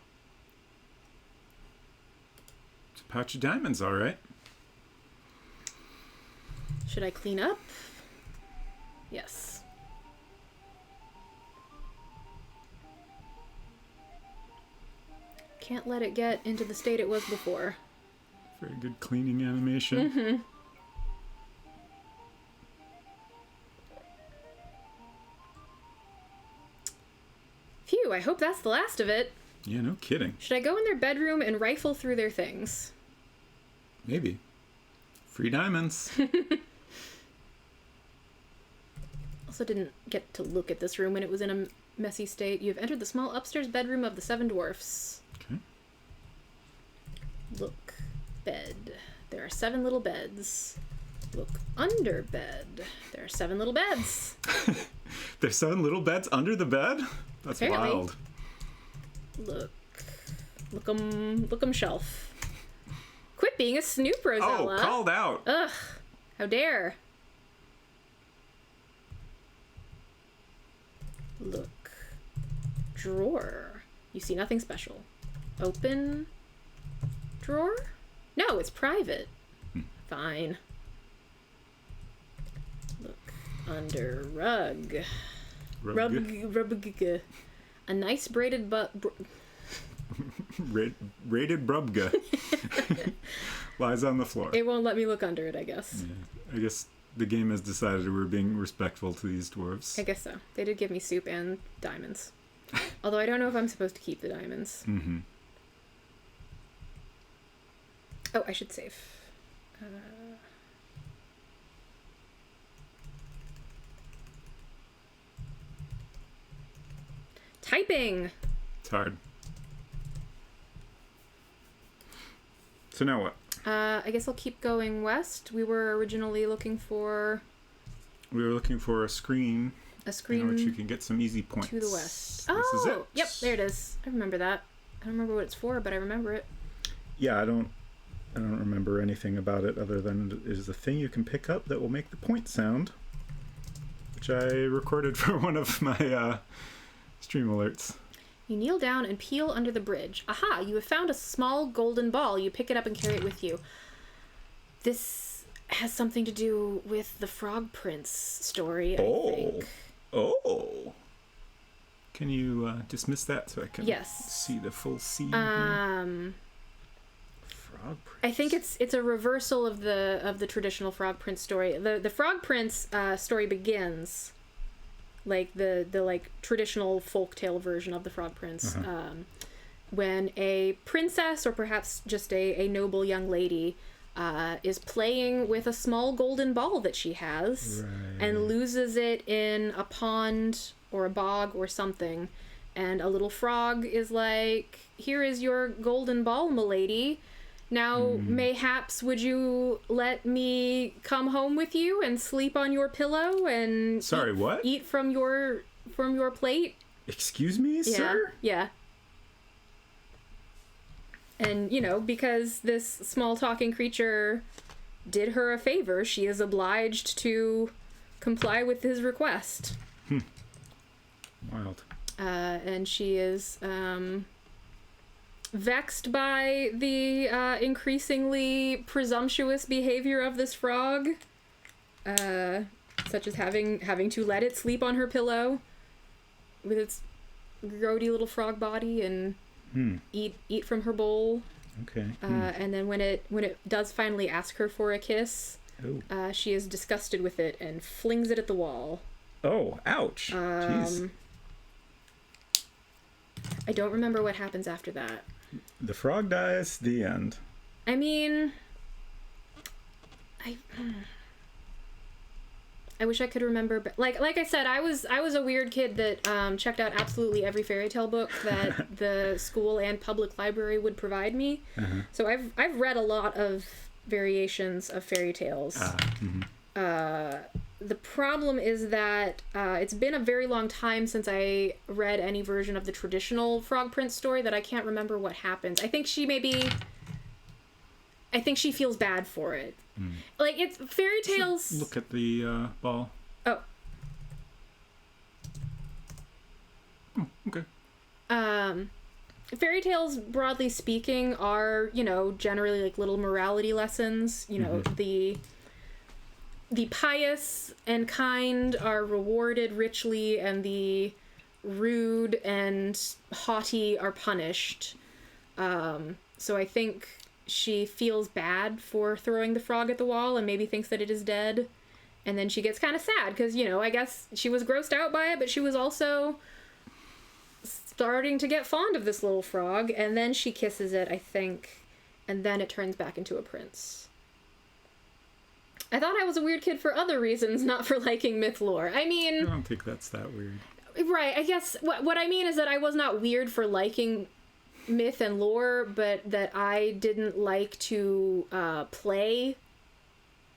It's a pouch of diamonds, all right. Should I clean up? Yes. Can't let it get into the state it was before. Very good cleaning animation. Mm-hmm. Phew, I hope that's the last of it. Yeah, no kidding. Should I go in their bedroom and rifle through their things? Maybe. Free diamonds. Also didn't get to look at this room when it was in a messy state. You have entered the small upstairs bedroom of the 7 dwarfs. Okay. Look. Bed. There are 7 little beds. Look under bed. There are 7 little beds. There's 7 little beds under the bed? That's Apparently. wild. Look. Look'em shelf. Quit being a snoop, Rosella. Oh, called out. Ugh. How dare. Look. Drawer. You see nothing special. Open. Drawer? No, it's private. Fine. Look. Under rug. Rug. A nice braided Rated brubga. Lies on the floor. It won't let me look under it, I guess. Yeah. I guess the game has decided we're being respectful to these dwarves. I guess so. They did give me soup and diamonds. Although I don't know if I'm supposed to keep the diamonds. Mm-hmm. Oh, I should save. Typing! It's hard. So now what? I guess I'll keep going west. We were originally looking for We were looking for a screen a screen in which you can get some easy points. to the west. This is it. Yep, there it is. I remember that. I don't remember what it's for, but I remember it. Yeah, I don't I don't remember anything about it other than it is a thing you can pick up that will make the point sound, which I recorded for one of my stream alerts. You kneel down and peel under the bridge. Aha, you have found a small golden ball. You pick it up and carry it with you. This has something to do with the Frog Prince story, I think. Oh. Can you dismiss that so I can see the full scene? Frog Prince. I think it's a reversal of the traditional Frog Prince story. The Frog Prince story begins like the like traditional folktale version of the Frog Prince, when a princess or perhaps just a noble young lady is playing with a small golden ball that she has and loses it in a pond or a bog or something, and a little frog is like, "Here is your golden ball, milady. Now, mayhaps would you let me come home with you and sleep on your pillow and eat from your plate?" Excuse me, sir? Yeah. And, because this small talking creature did her a favor, she is obliged to comply with his request. Wild. And she is vexed by the increasingly presumptuous behavior of this frog, such as having to let it sleep on her pillow with its grody little frog body and eat from her bowl. Okay. And then when it does finally ask her for a kiss, she is disgusted with it and flings it at the wall. Oh, ouch. Jeez. I don't remember what happens after that. The frog dies, the end. I mean, I wish I could remember, but like I said, I was a weird kid that checked out absolutely every fairy tale book that the school and public library would provide me. So I've read a lot of variations of fairy tales. The problem is that it's been a very long time since I read any version of the traditional Frog Prince story that I can't remember what happens. I think she feels bad for it. Like, it's fairy tales... Look at the ball. Oh. Oh, okay. Fairy tales, broadly speaking, are, generally like little morality lessons. The pious and kind are rewarded richly, and the rude and haughty are punished. So I think she feels bad for throwing the frog at the wall and maybe thinks that it is dead. And then she gets kind of sad because, I guess she was grossed out by it, but she was also starting to get fond of this little frog. And then she kisses it, I think, and then it turns back into a prince. I thought I was a weird kid for other reasons, not for liking myth lore. I mean... I don't think that's that weird. Right, I guess what I mean is that I was not weird for liking myth and lore, but that I didn't like to play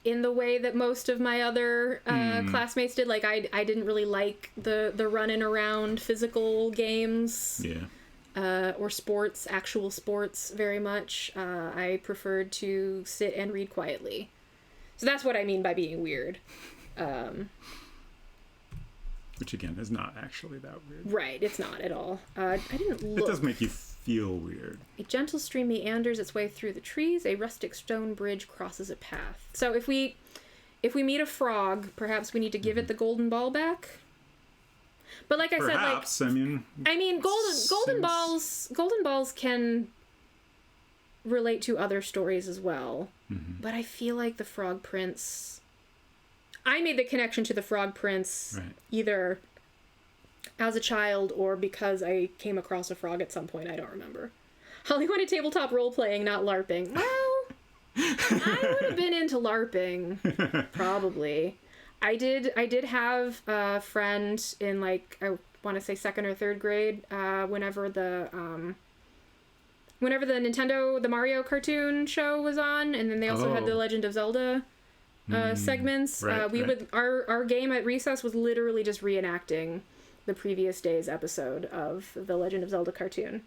in the way that most of my other classmates did. Like, I didn't really like the running around physical games. Or sports, actual sports, very much. I preferred to sit and read quietly. So that's what I mean by being weird. Which, again, is not actually that weird. Right, it's not at all. I didn't look. It does make you feel weird. A gentle stream meanders its way through the trees. A rustic stone bridge crosses a path. So if we meet a frog, perhaps we need to give it the golden ball back. But like I said, golden balls can relate to other stories as well. But I feel like the Frog Prince... I made the connection to the Frog Prince either as a child or because I came across a frog at some point. I don't remember. Holly wanted tabletop role-playing, not LARPing. Well, I would have been into LARPing, probably. I did have a friend in, like, I want to say 2nd or 3rd grade, whenever the Nintendo, the Mario cartoon show was on, and then they also had the Legend of Zelda segments. Our game at recess was literally just reenacting the previous day's episode of the Legend of Zelda cartoon.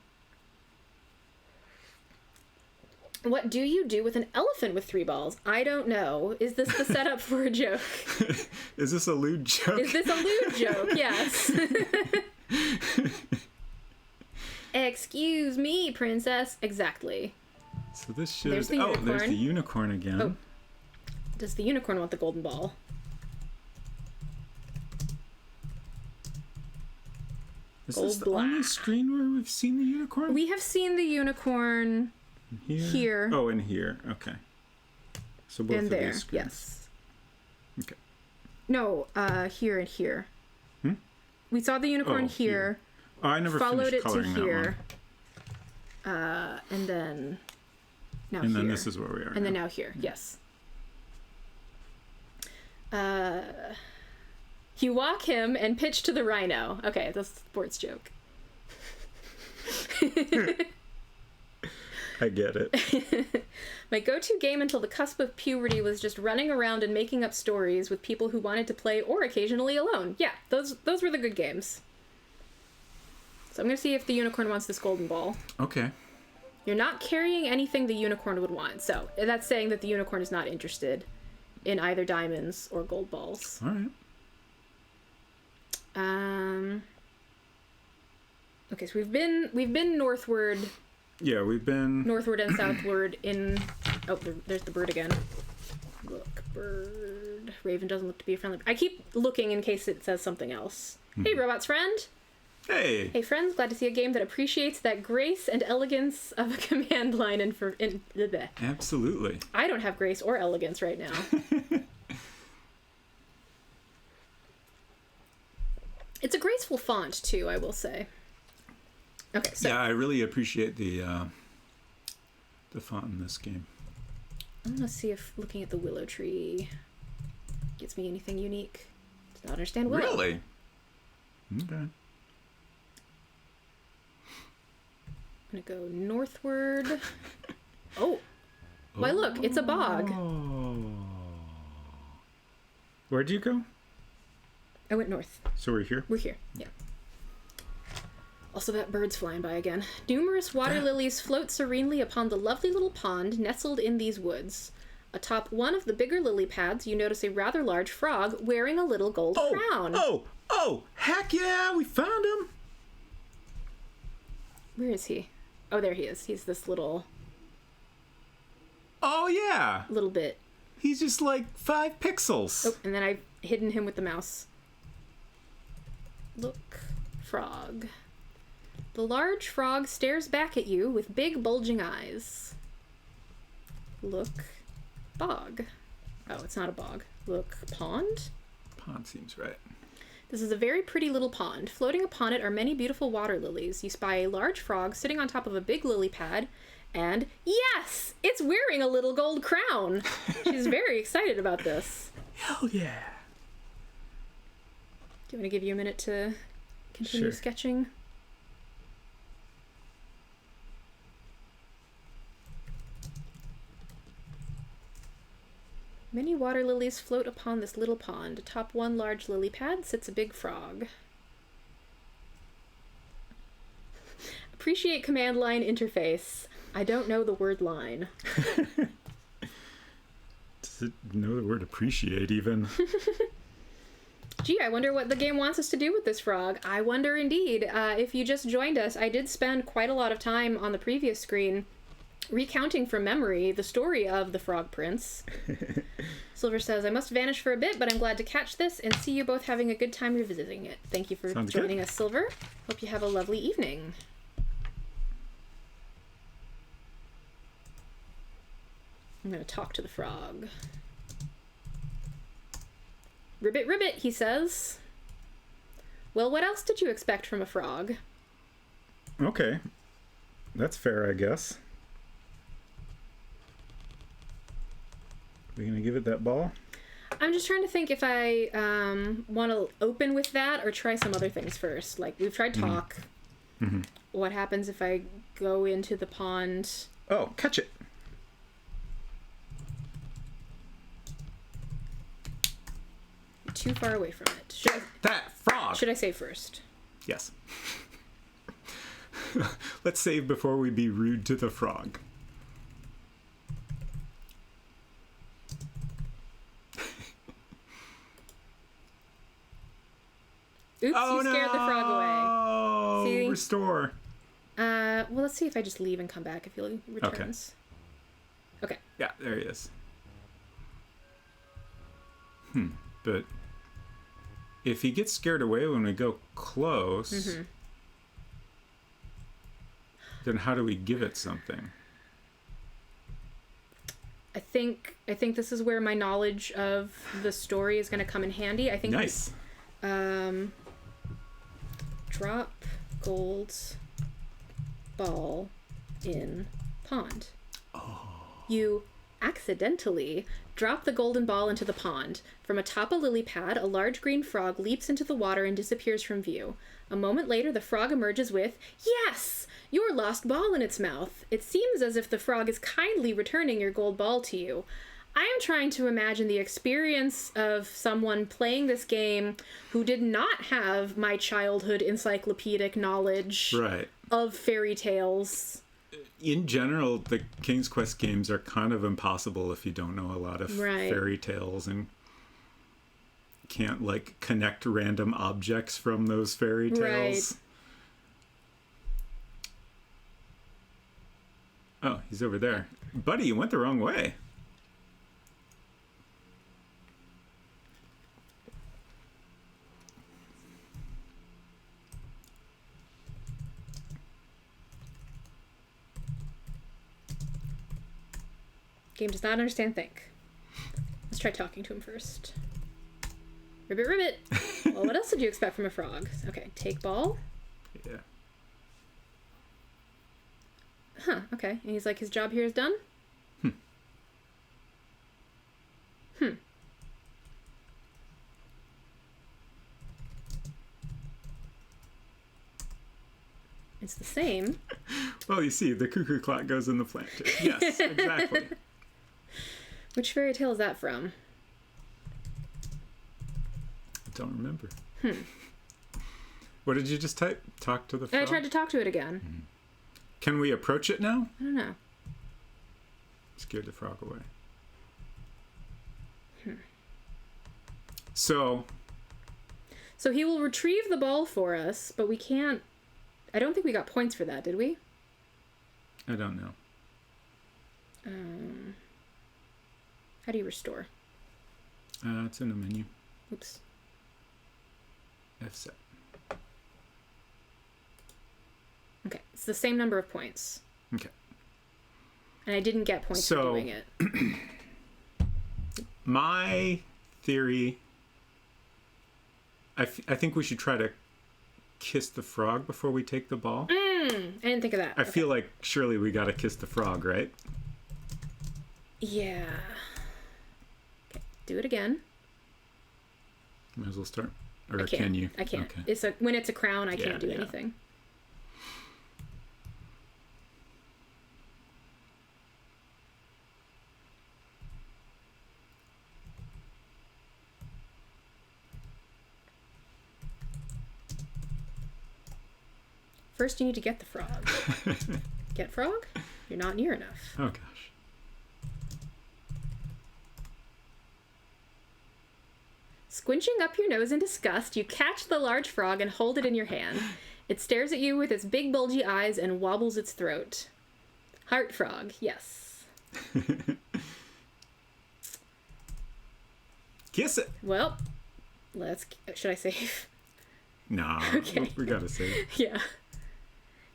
What do you do with an elephant with 3 balls? I don't know. Is this the setup for a joke? Is this a lewd joke? Is this a lewd joke? Yes. Excuse me, princess. Exactly. So this should... There's the there's unicorn. the unicorn again. Oh. Does the unicorn want the golden ball? Is this the only screen where we've seen the unicorn? We have seen the unicorn here. Oh, in here. Okay. So both and of there. these screens. Yes. Okay. No, here and here. Hmm? We saw the unicorn here. Oh, I never followed finished it to coloring here. that one. And then now And here. then this is where we are. And then now here. Yes. You walk him and pitch to the rhino. Okay, that's a sports joke. I get it. My go-to game until the cusp of puberty was just running around and making up stories with people who wanted to play or occasionally alone. Yeah, those were the good games. So I'm going to see if the unicorn wants this golden ball. Okay. You're not carrying anything the unicorn would want. So that's saying that the unicorn is not interested in either diamonds or gold balls. All right. Okay, so we've been northward. Yeah, we've been... Northward and southward in... Oh, there's the bird again. Look, bird. Raven doesn't look to be a friendly... I keep looking in case it says something else. Hey, robot's friend. Hey. Hey, friends. Glad to see a game that appreciates that grace and elegance of a command line bleh. Absolutely. I don't have grace or elegance right now. It's a graceful font, too, I will say. Okay, so... Yeah, I really appreciate the font in this game. I'm gonna see if looking at the willow tree gets me anything unique. Does not understand willow. Really? Okay. I'm gonna go northward. Oh! Why, look, it's a bog. Oh. Where'd you go? I went north. So we're here? We're here, yeah. Also, that bird's flying by again. Numerous water lilies float serenely upon the lovely little pond nestled in these woods. Atop one of the bigger lily pads, you notice a rather large frog wearing a little gold crown. Oh, heck yeah, we found him. Where is he? Oh, there he is. He's this little Oh, yeah. bit. He's just like 5 pixels. Oh, and then I've hidden him with the mouse. Look, frog. The large frog stares back at you with big bulging eyes. Look, bog. Oh, it's not a bog. Look, pond? Pond seems right. This is a very pretty little pond. Floating upon it are many beautiful water lilies. You spy a large frog sitting on top of a big lily pad, and yes! It's wearing a little gold crown! She's very excited about this. Hell yeah. Do you want to give you a minute to continue Sure. sketching? Many water lilies float upon this little pond. Atop one large lily pad sits a big frog. Appreciate command line interface. I don't know the word line. Does it know the word appreciate even? Gee, I wonder what the game wants us to do with this frog. I wonder indeed. If you just joined us, I did spend quite a lot of time on the previous screen recounting from memory the story of the Frog Prince. Silver says, I must vanish for a bit, but I'm glad to catch this and see you both having a good time revisiting it. Thank you for Sounds joining good. us, Silver. Hope you have a lovely evening. I'm going to talk to the frog. Ribbit, ribbit, he says. Well, what else did you expect from a frog? Okay. That's fair, I guess. We gonna give it that ball? I'm just trying to think if I want to open with that or try some other things first. Like, we've tried talk. Mm-hmm. What happens if I go into the pond? Oh, catch it. Too far away from it. That frog! Should I say first? Yes. Let's save before we be rude to the frog. Oops, you scared the frog away. See? Restore. Well, let's see if I just leave and come back if he returns. Okay. Yeah, there he is. But if he gets scared away when we go close, then how do we give it something? I think this is where my knowledge of the story is going to come in handy. I think nice. Drop gold ball in pond. You accidentally drop the golden ball into the pond. From atop a lily pad, a large green frog leaps into the water and disappears from view. A moment later, the frog emerges with, "Yes! Your lost ball in its mouth." It seems as if the frog is kindly returning your gold ball to you. I am trying to imagine the experience of someone playing this game who did not have my childhood encyclopedic knowledge of fairy tales. In general, the King's Quest games are kind of impossible if you don't know a lot of fairy tales and can't, like, connect random objects from those fairy tales. Right. Oh, he's over there. Buddy, you went the wrong way. Game does not understand think. Let's try talking to him first. Ribbit, ribbit. Well, what else did you expect from a frog? Okay, take ball. Yeah. Huh, okay. And he's like, his job here is done? It's the same. Well, you see, the cuckoo clock goes in the planter. Yes, exactly. Which fairy tale is that from? I don't remember. What did you just type? Talk to the frog? I tried to talk to it again. Can we approach it now? I don't know. Scared the frog away. So he will retrieve the ball for us, but we can't... I don't think we got points for that, did we? I don't know. How do you restore? It's in the menu. Oops. F set. Okay, it's the same number of points. Okay. And I didn't get points for doing it. My theory... I think we should try to kiss the frog before we take the ball. I didn't think of that. I feel like surely we gotta kiss the frog, right? Yeah. Okay, do it again. Might as well start. Or I can't. Can you? I can't. Okay. When it's a crown, I can't do anything. First, you need to get the frog. Get frog? You're not near enough. Oh, gosh. Squinching up your nose in disgust, you catch the large frog and hold it in your hand. It stares at you with its big bulgy eyes and wobbles its throat. Heart frog, yes. Kiss it. Well, should I save? Nah, okay. We gotta save. Yeah.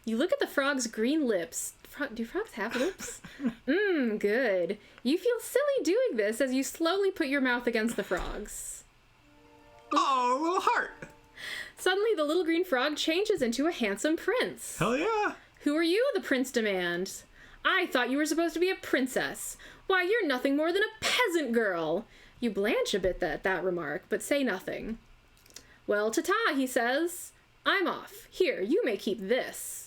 You look at the frog's green lips. Do frogs have lips? Good. You feel silly doing this as you slowly put your mouth against the frog's. Oh, a little heart. Suddenly, the little green frog changes into a handsome prince. Hell yeah. Who are you? The prince demands. I thought you were supposed to be a princess. Why, you're nothing more than a peasant girl. You blanch a bit at that remark, but say nothing. Well, ta-ta, he says. I'm off. Here, you may keep this.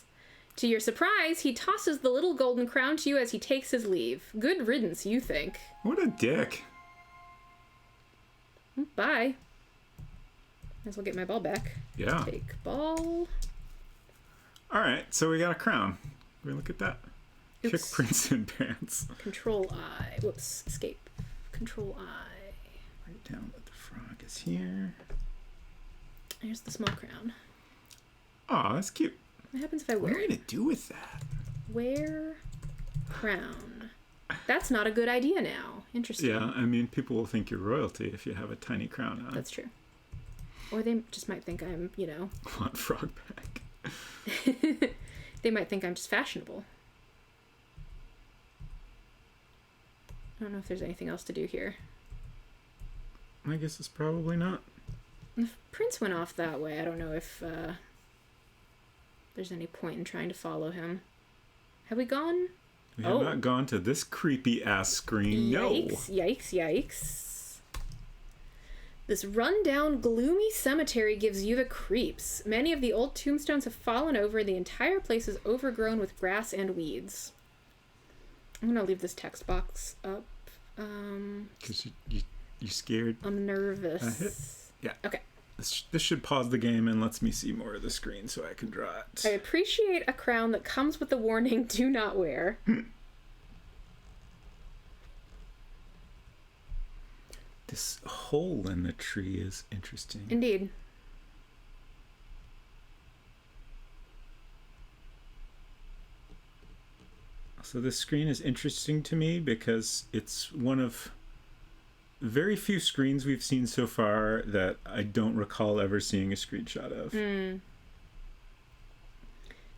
To your surprise, he tosses the little golden crown to you as he takes his leave. Good riddance, you think. What a dick. Bye. Might as well get my ball back. Yeah. Take ball. All right, so we got a crown. We look at that. Oops. Kick prince in pants. Control I. Whoops. Escape. Control I. Write down that the frog is here. Here's the small crown. Aw, that's cute. What happens if I What wear am I it? going to do with that? Wear crown. That's not a good idea now. Interesting. Yeah, I mean, people will think you're royalty if you have a tiny crown on. That's true. Or they just might think I'm, Want frog back. they might think I'm just fashionable. I don't know if there's anything else to do here. I guess it's probably not. The prince went off that way. I don't know if there's any point in trying to follow him. Have we gone? We have not gone to this creepy ass screen. Yikes, No. yikes. This run-down, gloomy cemetery gives you the creeps. Many of the old tombstones have fallen over. The entire place is overgrown with grass and weeds. I'm gonna leave this text box up. Because you scared. I'm nervous. Yeah. Okay. This should pause the game and lets me see more of the screen so I can draw it. I appreciate a crown that comes with the warning, do not wear. This hole in the tree is interesting. Indeed. So this screen is interesting to me because it's one of very few screens we've seen so far that I don't recall ever seeing a screenshot of.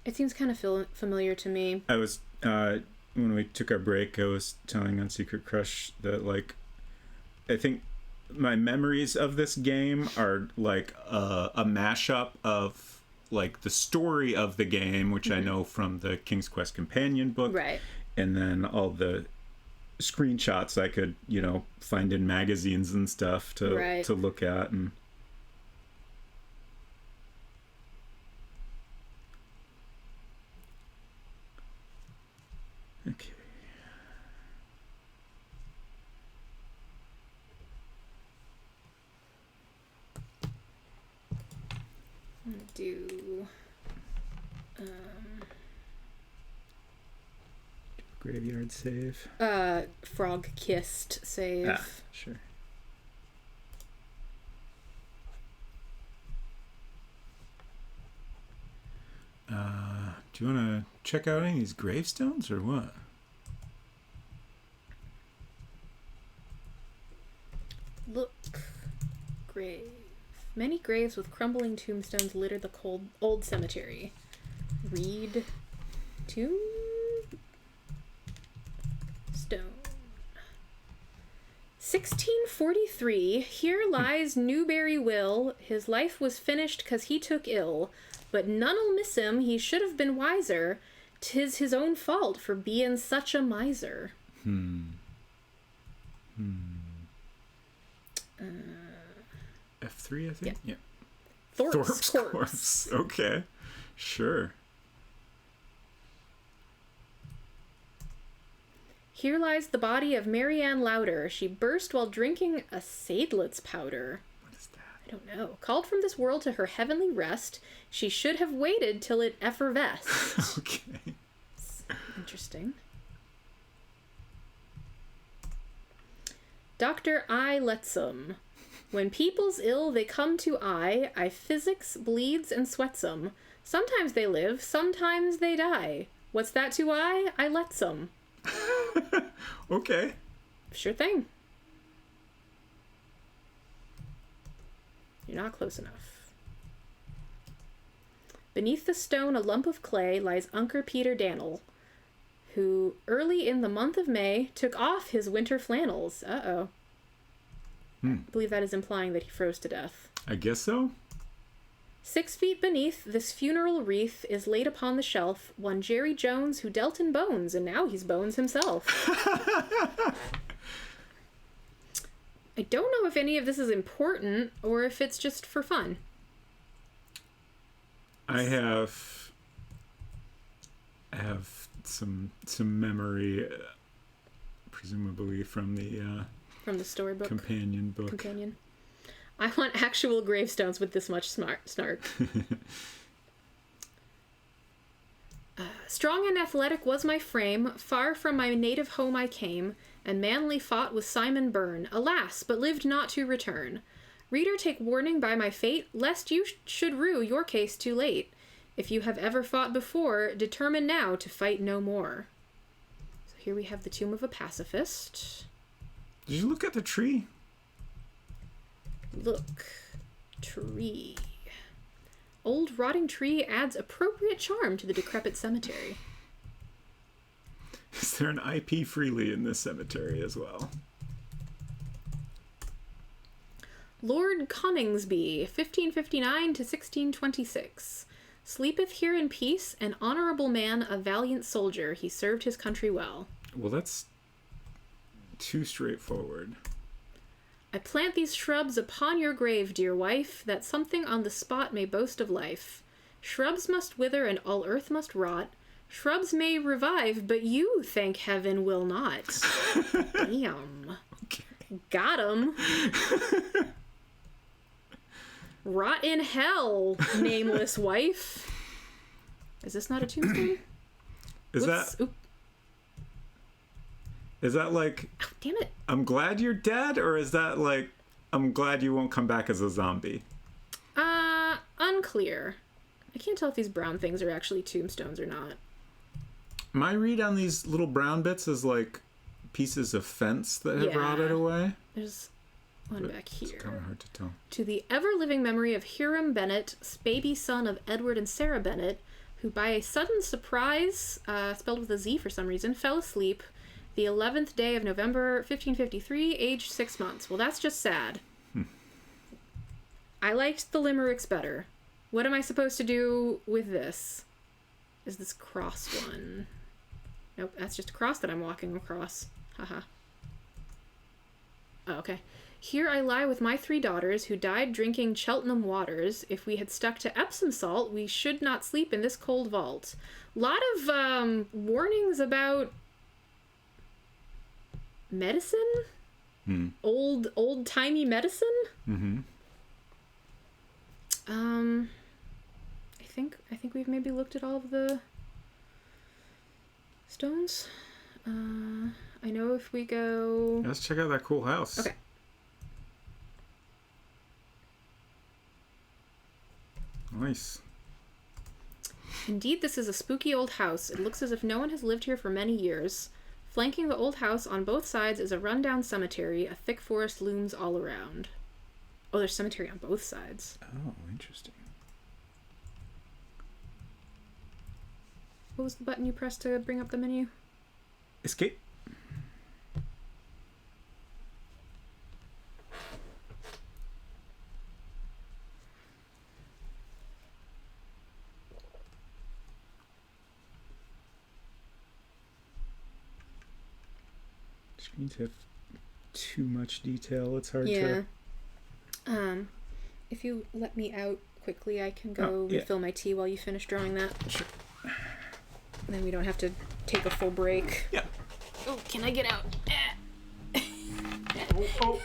It seems kind of familiar to me. I was, when we took our break, I was telling unsecretcrush that, like, I think my memories of this game are like a mashup of like the story of the game, which I know from the King's Quest companion book, Right. and then all the screenshots I could, find in magazines and stuff to look at. And okay. I'm gonna do Graveyard save. frog kissed save. Sure. Do you want to check out any of these gravestones or what? Look. Grave. Many graves with crumbling tombstones litter the cold old cemetery. Read tombstone. 1643. Here lies Newberry Will. His life was finished 'cause he took ill. But none'll miss him. He should have been wiser. 'Tis his own fault for being such a miser. F3, I think? Yeah. Thorpe's corpse. Corpse. Okay. Sure. Here lies the body of Marianne Louder. She burst while drinking a Seidlitz powder. What is that? I don't know. Called from this world to her heavenly rest. She should have waited till it effervesced. Okay. Interesting. Dr. I. Letsum. When people's ill, they come to I physics, bleeds, and sweats 'em. Sometimes they live, sometimes they die. What's that to I letsum. Okay. Sure thing. You're not close enough. Beneath the stone, a lump of clay, lies Unker Peter Dannel, who, early in the month of May, took off his winter flannels. Uh-oh. I believe that is implying that he froze to death. I guess so. 6 feet beneath, this funeral wreath is laid upon the shelf, one Jerry Jones who dealt in bones, and now he's bones himself. I don't know if any of this is important, or if it's just for fun. I have some memory, presumably from the storybook. companion book. Companion. I want actual gravestones with this much snark. Strong and athletic was my frame, far from my native home I came, and manly fought with Simon Byrne, alas, but lived not to return. Reader, take warning by my fate, lest you should rue your case too late. If you have ever fought before, determine now to fight no more. So here we have the Tomb of a Pacifist. Did you look at the tree? Look. Tree. Old rotting tree adds appropriate charm to the decrepit cemetery. Is there an IP freely in this cemetery as well? Lord Coningsby, 1559 to 1626. Sleepeth here in peace, an honorable man, a valiant soldier. He served his country well. Well, that's too straightforward. I plant these shrubs upon your grave, dear wife, that something on the spot may boast of life. Shrubs must wither and all earth must rot. Shrubs may revive, but you, thank heaven, will not. Damn. Okay. Got him. Rot in hell, nameless wife. Is this not a tombstone? Is that like, oh, damn it. I'm glad you're dead, or is that like, I'm glad you won't come back as a zombie? Unclear. I can't tell if these brown things are actually tombstones or not. My read on these little brown bits is like pieces of fence that have rotted away. There's one back here. It's kind of hard to tell. To the ever-living memory of Hiram Bennett, baby son of Edward and Sarah Bennett, who by a sudden surprise, spelled with a Z for some reason, fell asleep the 11th day of November, 1553, aged 6 months. Well, that's just sad. I liked the limericks better. What am I supposed to do with this? Is this cross one? Nope, that's just a cross that I'm walking across. Haha. Oh, okay. Here I lie with my 3 daughters, who died drinking Cheltenham waters. If we had stuck to Epsom salt, we should not sleep in this cold vault. Lot of warnings about medicine? Old-timey medicine? I think we've maybe looked at all of the stones. I know if we go... Let's check out that cool house. Okay. Nice. Indeed, this is a spooky old house. It looks as if no one has lived here for many years. Flanking the old house on both sides is a rundown cemetery. A thick forest looms all around. Oh, there's cemetery on both sides. Oh, interesting. What was the button you pressed to bring up the menu? Escape. Screens have too much detail. It's hard to... If you let me out quickly, I can go refill my tea while you finish drawing that. Sure. And then we don't have to take a full break. Yeah. Oh, can I get out?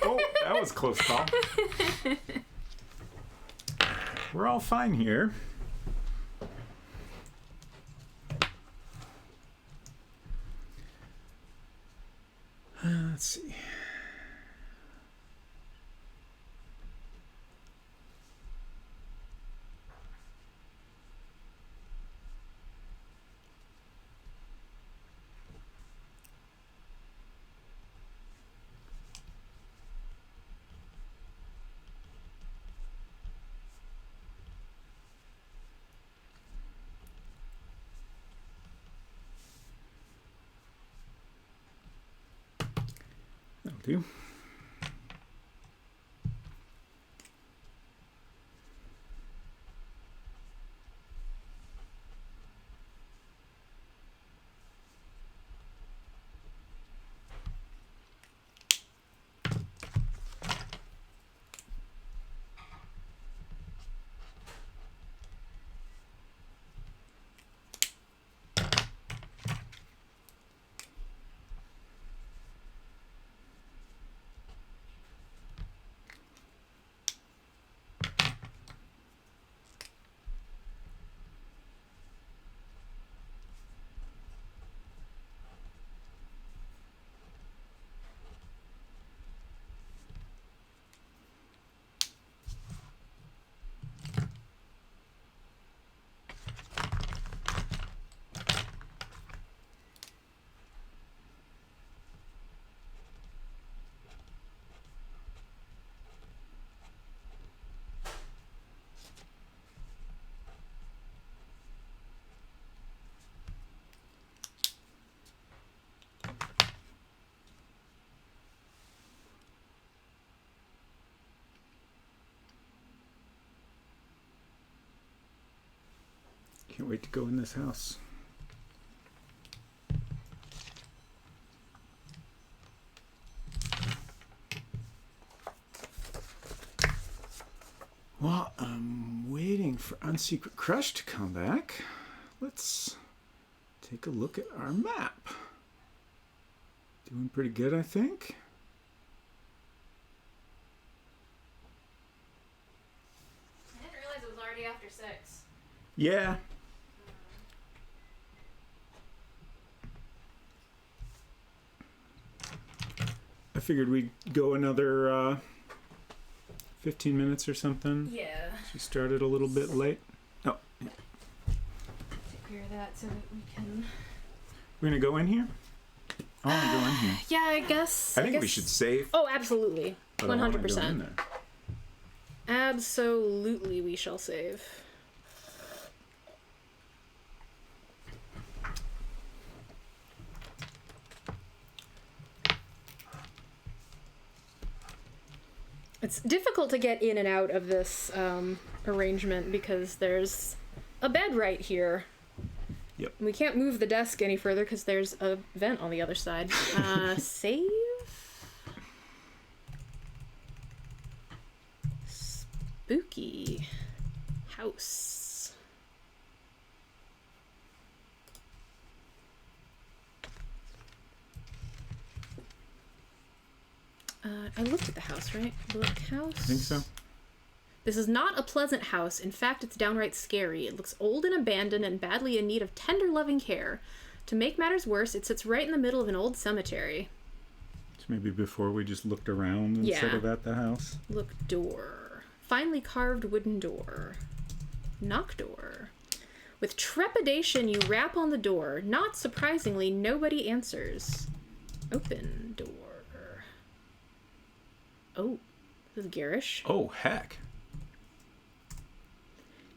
Oh, that was close call. We're all fine here. Let's see. That'll do. Can't wait to go in this house. Well, I'm waiting for unsecretcrush to come back. Let's take a look at our map. Doing pretty good, I think. I didn't realize it was already after 6. Yeah. I figured we'd go another 15 minutes or something. Yeah. She started a little bit late. Oh, yeah. Take care of that so that we can... We're gonna go in here? I want to go in here. Yeah, I guess. I think we should save. Oh, absolutely. but I wanna go in 100%. there. Absolutely, we shall save. It's difficult to get in and out of this arrangement because there's a bed right here. Yep. We can't move the desk any further because there's a vent on the other side. Save? Spooky house. I looked at the house, right? Look, house. I think so. This is not a pleasant house. In fact, it's downright scary. It looks old and abandoned and badly in need of tender, loving care. To make matters worse, it sits right in the middle of an old cemetery. So maybe before we just looked around instead of at the house. Look, door. Finely carved wooden door. Knock door. With trepidation, you rap on the door. Not surprisingly, nobody answers. Open door. Oh, this is garish. Oh, heck.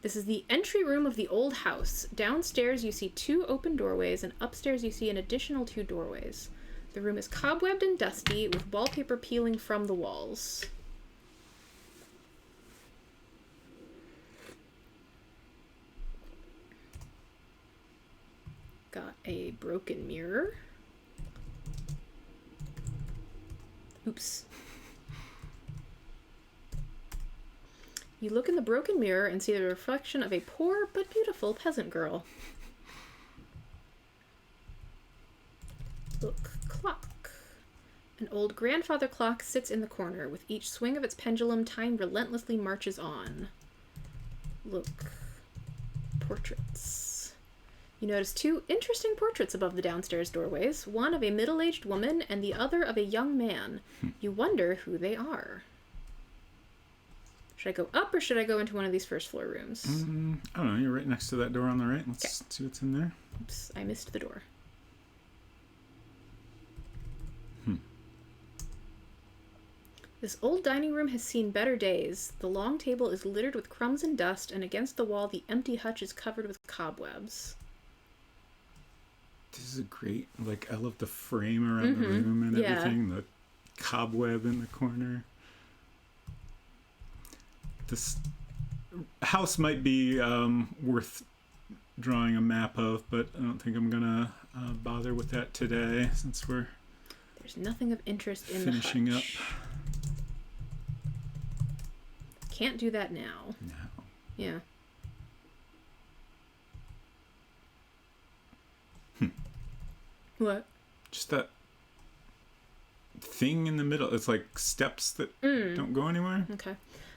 This is the entry room of the old house. Downstairs you see 2 open doorways, and upstairs you see an additional 2 doorways. The room is cobwebbed and dusty, with wallpaper peeling from the walls. Got a broken mirror. Oops. You look in the broken mirror and see the reflection of a poor but beautiful peasant girl. Look, clock. An old grandfather clock sits in the corner. With each swing of its pendulum, time relentlessly marches on. Look, portraits. You notice 2 interesting portraits above the downstairs doorways, one of a middle-aged woman and the other of a young man. You wonder who they are. Should I go up or should I go into one of these first floor rooms? I don't know. You're right next to that door on the right. Let's see what's in there. Oops, I missed the door. This old dining room has seen better days. The long table is littered with crumbs and dust, and against the wall the empty hutch is covered with cobwebs. This is a great, I love the frame around the room and everything. The cobweb in the corner. This house might be worth drawing a map of, but I don't think I'm gonna bother with that today since we're There's nothing of interest in finishing the up. hutch. Can't do that now. No. Yeah. What? Just that thing in the middle. It's like steps that don't go anywhere. Okay.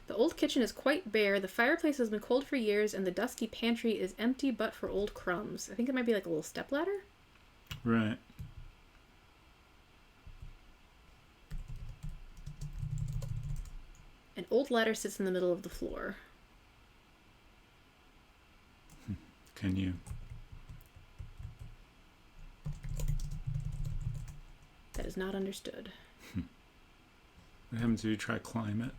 The old kitchen is quite bare, the fireplace has been cold for years, and the dusty pantry is empty but for old crumbs. I think it might be like a little stepladder? Right. An old ladder sits in the middle of the floor. Can you? That is not understood. What happens if you try climb it?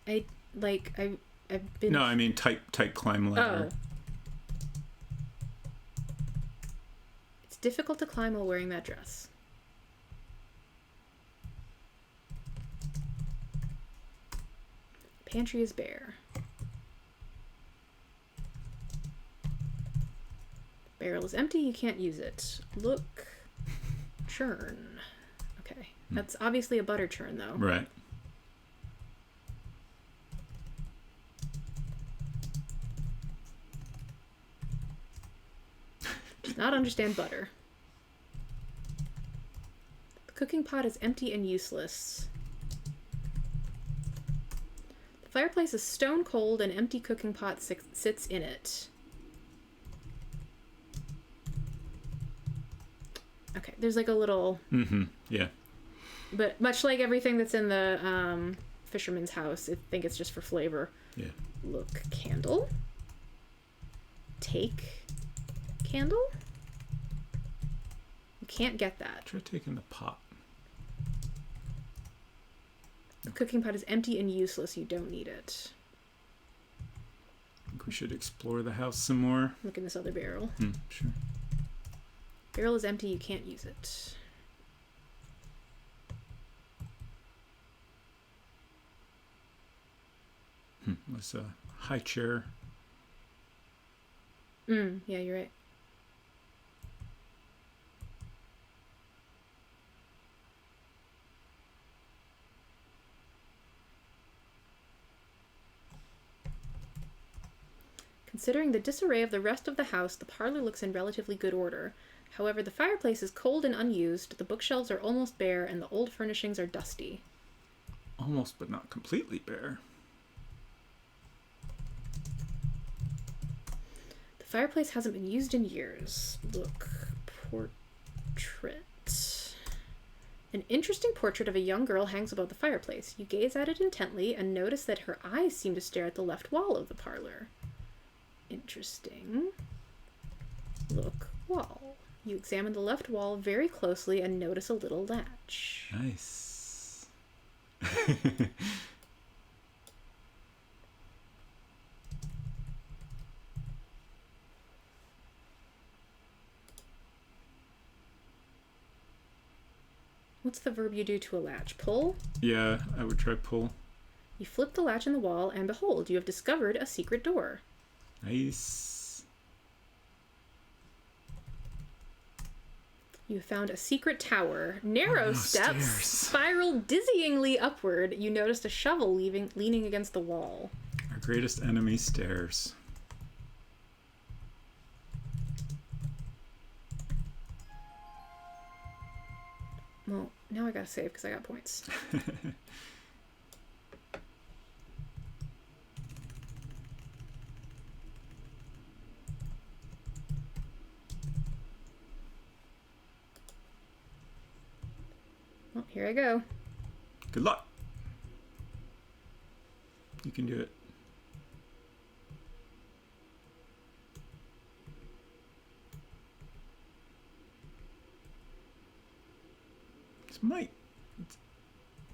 I've been... No, I mean type climb ladder. Oh. It's difficult to climb while wearing that dress. Pantry is bare. Barrel is empty, you can't use it. Look, churn. Okay, that's obviously a butter churn, though. Right. Does not understand butter. The cooking pot is empty and useless. The fireplace is stone cold, an empty cooking pot sits in it. Okay, there's like a little... Yeah. But much like everything that's in the fisherman's house, I think it's just for flavor. Yeah. Look, candle. Take candle? You can't get that. Try taking the pot. The cooking pot is empty and useless. You don't need it. I think we should explore the house some more. Look in this other barrel. Sure. Barrel is empty. You can't use it. There's a high chair. Yeah, you're right. Considering the disarray of the rest of the house, the parlor looks in relatively good order. However, the fireplace is cold and unused, the bookshelves are almost bare, and the old furnishings are dusty. Almost, but not completely bare. The fireplace hasn't been used in years. Look, portrait. An interesting portrait of a young girl hangs above the fireplace. You gaze at it intently and notice that her eyes seem to stare at the left wall of the parlor. Interesting. Look, wall. You examine the left wall very closely and notice a little latch. Nice. What's the verb you do to a latch? Pull? Yeah, I would try pull. You flip the latch in the wall, and behold, you have discovered a secret door. Nice. You found a secret tower. Narrow steps stairs. spiral dizzyingly upward. You noticed a shovel leaning against the wall. Our greatest enemy, stairs. Well, now I gotta save because I got points. Well, here I go. Good luck. You can do it. It's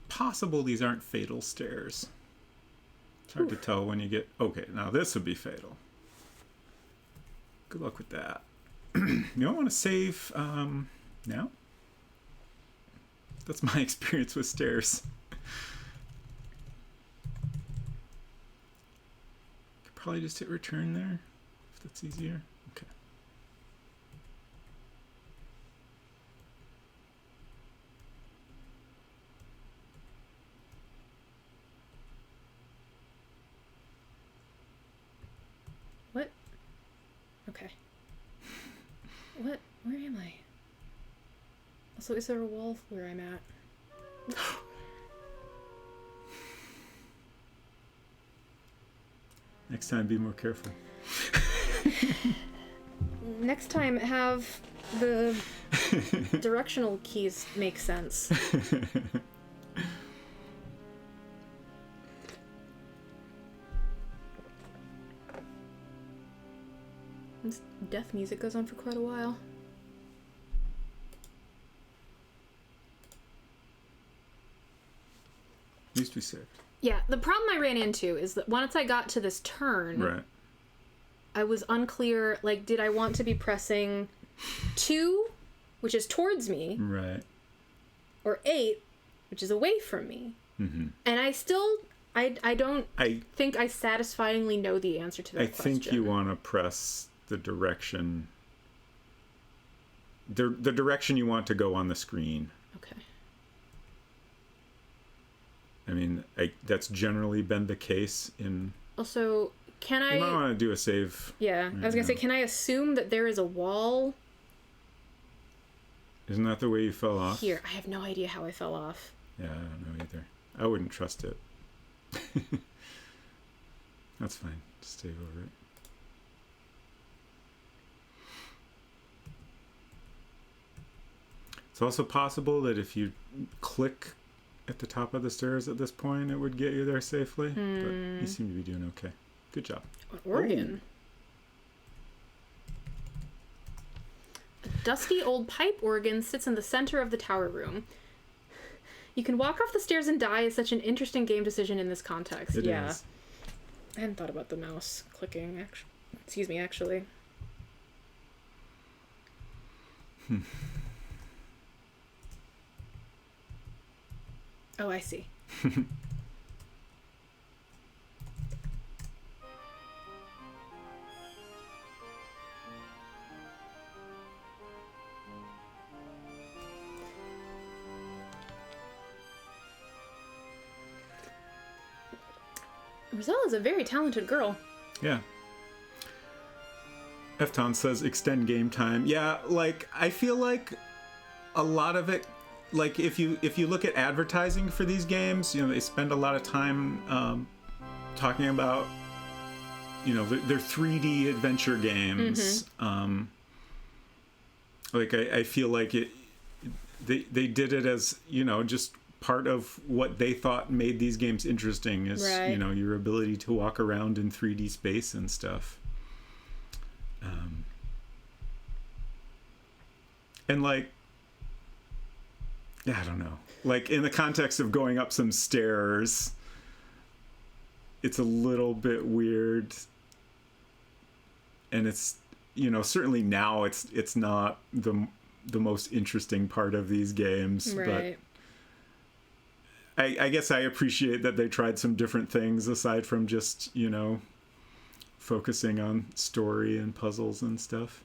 possible these aren't fatal stairs. It's hard to tell when you get... Okay, now this would be fatal. Good luck with that. You don't want to save now? That's my experience with stairs. Could probably just hit return there, if that's easier. Okay. What? Okay. What? Where am I? Also, is there a wall where I'm at? Next time, be more careful. Next time, have the directional keys make sense. This death music goes on for quite a while. At least we saved. Yeah, the problem I ran into is that once I got to this turn, Right. I was unclear, like, did I want to be pressing 2, which is towards me, Right. or 8, which is away from me? Mm-hmm. And I still, I don't I think I satisfyingly know the answer to that question. think you want to press the direction the direction you want to go on the screen. Okay. I mean, that's generally been the case in... Also, can I... You might want to do a save. Yeah, I was going to say, can I assume that there is a wall? Isn't that the way you fell off? Here, I have no idea how I fell off. Yeah, I don't know either. I wouldn't trust it. That's fine. Just save over it. It's also possible that if you click at the top of the stairs at this point, it would get you there safely. But you seem to be doing okay. Good job. An organ. A dusty old pipe organ sits in the center of the tower room. You can walk off the stairs and die is such an interesting game decision in this context. It is. I hadn't thought about the mouse clicking. Actually. Oh, I see. Rosella's a very talented girl. Yeah. Efton says extend game time. Yeah, like, I feel like a lot of it, like, if you look at advertising for these games, you know, they spend a lot of time talking about, you know, they're 3D adventure games. Like, I feel like they did it as, you know, just part of what they thought made these games interesting is, right, you know, your ability to walk around in 3D space and stuff. And like, I don't know, like in the context of going up some stairs, it's a little bit weird. And it's, you know, certainly now it's not the most interesting part of these games, right, but I guess I appreciate that they tried some different things aside from just, you know, focusing on story and puzzles and stuff.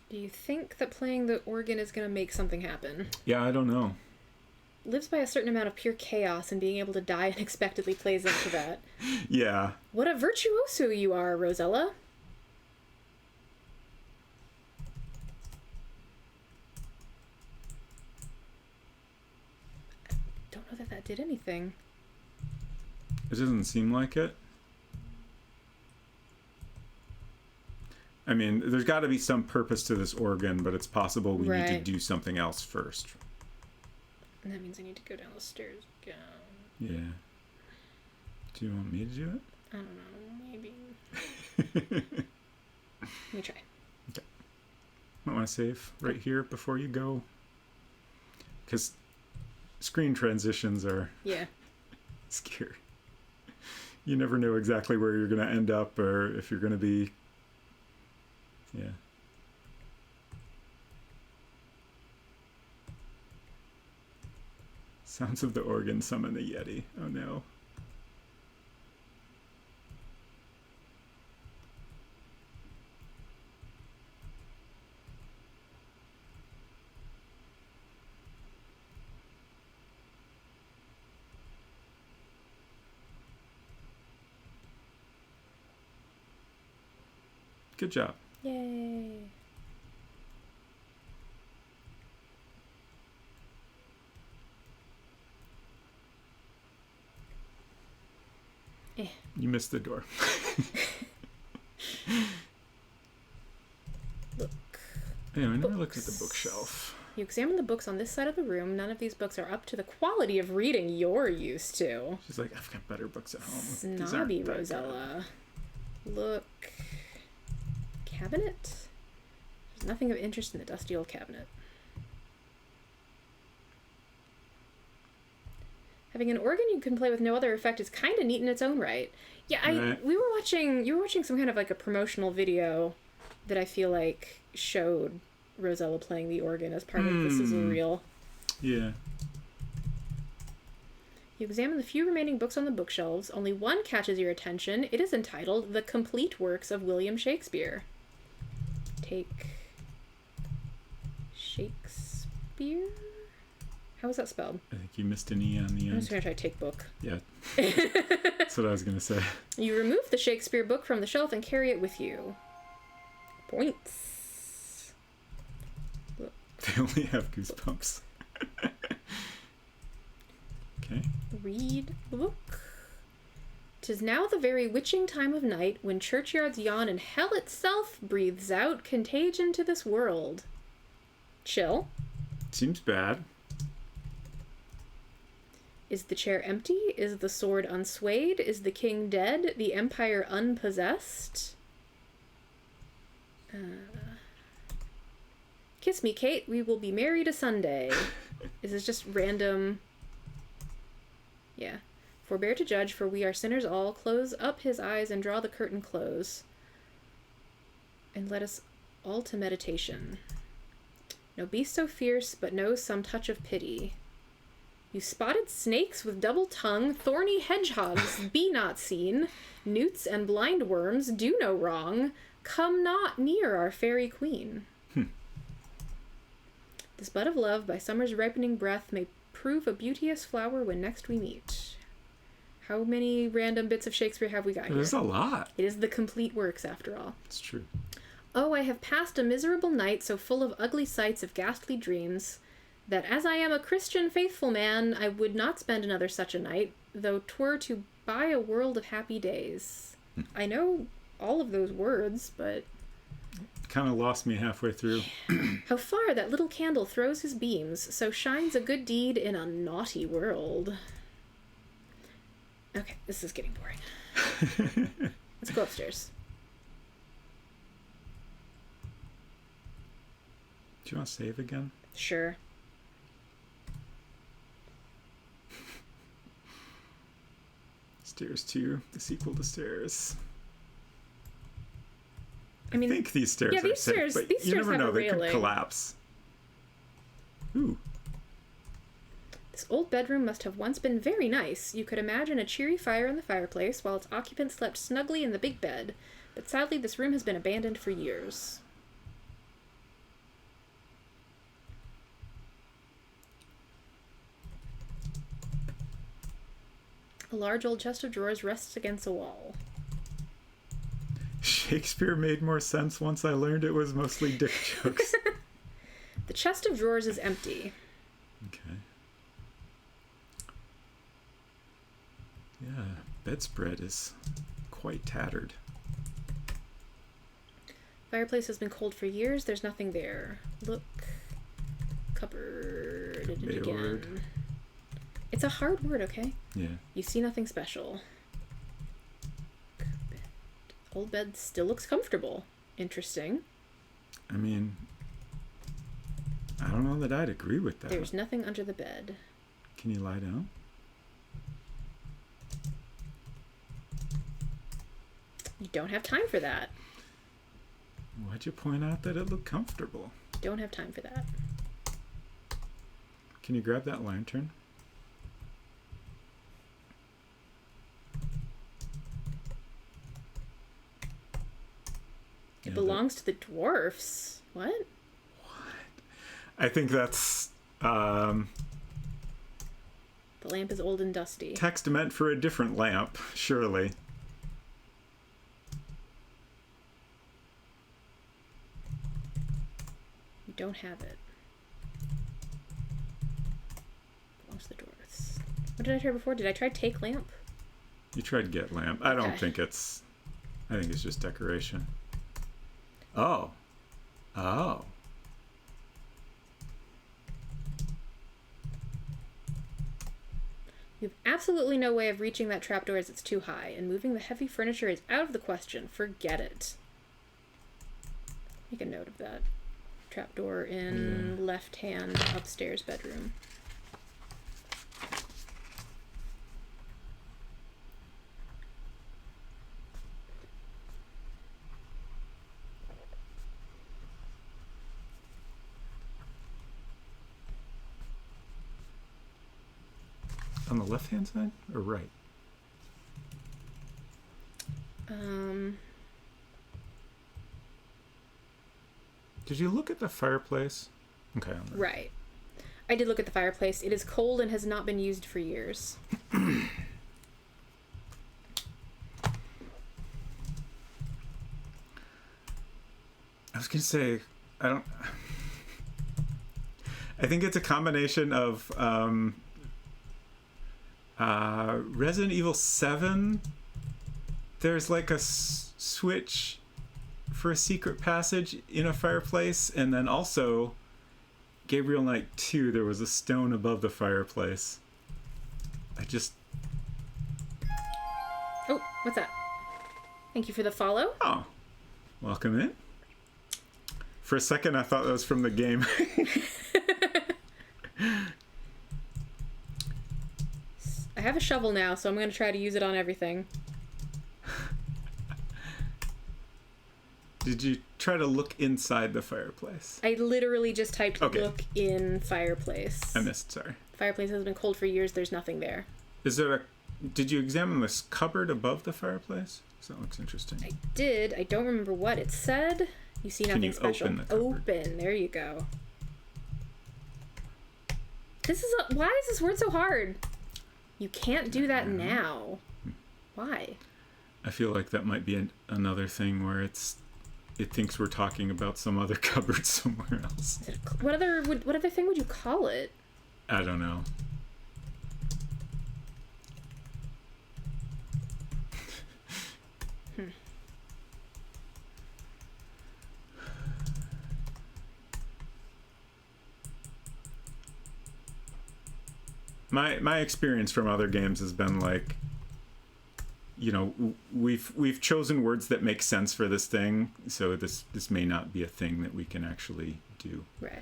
Do you think that playing the organ is going to make something happen? Yeah, I don't know. Lives by a certain amount of pure chaos, and being able to die unexpectedly plays into that. Yeah. What a virtuoso you are, Rosella. I don't know that did anything. It doesn't seem like it. I mean, there's got to be some purpose to this organ, but it's possible we need to do something else first. And that means I need to go down the stairs again. Yeah. Do you want me to do it? I don't know. Maybe. Let me try. Okay. Might want to save right here before you go. Because screen transitions are scary. You never know exactly where you're going to end up or if you're going to be... Yeah. Sounds of the organ summon the Yeti. Oh no. Good job. Yay. You missed the door. Look. Yeah, I never looked at the bookshelf. You examine the books on this side of the room. None of these books are up to the quality of reading you're used to. She's like, I've got better books at home. Snobby Rosella. Look. Cabinet? There's nothing of interest in the dusty old cabinet. Having an organ you can play with no other effect is kind of neat in its own right. Yeah, you were watching some kind of like a promotional video that I feel like showed Rosella playing the organ as part of This Is a Reel. Yeah. You examine the few remaining books on the bookshelves. Only one catches your attention. It is entitled The Complete Works of William Shakespeare. Take Shakespeare? How was that spelled? I think you missed an E on the I'm end. just going to try take book. Yeah. That's what I was going to say. You remove the Shakespeare book from the shelf and carry it with you. Points. Look. They only have goosebumps. Okay. Read the book. 'Tis now the very witching time of night, when churchyards yawn and hell itself breathes out contagion to this world. Chill. Seems bad. Is the chair empty? Is the sword unswayed? Is the king dead? The empire unpossessed? Kiss me, Kate. We will be married a Sunday. Is this just random? Yeah. Forbear to judge, for we are sinners all. Close up his eyes and draw the curtain close. And let us all to meditation. No beast so fierce, but knows some touch of pity. You spotted snakes with double tongue, thorny hedgehogs, be not seen. Newts and blind worms do no wrong. Come not near our fairy queen. This bud of love, by summer's ripening breath, may prove a beauteous flower when next we meet. How many random bits of Shakespeare have we got here? There's a lot. It is the complete works, after all. It's true. Oh, I have passed a miserable night, so full of ugly sights of ghastly dreams, that as I am a Christian faithful man, I would not spend another such a night, though 'twere to buy a world of happy days. I know all of those words, but... Kind of lost me halfway through. How far that little candle throws his beams, so shines a good deed in a naughty world. Okay, this is getting boring. Let's go upstairs. Do you want to save again? Sure. Stairs 2, the sequel to Stairs. I mean, I think these stairs are safe, but these you stairs never have know. a They could railing. collapse. Ooh. This old bedroom must have once been very nice. You could imagine a cheery fire in the fireplace while its occupant slept snugly in the big bed. But sadly, this room has been abandoned for years. A large old chest of drawers rests against a wall. Shakespeare made more sense once I learned it was mostly dick jokes. The chest of drawers is empty. Okay. Yeah, bedspread is quite tattered. Fireplace has been cold for years. There's nothing there. Look. Cupboard. Wayward. Again. It's a hard word, okay? Yeah. You see nothing special. Old bed still looks comfortable. Interesting. I mean, I don't know that I'd agree with that. There's nothing under the bed. Can you lie down? You don't have time for that. Why'd you point out that it looked comfortable? Don't have time for that. Can you grab that lantern? It belongs to the dwarfs. What? I think that's The lamp is old and dusty. text meant for a different lamp, surely. You don't have it. Belongs to the dwarfs. What did I try before? Did I try take lamp? You tried get lamp. I don't Okay. think it's... I think it's just decoration. Oh. Oh. You have absolutely no way of reaching that trapdoor as it's too high, and moving the heavy furniture is out of the question. Forget it. Make a note of that. Trapdoor in left-hand upstairs bedroom. On the left-hand side or right? Did you look at the fireplace? Okay. Right. I did look at the fireplace. It is cold and has not been used for years. I was gonna say, I think it's a combination of Resident Evil 7. There's like a switch for a secret passage in a fireplace, and then also Gabriel Knight 2, there was a stone above the fireplace. Oh, what's that? Thank you for the follow. Oh, welcome in. For a second, I thought that was from the game. I have a shovel now, so I'm going to try to use it on everything. Did you try to look inside the fireplace? I literally just typed look in fireplace. I missed, sorry. Fireplace has been cold for years. There's nothing there. Did you examine this cupboard above the fireplace? That looks interesting. I did. I don't remember what it said. You see nothing special. Open the cupboard? Open. There you go. Why is this word so hard? You can't do that now. Why? I feel like that might be another thing where it thinks we're talking about some other cupboard somewhere else. What other thing would you call it? I don't know. My experience from other games has been like, you know, we've chosen words that make sense for this thing, so this may not be a thing that we can actually do. Right.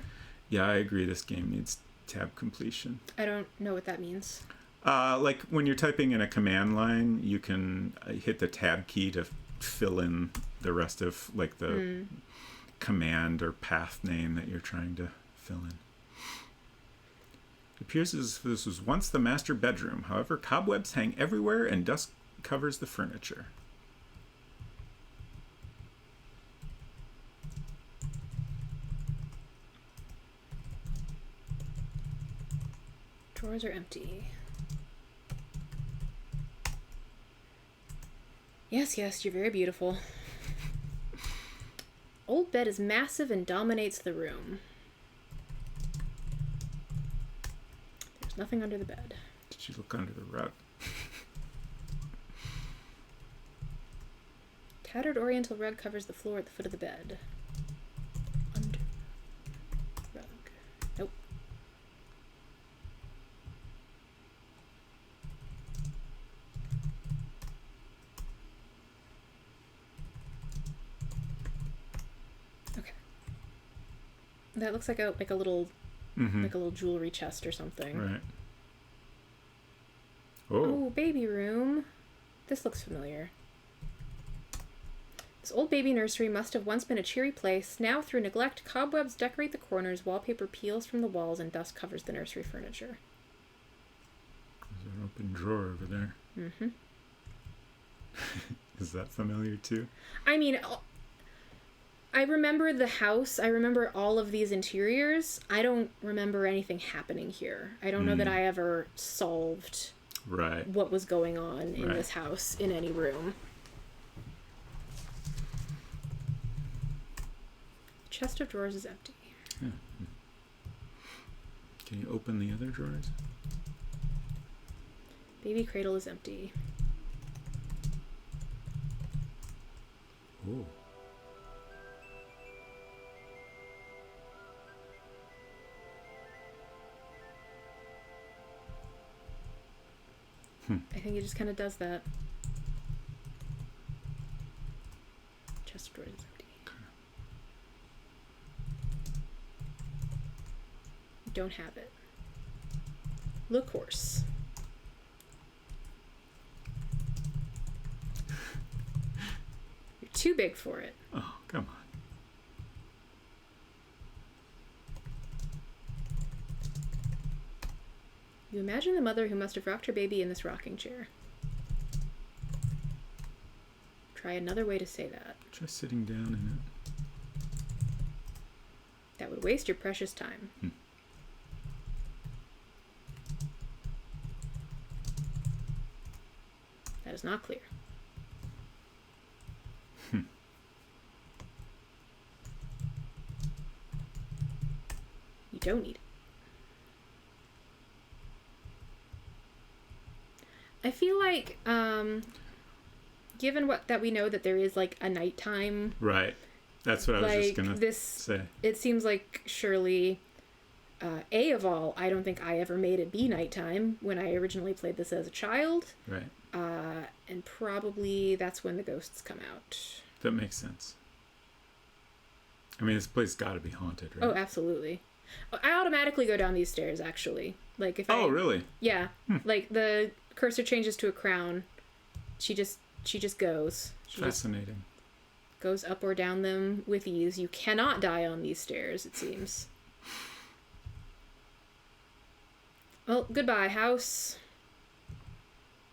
Yeah, I agree. This game needs tab completion. I don't know what that means. Like when you're typing in a command line, you can hit the tab key to fill in the rest of like the command or path name that you're trying to fill in. It appears as if this was once the master bedroom. However, cobwebs hang everywhere and dust covers the furniture. Drawers are empty. Yes, you're very beautiful. Old bed is massive and dominates the room. There's nothing under the bed. Did you look under the rug? Tattered oriental rug covers the floor at the foot of the bed. Under rug. Nope. Okay. That looks like a little like a little jewelry chest or something. Right. Oh, baby room. This looks familiar. This old baby nursery must have once been a cheery place. Now, through neglect, cobwebs decorate the corners, wallpaper peels from the walls, and dust covers the nursery furniture. There's an open drawer over there. Mm-hmm. Is that familiar too? I mean, I remember the house. I remember all of these interiors. I don't remember anything happening here. I don't know that I ever solved what was going on in this house in any room. Chest of drawers is empty. Yeah. Can you open the other drawers? Baby cradle is empty. Oh. I think it just kind of does that. Chest of drawers is empty. Don't have it. Look, horse. You're too big for it. Oh, come on. You imagine the mother who must have rocked her baby in this rocking chair. Try another way to say that. Just sitting down in it. That would waste your precious time. That is not clear. You don't need it. I feel like, given that we know that there is like a nighttime, right? That's what I was just gonna say. It seems like surely, of all, I don't think I ever made it be nighttime when I originally played this as a child. Right. And probably that's when the ghosts come out. That makes sense. I mean, this place got to be haunted, right? Oh, absolutely. I automatically go down these stairs, actually. Like if Oh, really? Yeah. Like the cursor changes to a crown. She just goes. Fascinating. Goes up or down them with ease. You cannot die on these stairs, it seems. Well, goodbye, house.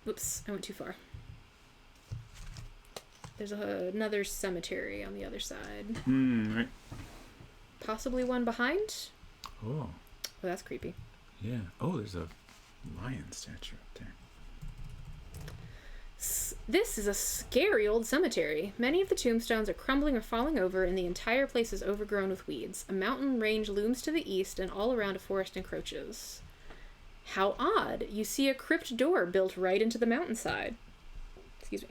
Whoops, I went too far. There's another cemetery on the other side. Right. Possibly one behind? Oh. Oh, that's creepy. Yeah. Oh, there's a lion statue up there. This is a scary old cemetery. Many of the tombstones are crumbling or falling over, and the entire place is overgrown with weeds. A mountain range looms to the east, and all around a forest encroaches. How odd. You see a crypt door built right into the mountainside. Excuse me.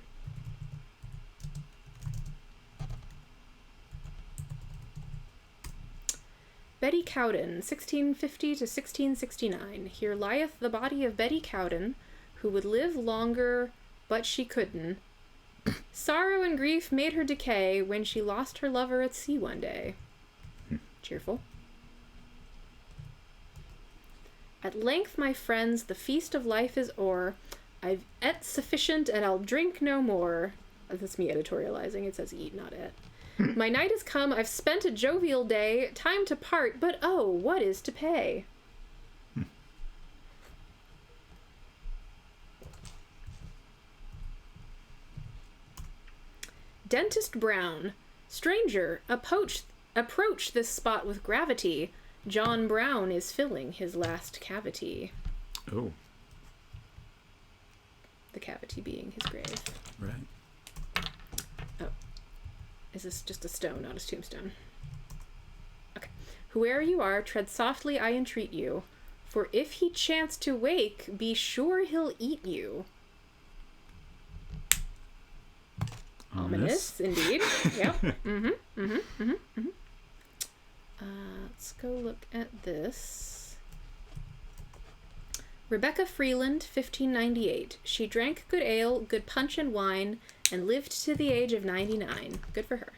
Betty Cowden, 1650 to 1669. Here lieth the body of Betty Cowden, who would live longer, but she couldn't. Sorrow and grief made her decay when she lost her lover at sea one day. Cheerful. At length, my friends, the feast of life is o'er. I've et sufficient, and I'll drink no more. That's me editorializing. It says eat, not et. My night is come. I've spent a jovial day. Time to part, but oh, what is to pay? Dentist Brown. Stranger, approach this spot with gravity. John Brown is filling his last cavity. Oh. The cavity being his grave. Right. Oh. Is this just a stone, not a tombstone? Okay. Whoe'er you are, tread softly, I entreat you. For if he chance to wake, be sure he'll eat you. Ominous, indeed. Yep. Let's go look at this. Rebecca Freeland, 1598. She drank good ale, good punch and wine, and lived to the age of 99. Good for her.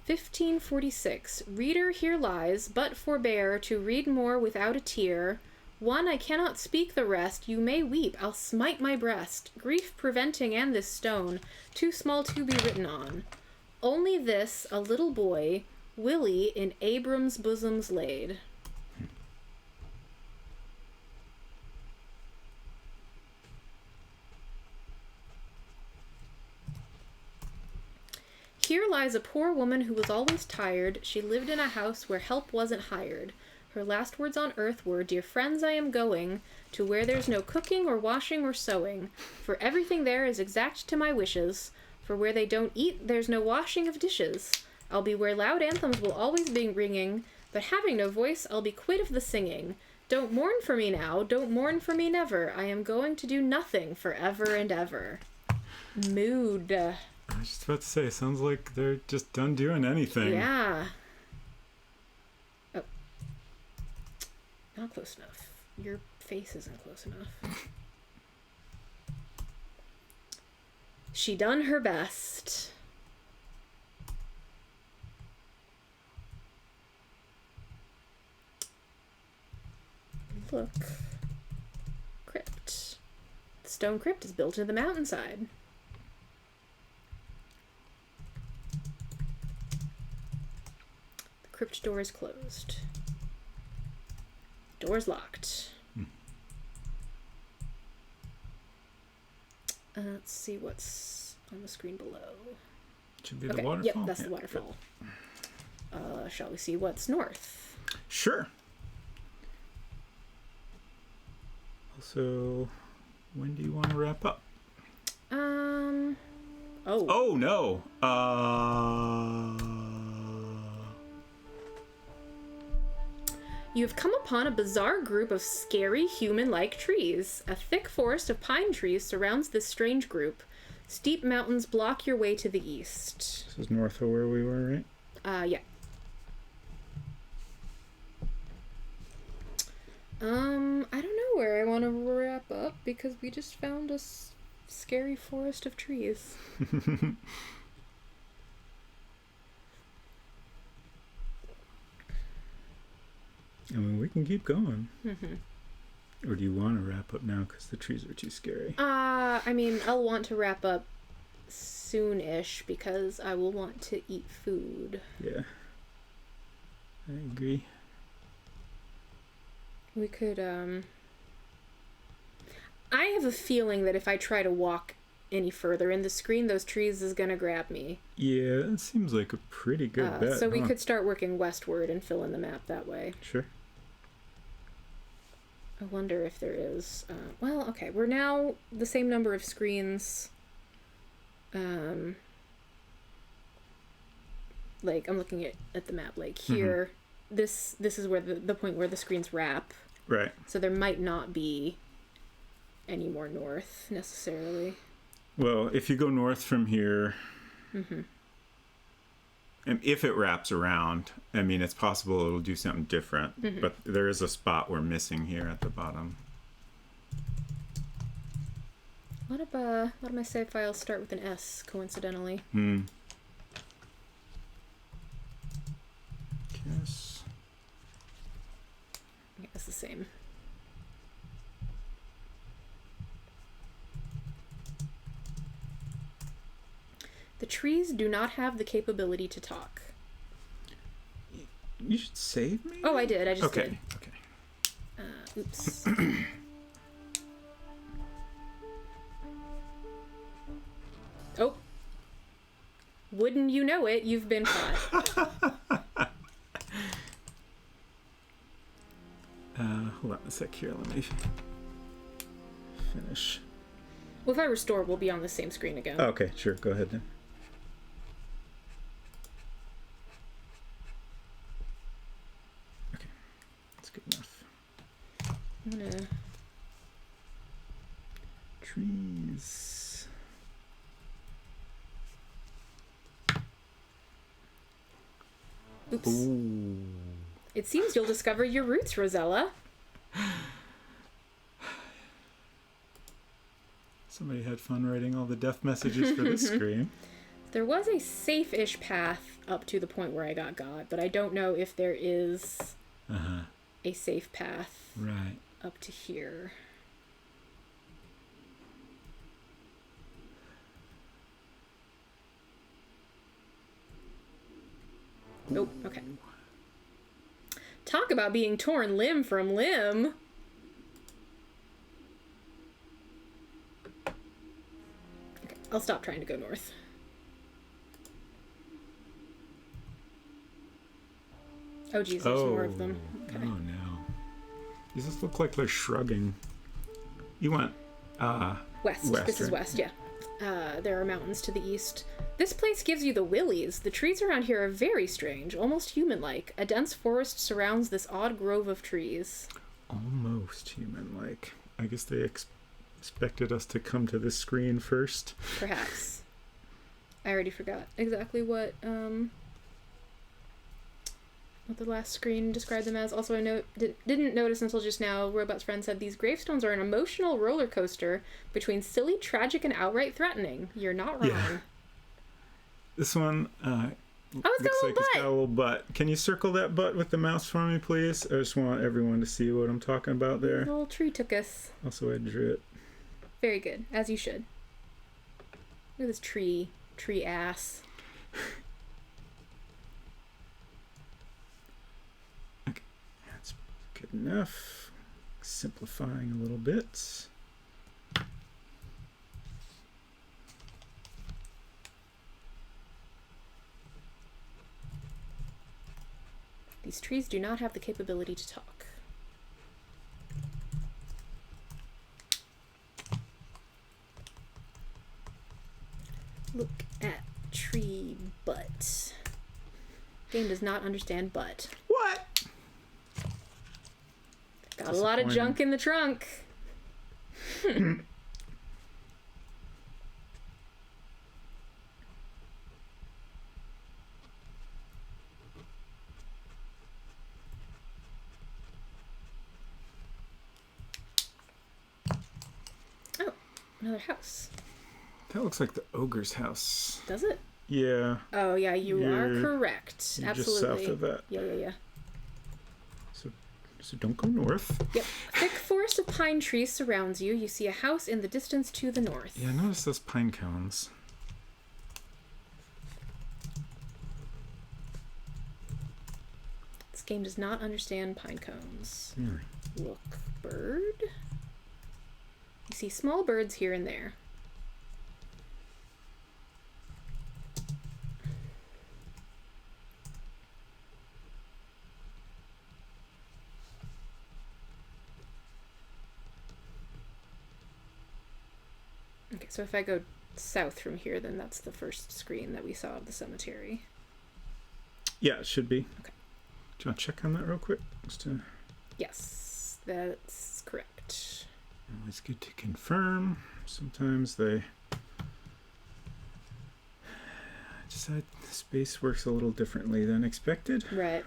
1546. Reader, here lies, but forbear to read more without a tear. One, I cannot speak the rest. You may weep, I'll smite my breast. Grief preventing and this stone, too small to be written on. Only this, a little boy, Willie in Abram's bosoms laid. Here lies a poor woman who was always tired. She lived in a house where help wasn't hired. Her last words on earth were, "Dear friends, I am going to where there's no cooking or washing or sewing, for everything there is exact to my wishes. For where they don't eat, there's no washing of dishes. I'll be where loud anthems will always be ringing, but having no voice, I'll be quit of the singing. Don't mourn for me now, don't mourn for me never. I am going to do nothing forever and ever." Mood. I was just about to say, sounds like they're just done doing anything. Yeah. Oh. Not close enough. Your face isn't close enough. She done her best. Look. Crypt. The stone crypt is built into the mountainside. The crypt door is closed. Door's locked. Let's see what's on the screen below. Should be the Okay, waterfall. yep, that's the waterfall. Shall we see what's north? Sure. Also, when do you want to wrap up? Oh, no. You have come upon a bizarre group of scary human-like trees. A thick forest of pine trees surrounds this strange group. Steep mountains block your way to the east. This is north of where we were, right? Yeah. I don't know where I want to wrap up because we just found a scary forest of trees. I mean, we can keep going. Or do you want to wrap up now because the trees are too scary? I mean, I'll want to wrap up soon-ish because I will want to eat food. Yeah. I agree. We could, I have a feeling that if I try to walk any further in the screen, those trees is gonna grab me. Yeah, it seems like a pretty good bet. So we could start working westward and fill in the map that way. Sure. I wonder if there is... well, okay, we're now the same number of screens. Like, I'm looking at the map. Like, here, this is where the point where the screens wrap. Right. So there might not be any more north, necessarily. Well, if you go north from here... And if it wraps around, I mean, it's possible it'll do something different. But there is a spot we're missing here at the bottom. A lot of my save files start with an S, coincidentally. Guess. Yeah, it's the same. The trees do not have the capability to talk. You should save me? Oh, I did. I just did. Okay, okay. Oops. Oh. Wouldn't you know it, you've been caught. Hold on a sec here. Let me finish. Well, if I restore, we'll be on the same screen again. Oh, okay, sure. Go ahead then. Okay, that's good enough. I'm gonna... Trees. Oops. Ooh. It seems you'll discover your roots, Rosella. Somebody had fun writing all the death messages for this screen. There was a safe-ish path up to the point where I got God, but I don't know if there is a safe path Right. up to here. Nope, okay. Talk about being torn limb from limb. Okay, I'll stop trying to go north. Oh geez, there's more of them. Okay. Oh no. These just look like they're shrugging. You went West. This is right? west, yeah. There are mountains to the east. This place gives you the willies. The trees around here are very strange, almost human-like. A dense forest surrounds this odd grove of trees. Almost human-like. I guess they expected us to come to this screen first. Perhaps. I already forgot exactly what the last screen described them as. Also, I didn't notice until just now, Robot's friend said these gravestones are an emotional roller coaster between silly, tragic, and outright threatening. You're not wrong. Yeah. This one Oh, looks like it's got a little butt. Can you circle that butt with the mouse for me, please? I just want everyone to see what I'm talking about there. The little tree took us. Also, I drew it. Very good, as you should. Look at this tree ass. Okay, that's good enough. Simplifying a little bit. These trees do not have the capability to talk. Look at tree butt. Game does not understand butt. What? Got a lot of junk in the trunk. Oh, another house. That looks like the ogre's house. Does it? Yeah. Oh, yeah, you are correct. You're Absolutely. just south of that. Yeah. So don't go north. Yep. Thick forest of pine trees surrounds you. You see a house in the distance to the north. Yeah, notice those pine cones. This game does not understand pine cones. Really? Look, bird. You see small birds here and there. Okay, so if I go south from here, then that's the first screen that we saw of the cemetery. Yeah, it should be. Okay. Do you want to check on that real quick? Just to... Yes, that's correct. Always good to confirm. Sometimes they decide space works a little differently than expected. Right.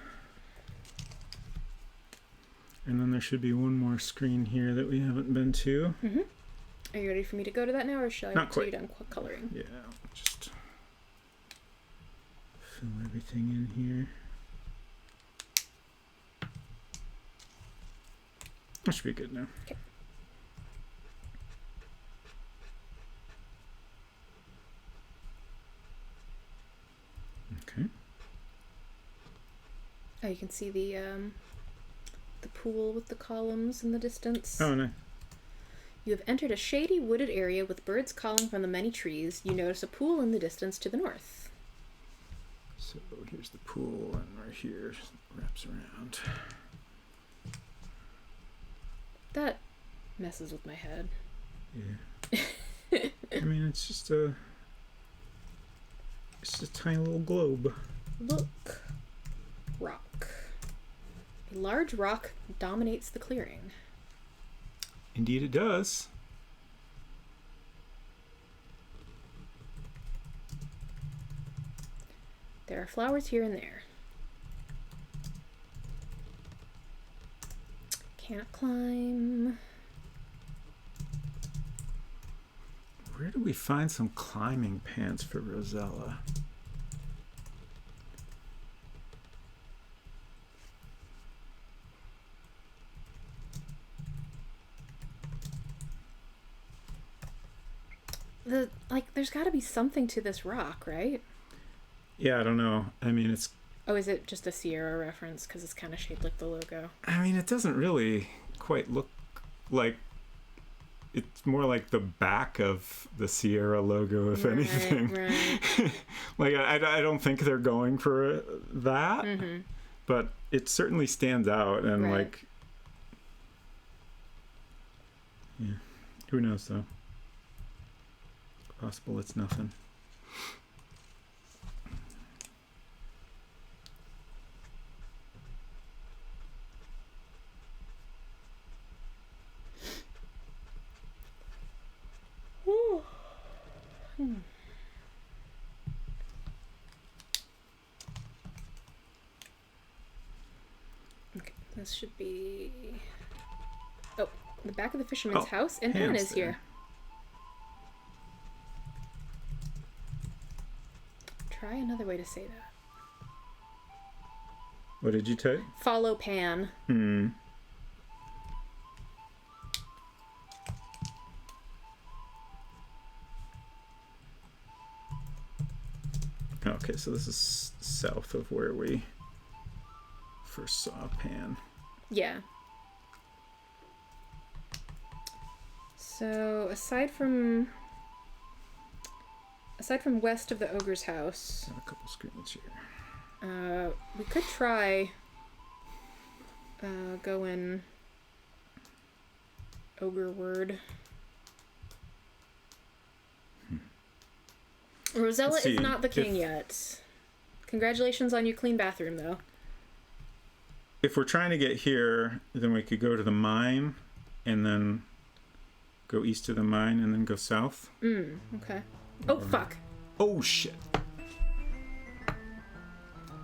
And then there should be one more screen here that we haven't been to. Mm-hmm. Are you ready for me to go to that now, or shall I Not wait till quite. you're done coloring? Yeah, just fill everything in here. That should be good now. Okay. Okay. Oh, you can see the pool with the columns in the distance. Oh, no. You have entered a shady wooded area with birds calling from the many trees. You notice a pool in the distance to the north. So here's the pool, and right here wraps around. That messes with my head. Yeah. I mean, it's just a tiny little globe. Look. Rock. A large rock dominates the clearing. Indeed, it does. There are flowers here and there. Can't climb. Where do we find some climbing pants for Rosella? There's got to be something to this rock, right? Yeah, I don't know. I mean, it's... Oh, is it just a Sierra reference? Because it's kind of shaped like the logo. I mean, it doesn't really quite look like... It's more like the back of the Sierra logo, if anything. Right. Like, I don't think they're going for that. Mm-hmm. But it certainly stands out, and Right. like... Yeah. Who knows, though? Possible it's nothing. Okay, this should be... Oh, the back of the fisherman's house, and Pam's Hannah's there. here. Try another way to say that. What did you take? Follow Pan. Okay, so this is south of where we first saw Pan. Yeah. So aside from west of the ogre's house, Got a couple screens here. we could try go in ogre word. Rosella is not the king yet. Congratulations on your clean bathroom, though. If we're trying to get here, then we could go to the mine and then go east of the mine and then go south. Okay. Oh, fuck. Oh, shit.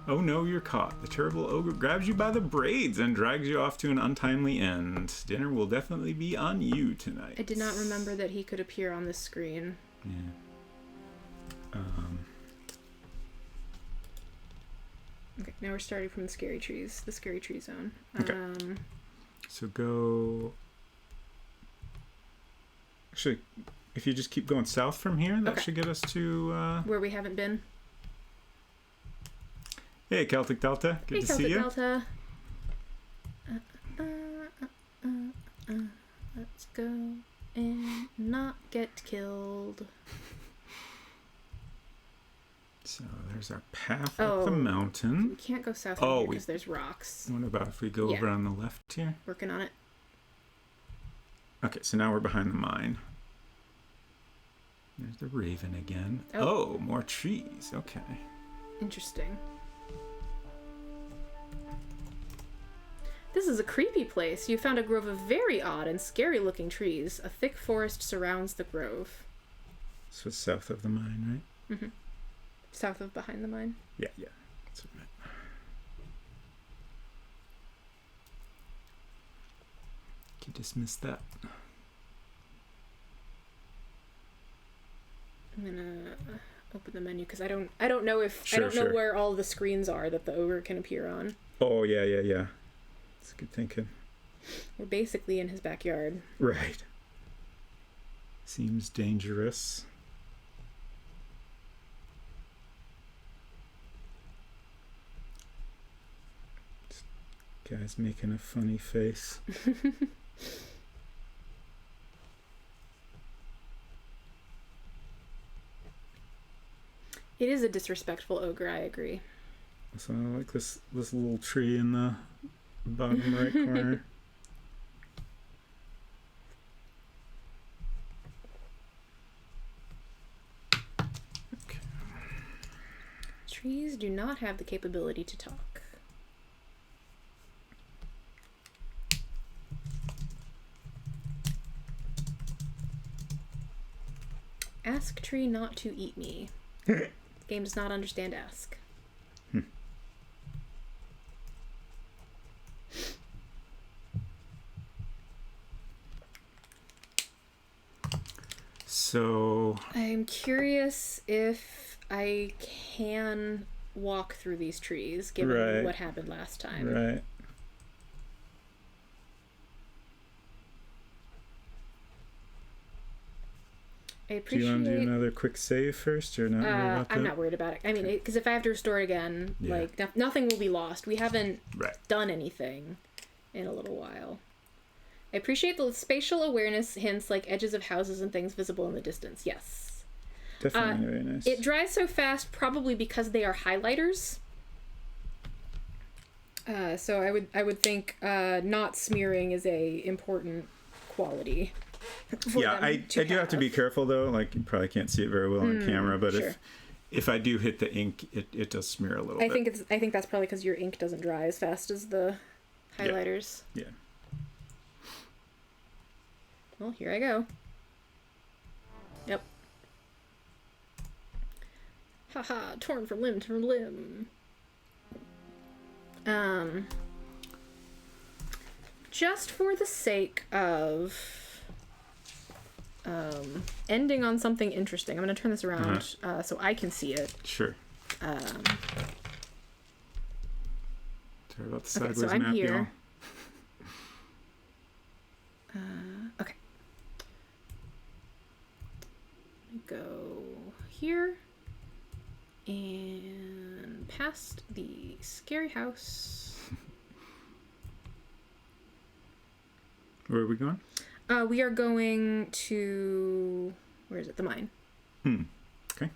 Oh no, you're caught. The terrible ogre grabs you by the braids and drags you off to an untimely end. Dinner will definitely be on you tonight. I did not remember that he could appear on this screen. Yeah. Okay, now we're starting from the scary tree zone. Okay. So go... Actually, if you just keep going south from here, that should get us to... Where we haven't been. Hey, Celtic Delta. Good to see you. Celtic Delta. Let's go and not get killed. So there's our path up the mountain. We can't go south because there's rocks. What about if we go over on the left here? Working on it. Okay, so now we're behind the mine. There's the raven again. Oh, more trees. Okay. Interesting. This is a creepy place. You found a grove of very odd and scary-looking trees. A thick forest surrounds the grove. So it's south of the mine, right? Mm-hmm. South of behind the mine? Yeah. That's what I meant. You dismiss that. I'm gonna open the menu because I don't know where all the screens are that the ogre can appear on. Oh yeah. That's good thinking. We're basically in his backyard. Right. Seems dangerous. This guy's making a funny face. It is a disrespectful ogre, I agree. So I like this little tree in the bottom right corner. Okay. Trees do not have the capability to talk. Ask tree not to eat me. Game does not understand ask. So I'm curious if I can walk through these trees, given what happened last time. Right. I appreciate... Do you want to do another quick save first, or not worried about that? I'm not worried about it. I mean, because if I have to restore it again, nothing will be lost. We haven't done anything in a little while. I appreciate the spatial awareness hints like edges of houses and things visible in the distance. Yes. Definitely very nice. It dries so fast probably because they are highlighters. So I would think not smearing is a important quality. Yeah, I do have to be careful though. Like you probably can't see it very well on camera, but if I do hit the ink, it does smear a little bit. I think that's probably because your ink doesn't dry as fast as the highlighters. Yeah. Well, here I go. Yep. Haha, torn from limb to limb. Just for the sake of ending on something interesting, I'm going to turn this around so I can see it. Sure. Sorry about the sideways so I'm map, here. y'all. Okay. Go here and past the scary house. Where are we going? We are going to... Where is it? The mine. Okay.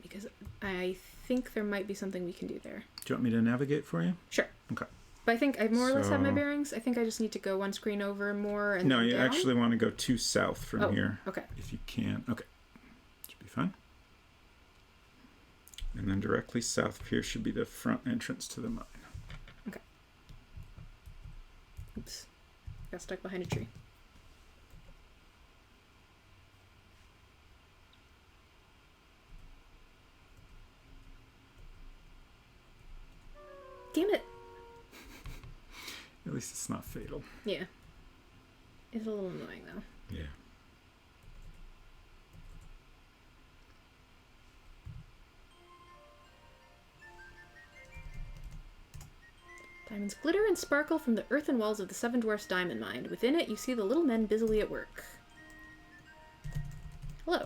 Because I think there might be something we can do there. Do you want me to navigate for you? Sure. Okay. But I think I more or less have my bearings. I think I just need to go one screen over more and No, then you down. actually want to go 2 south from here. Okay. If you can. Okay. Should be fine. And then directly south of here should be the front entrance to the mine. Okay. Oops. Got stuck behind a tree. Damn it. At least it's not fatal. Yeah. It's a little annoying though. Yeah. Diamonds glitter and sparkle from the earthen walls of the Seven Dwarfs diamond mine. Within it, you see the little men busily at work. Hello.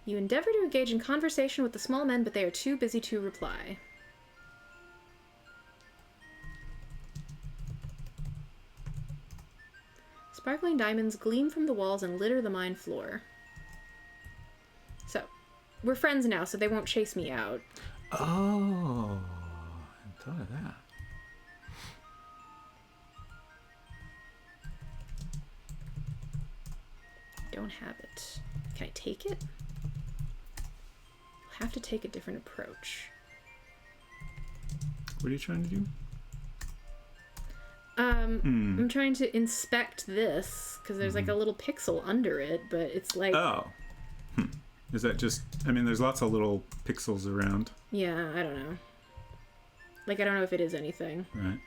You endeavor to engage in conversation with the small men, but they are too busy to reply. Sparkling diamonds gleam from the walls and litter the mine floor. So, we're friends now, so they won't chase me out. Oh, I hadn't thought of that. Don't have it. Can I take it? I'll have to take a different approach. What are you trying to do? I'm trying to inspect this because there's like a little pixel under it, but it's like... Oh. Is that just... I mean, there's lots of little pixels around. Yeah, I don't know. Like, I don't know if it is anything. Right.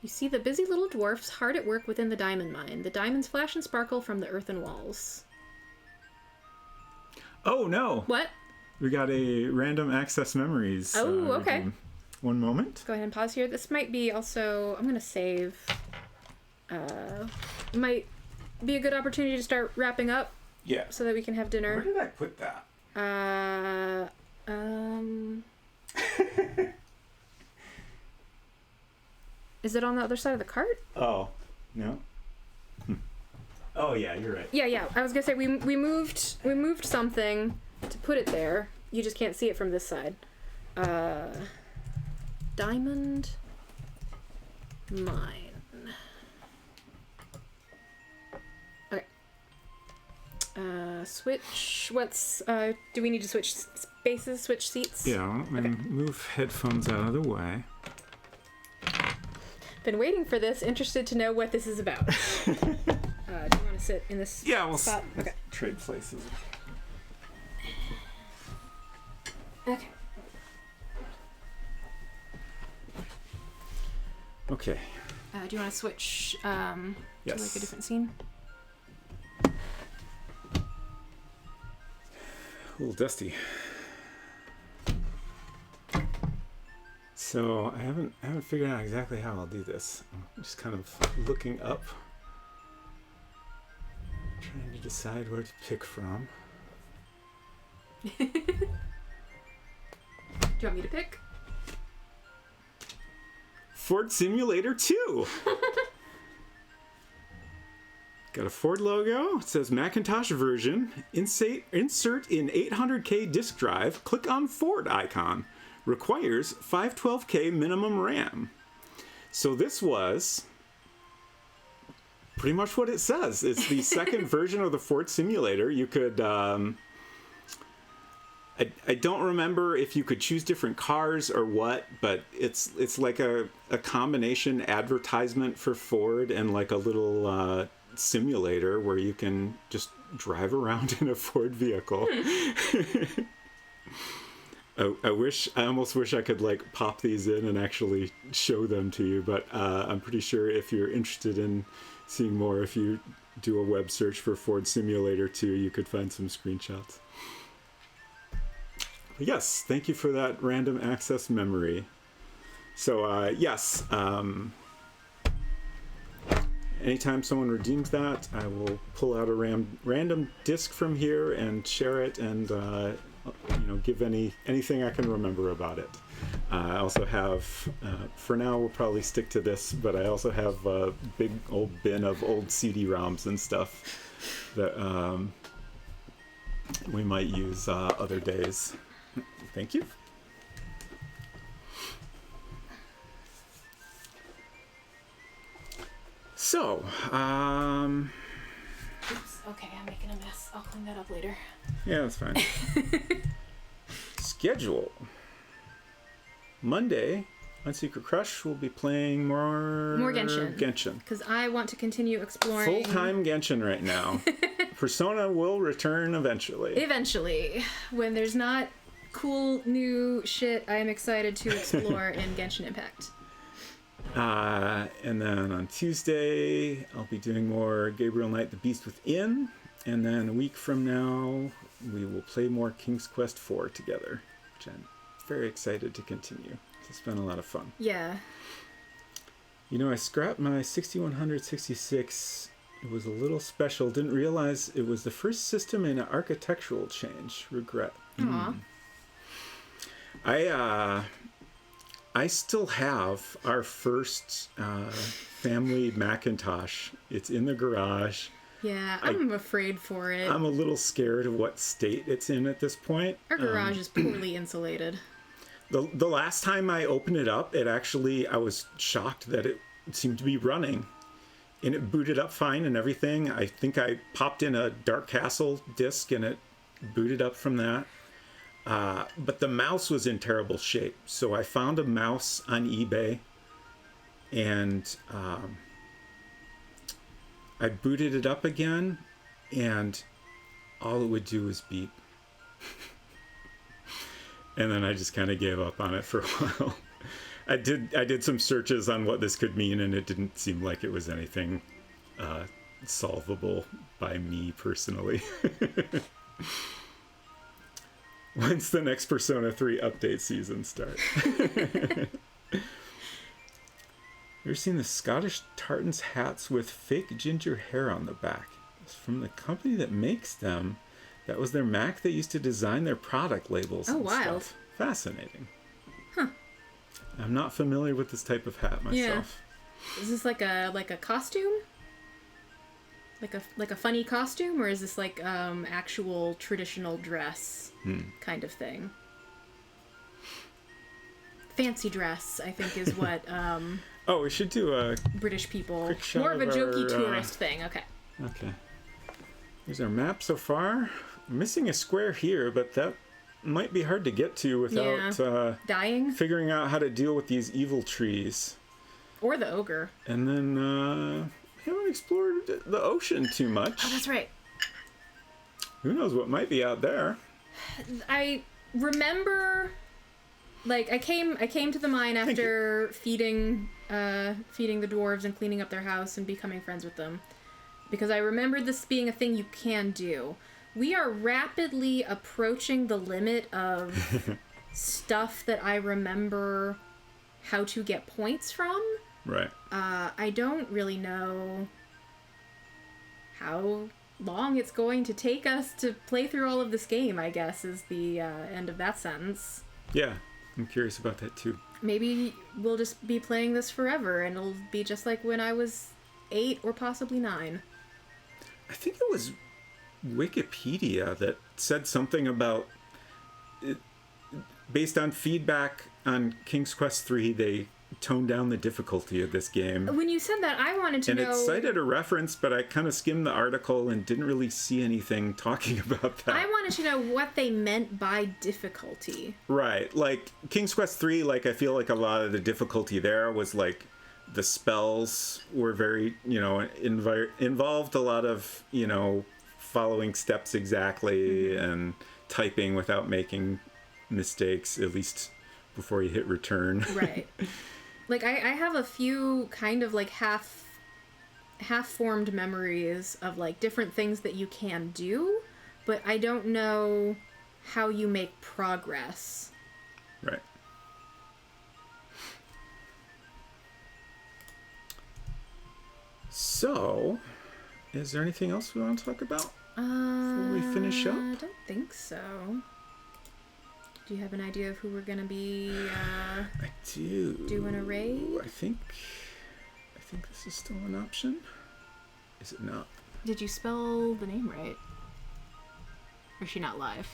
You see the busy little dwarfs hard at work within the diamond mine. The diamonds flash and sparkle from the earthen walls. Oh, no! What? We got a random access memories. Oh, okay. redeem. One moment. Go ahead and pause here. This might be also... I'm going to save. Might be a good opportunity to start wrapping up Yeah. so that we can have dinner. Where did I put that? Is it on the other side of the cart? Oh, no. Oh, yeah, you're right. Yeah. I was gonna say we moved something to put it there. You just can't see it from this side. Diamond mine. Okay. Switch. What's do we need to switch spaces? Switch seats? Yeah, let me move headphones out of the way. Been waiting for this. Interested to know what this is about. Do you want to sit in this spot? Okay. Trade places. Okay. Okay. Do you want to switch to Yes. like a different scene? A little dusty. So I haven't figured out exactly how I'll do this. I'm just kind of looking up, trying to decide where to pick from. Do you want me to pick? Ford Simulator 2. Got a Ford logo. It says Macintosh version. Insert in 800K disk drive. Click on Ford icon. Requires 512K minimum RAM. So this was pretty much what it says. It's the second version of the Ford Simulator. You could... I don't remember if you could choose different cars or what, but it's like a combination advertisement for Ford and like a little simulator where you can just drive around in a Ford vehicle. I almost wish I could like pop these in and actually show them to you, but I'm pretty sure if you're interested in seeing more, if you do a web search for Ford Simulator 2, you could find some screenshots. Yes, thank you for that random access memory. So, yes, anytime someone redeems that, I will pull out a random disc from here and share it, and give anything I can remember about it. I also have, for now we'll probably stick to this, but I also have a big old bin of old CD-ROMs and stuff that we might use other days. Thank you. So, Oops, okay, I'm making a mess. I'll clean that up later. yeah, that's fine. Schedule. Monday, unsecretcrush will be playing more Genshin. Because I want to continue exploring. Full-time Genshin right now. Persona will return eventually. Eventually. When there's not cool new shit I am excited to explore in Genshin Impact. And then on Tuesday, I'll be doing more Gabriel Knight, The Beast Within. And then a week from now, we will play more King's Quest IV together, which I'm very excited to continue. It's been a lot of fun. Yeah. I scrapped my 6166. It was a little special. Didn't realize it was the first system in an architectural change. Regret. Aw. I still have our first family Macintosh. It's in the garage. Yeah, I'm afraid for it. I'm a little scared of what state it's in at this point. Our garage is poorly insulated. The last time I opened it up, I was shocked that it seemed to be running. And it booted up fine and everything. I think I popped in a Dark Castle disc and it booted up from that. But the mouse was in terrible shape. So I found a mouse on eBay and I booted it up again and all it would do was beep. And then I just kind of gave up on it for a while. I did some searches on what this could mean and it didn't seem like it was anything solvable by me personally. When's the next Persona 3 update season start? You ever seen the Scottish tartans hats with fake ginger hair on the back? It's from the company that makes them. That was their Mac that used to design their product labels. Oh, and wild. Stuff. Fascinating. Huh. I'm not familiar with this type of hat myself. Yeah. Is this like a costume? Like a funny costume, or is this like actual traditional dress kind of thing? Fancy dress, I think, is what Oh, we should do a British people. quick shot More of a of jokey our, tourist thing. Okay. Okay. Here's our map so far. Missing a square here, but that might be hard to get to without dying figuring out how to deal with these evil trees. or the ogre. And then we haven't explored the ocean too much. Oh, that's right. Who knows what might be out there? I remember, like, I came to the mine after feeding the dwarves and cleaning up their house and becoming friends with them, because I remembered this being a thing you can do. We are rapidly approaching the limit of stuff that I remember how to get points from. Right. I don't really know how long it's going to take us to play through all of this game, I guess, is the end of that sentence. Yeah, I'm curious about that too. Maybe we'll just be playing this forever, and it'll be just like when I was 8 or possibly 9. I think it was Wikipedia that said something about it, based on feedback on King's Quest 3, they toned down the difficulty of this game. When you said that, I wanted to know... And it cited a reference, but I kind of skimmed the article and didn't really see anything talking about that. I wanted to know what they meant by difficulty. Right. Like, King's Quest 3, like, I feel like a lot of the difficulty there was, like, the spells were very, involved a lot of, following steps exactly and typing without making mistakes, at least before you hit return. Right. Like, I have a few kind of, like, half-formed memories of, like, different things that you can do, but I don't know how you make progress. Right. So, is there anything else we want to talk about before we finish up? I don't think so. Do you have an idea of who we're gonna be I do. doing a raid? I think this is still an option. Is it not? Did you spell the name right? Or is she not live?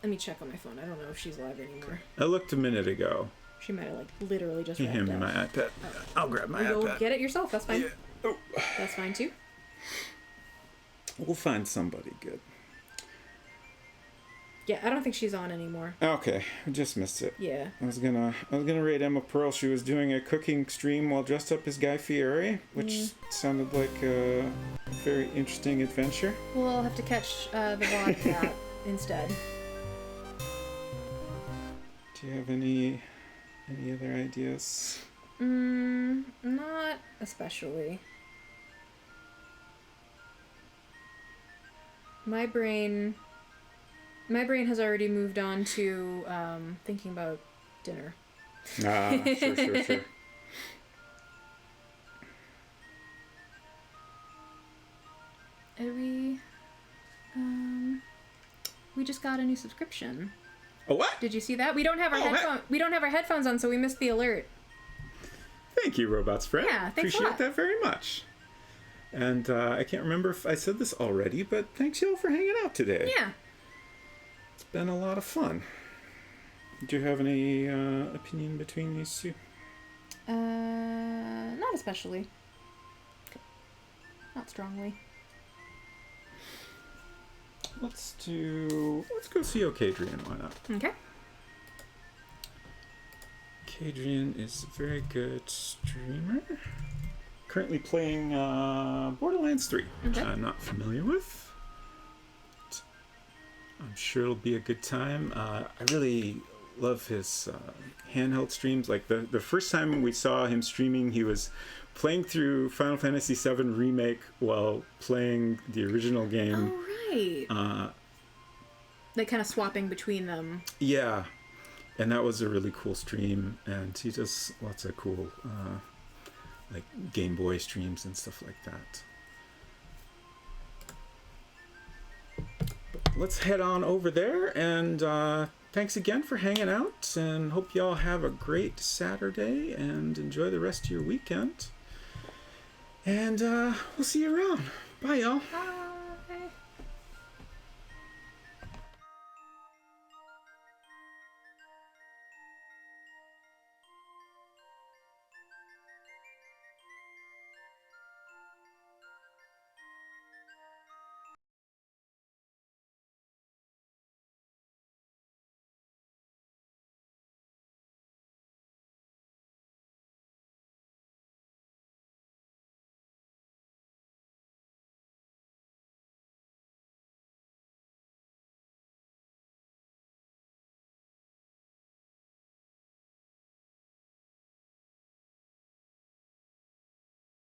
Let me check on my phone. I don't know if she's live anymore. I looked a minute ago. She might have, like, literally just You wrapped hand me up. my iPad. I'll grab my You'll iPad. get it yourself. That's fine. Yeah. Oh. That's fine, too. We'll find somebody good. Yeah, I don't think she's on anymore. Okay, I just missed it. Yeah. I was gonna rate Emma Pearl. She was doing a cooking stream while dressed up as Guy Fieri, which sounded like a very interesting adventure. Well, I'll have to catch the VOD of that instead. Do you have any other ideas? Not especially. My brain has already moved on to thinking about dinner. Ah, sure. We just got a new subscription. Oh, what? Did you see that? We don't have our we don't have our headphones on, so we missed the alert. Thank you, Robots Friend. Yeah, thanks a Appreciate lot. that very much. And I can't remember if I said this already, but thanks y'all for hanging out today. Yeah. It's been a lot of fun. Do you have any opinion between these two? Not especially. Not strongly. Let's go see Ocadrian, why not? Okay. Ocadrian is a very good streamer. Currently playing Borderlands 3, which Okay. I'm not familiar with. But I'm sure it'll be a good time. I really love his handheld streams. Like the first time we saw him streaming, he was playing through Final Fantasy VII Remake while playing the original game. Oh, right. Like kind of swapping between them. Yeah, and that was a really cool stream, and he does lots of cool like Game Boy streams and stuff like that. But let's head on over there, and thanks again for hanging out, and hope y'all have a great Saturday and enjoy the rest of your weekend. And we'll see you around. Bye, y'all. Bye.